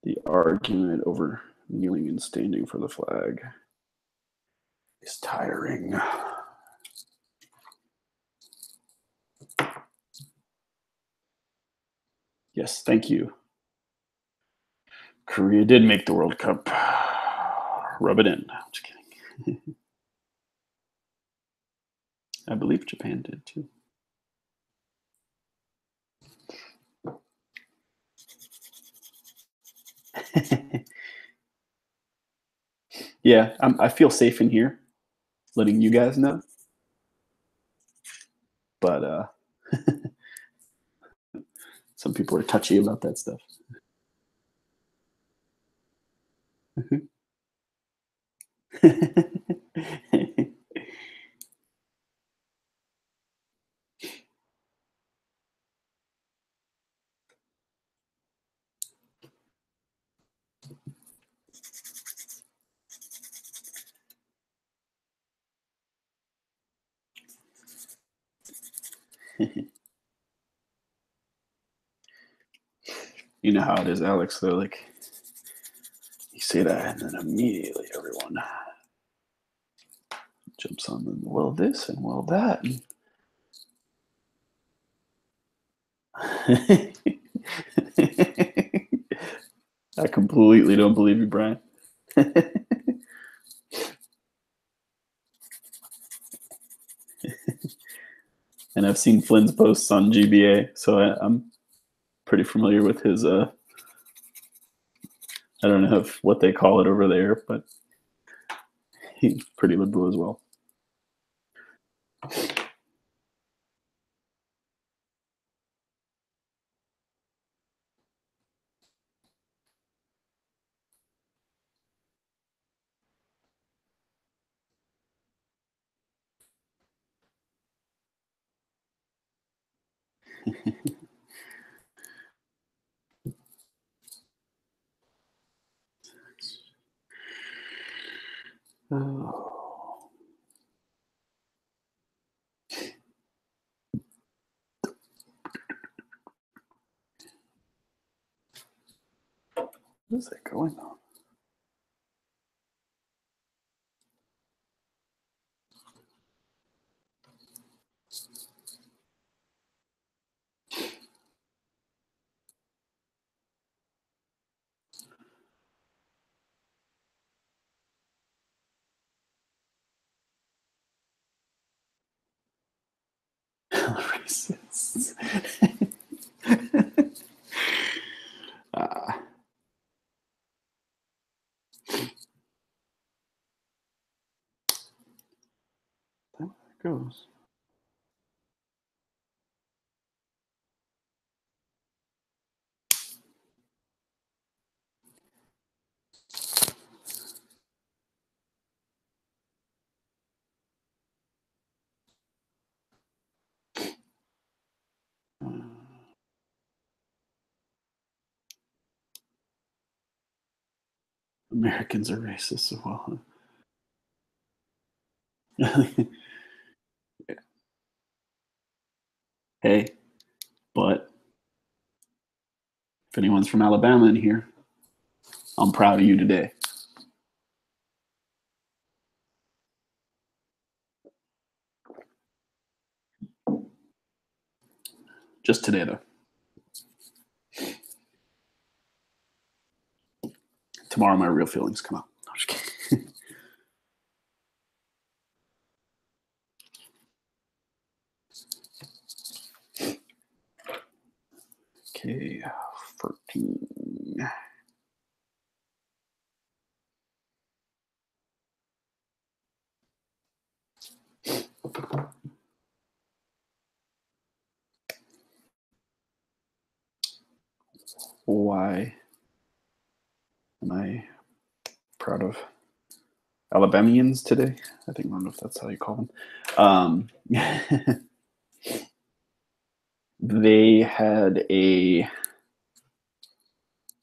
[SPEAKER 1] the argument over kneeling and standing for the flag is tiring. Yes, thank you. Korea did make the World Cup. Rub it in. I'm just kidding. I believe Japan did too. Yeah, I feel safe in here, letting you guys know. But some people are touchy about that stuff. You know how it is, Alex. They're like, you say that, and then immediately everyone jumps on them. Well, this and well that. I completely don't believe you, Brian. And I've seen Flynn's posts on GBA, so I'm pretty familiar with his. I don't know what they call it over there, but he's pretty liberal as well. Oh. What is that going on? Racists. There it goes. Americans are racist as well. Hey, but if anyone's from Alabama in here, I'm proud of you today. Just today, though. Tomorrow, my real feelings come out. No, just kidding. Okay, 14. Why am I proud of Alabamians today? I don't know if that's how you call them. They had a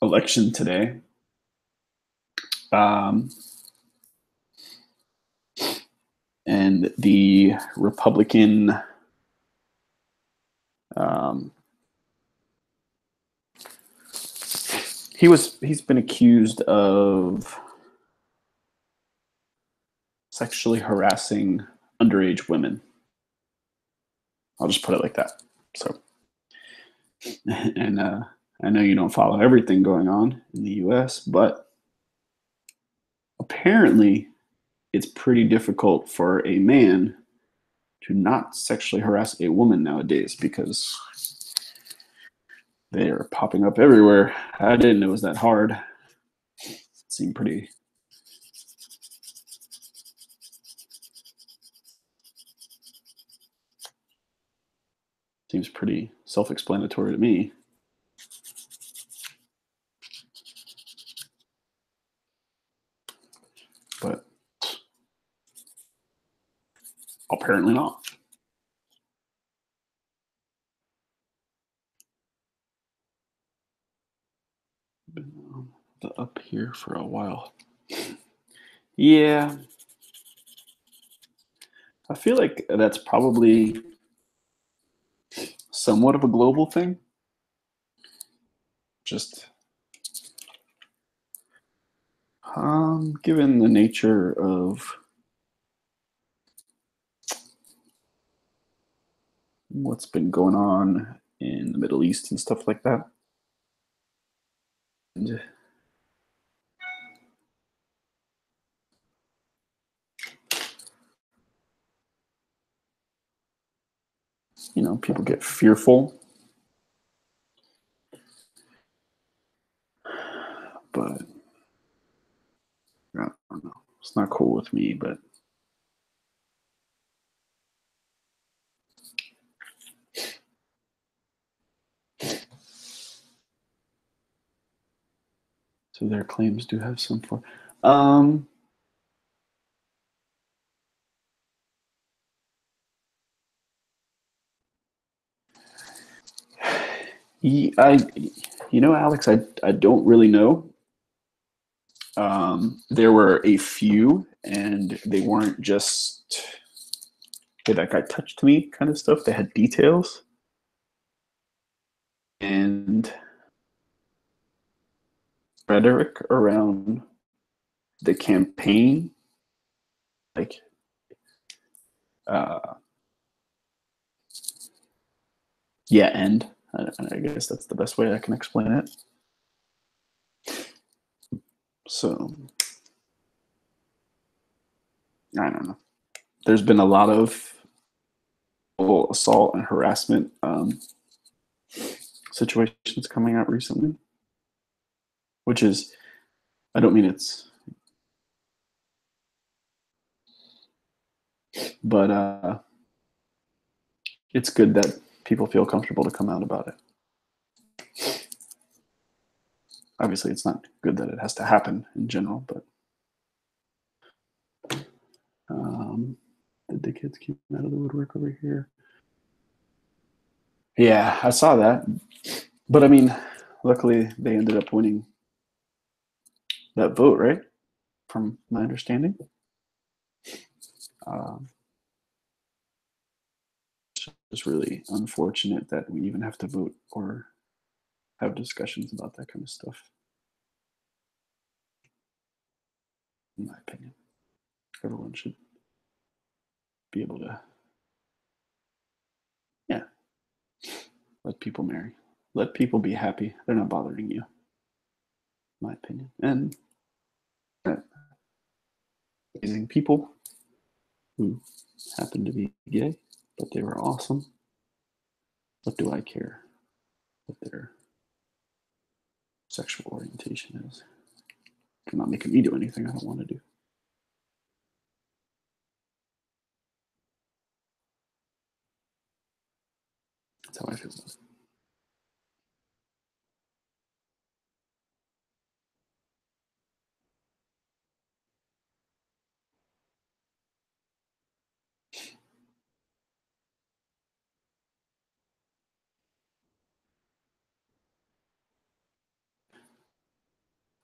[SPEAKER 1] election today. And the Republican he's been accused of sexually harassing underage women. I'll just put it like that. So, and I know you don't follow everything going on in the US, but apparently it's pretty difficult for a man to not sexually harass a woman nowadays because they're popping up everywhere. I didn't know it was that hard. It seemed pretty self-explanatory to me. But apparently not. Been up here for a while. Yeah. I feel like that's probably somewhat of a global thing. Just given the nature of what's been going on in the Middle East and stuff like that. And people get fearful. But I don't know. It's not cool with me, but so their claims do have some for Alex, I don't really know. There were a few, and they weren't just, hey, that guy touched me kind of stuff. They had details. And rhetoric around the campaign, like, and I guess that's the best way I can explain it. So, I don't know. There's been a lot of assault and harassment situations coming out recently, which is, I don't mean it's, but it's good that people feel comfortable to come out about it. Obviously, it's not good that it has to happen in general, but did the kids keep out of the woodwork over here? Yeah, I saw that. But I mean, luckily they ended up winning that vote, right? From my understanding. Um, it's really unfortunate that we even have to vote or have discussions about that kind of stuff, in my opinion. Everyone should be able to, yeah, let people marry. Let people be happy. They're not bothering you, in my opinion. And amazing people who happen to be gay, but they were awesome. What do I care what their sexual orientation is? I'm not making me do anything I don't want to do. That's how I feel about it.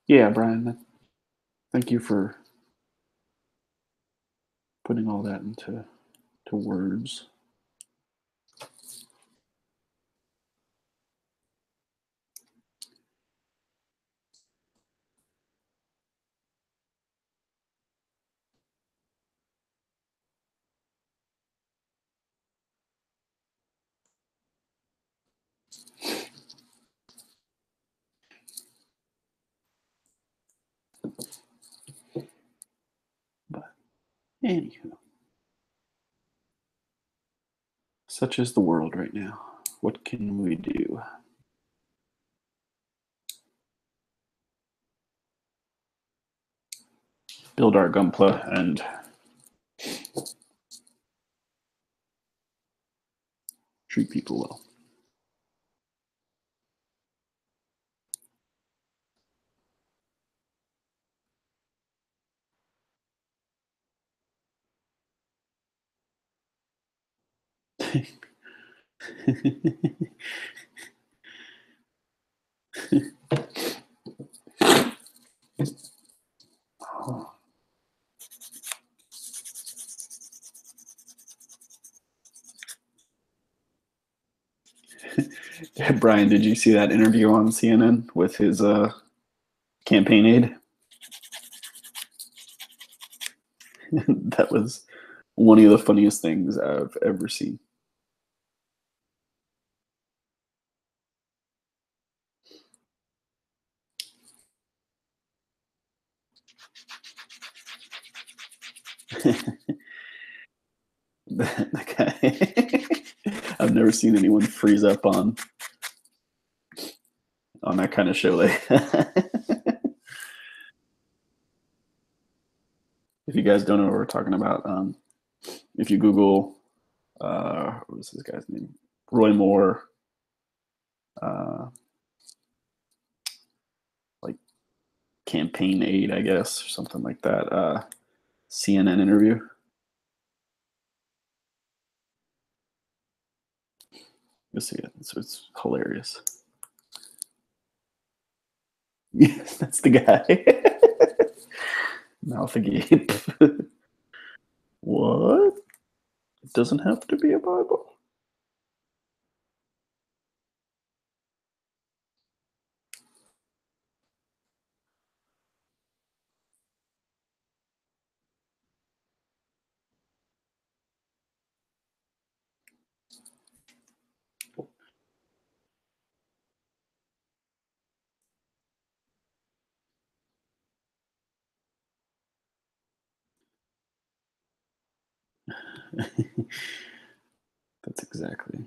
[SPEAKER 1] Yeah, Brian, thank you for putting all that into words. But anywho, such is the world right now. What can we do? Build our Gunpla and treat people well. Oh. Brian, did you see that interview on CNN with his campaign aide? That was one of the funniest things I've ever seen. That guy, I've never seen anyone freeze up on that kind of show. Like, if you guys don't know what we're talking about, if you Google, what was this guy's name? Roy Moore, uh, like campaign aide, I guess, or something like that. CNN interview. You'll see it. So it's hilarious. Yes, that's the guy. Mouth agape. What? It doesn't have to be a Bible. That's exactly.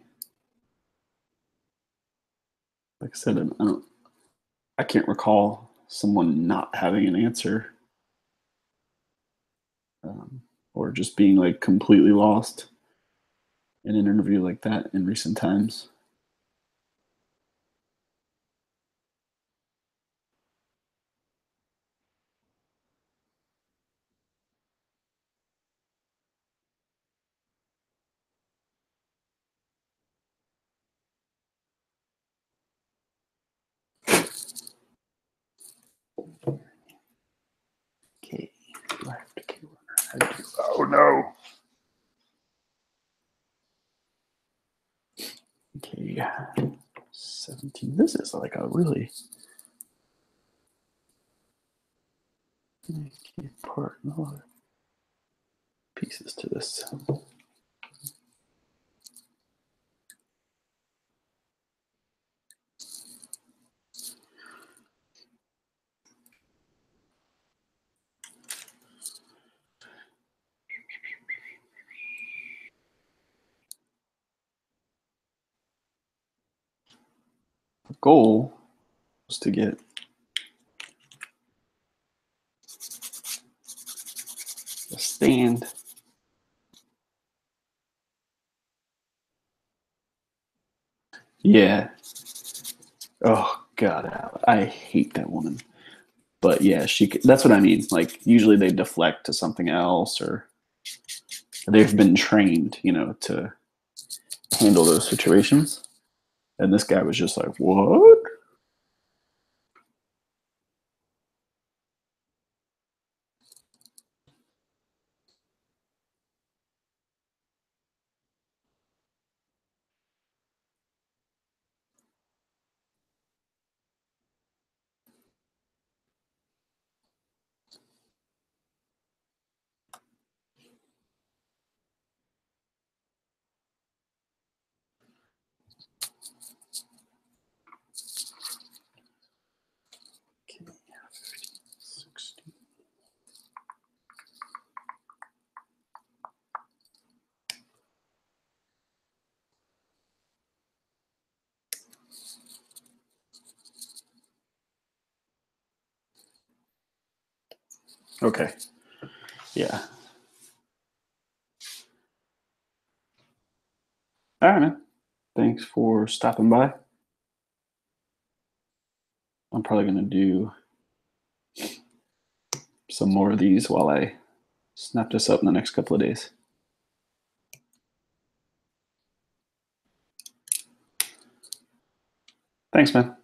[SPEAKER 1] Like I said, I can't recall someone not having an answer, um, or just being like completely lost in an interview like that in recent times. Oh no. Okay, 17. This is like a really key part. A lot of pieces to this. The goal was to get a stand. Yeah. Oh God, I hate that woman. But yeah, that's what I mean. Like usually they deflect to something else, or they've been trained, to handle those situations. And this guy was just like, "What?" Okay. Yeah. All right, man. Thanks for stopping by. I'm probably going to do some more of these while I snap this up in the next couple of days. Thanks, man.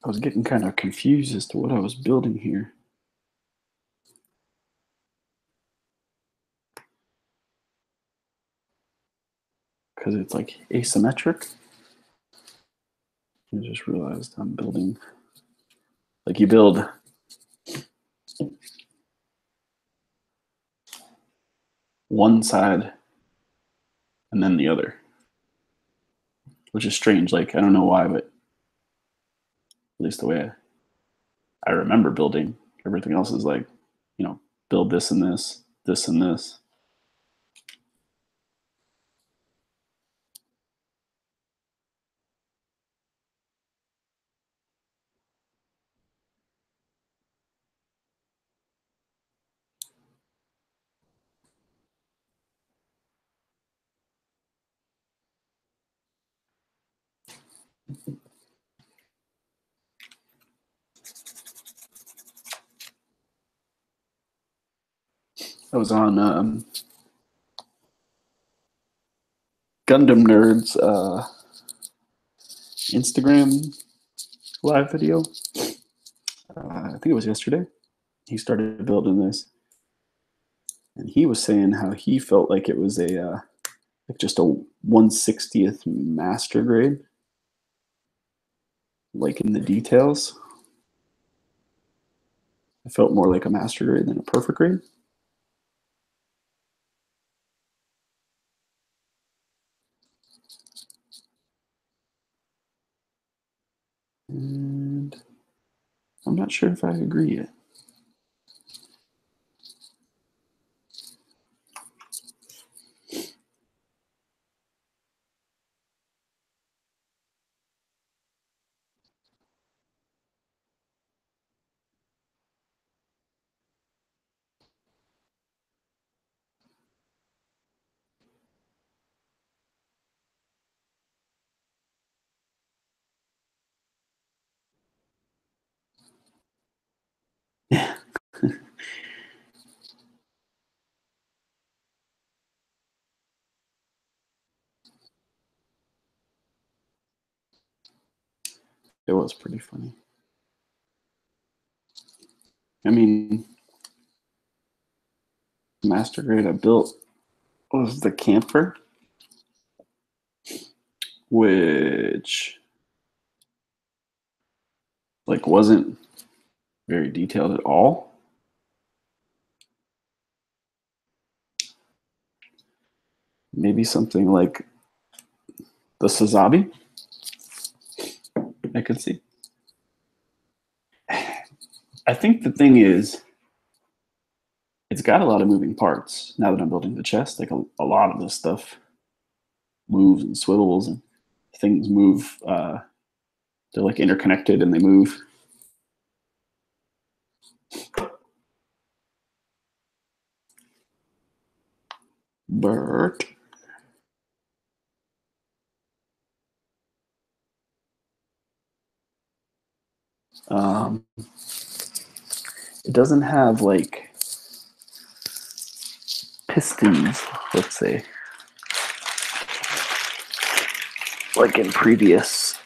[SPEAKER 1] I was getting kind of confused as to what I was building here. Because it's like asymmetric. I just realized I'm building, like you build one side and then the other, which is strange. Like, I don't know why, but at least the way I remember building, everything else is like, build this and this, this and this. I was on Gundam Nerds Instagram live video. I think it was yesterday. He started building this, and he was saying how he felt like it was a like just a 1/60th master grade. like in the details. It felt more like a master grade than a perfect grade. And I'm not sure if I agree yet. Yeah. It was pretty funny. I mean, master grade I built was the camper, which like wasn't very detailed at all. Maybe something like the Sazabi I could see. I think the thing is, it's got a lot of moving parts. Now that I'm building the chest, like a lot of this stuff moves and swivels and things move. They're like interconnected and they move. But it doesn't have like pistons, let's say, like in previous.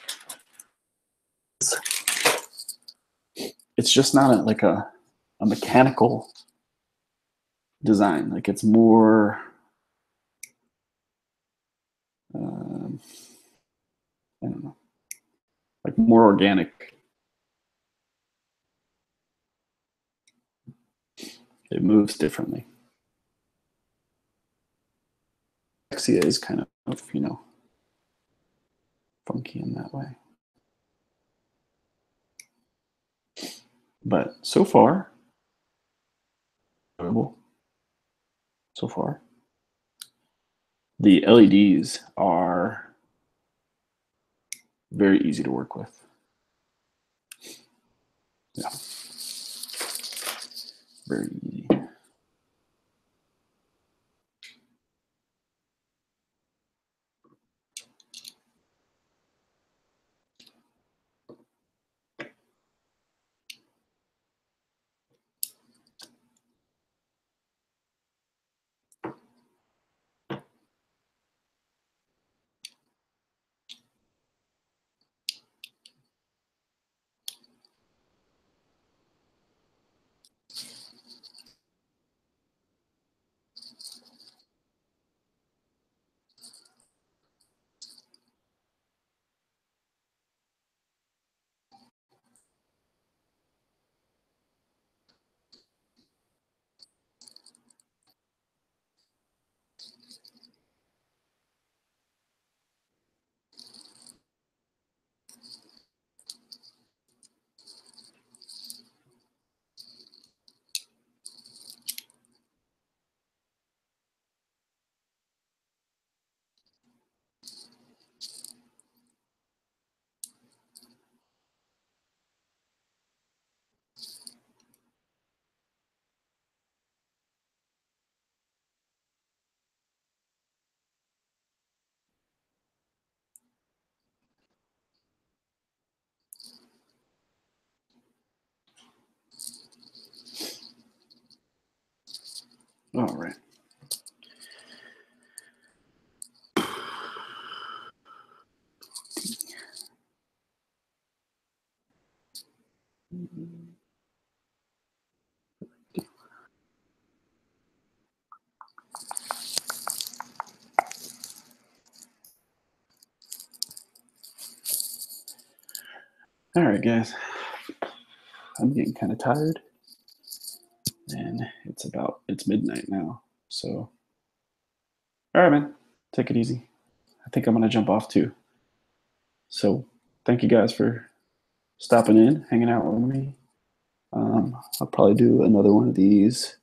[SPEAKER 1] It's just not like a mechanical design. Like it's more I don't know, like more organic. It moves differently. Exia is kind of, funky in that way. But so far, enjoyable. So far, the LEDs are very easy to work with. Yeah, very easy. All right. All right, guys. I'm getting kind of tired, and it's midnight now. So, all right, man, take it easy. I think I'm gonna jump off too. So, thank you guys for stopping in, hanging out with me. I'll probably do another one of these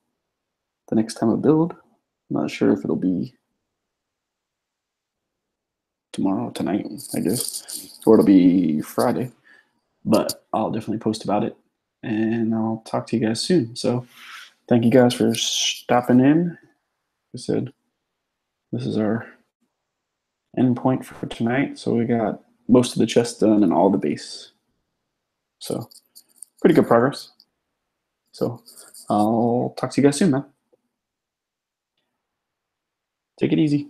[SPEAKER 1] the next time I build. I'm not sure if it'll be tomorrow, tonight, I guess, or it'll be Friday, but I'll definitely post about it, and I'll talk to you guys soon. So, thank you guys for stopping in. Like I said, this is our end point for tonight. So we got most of the chest done and all the base. So pretty good progress. So I'll talk to you guys soon, man. Take it easy.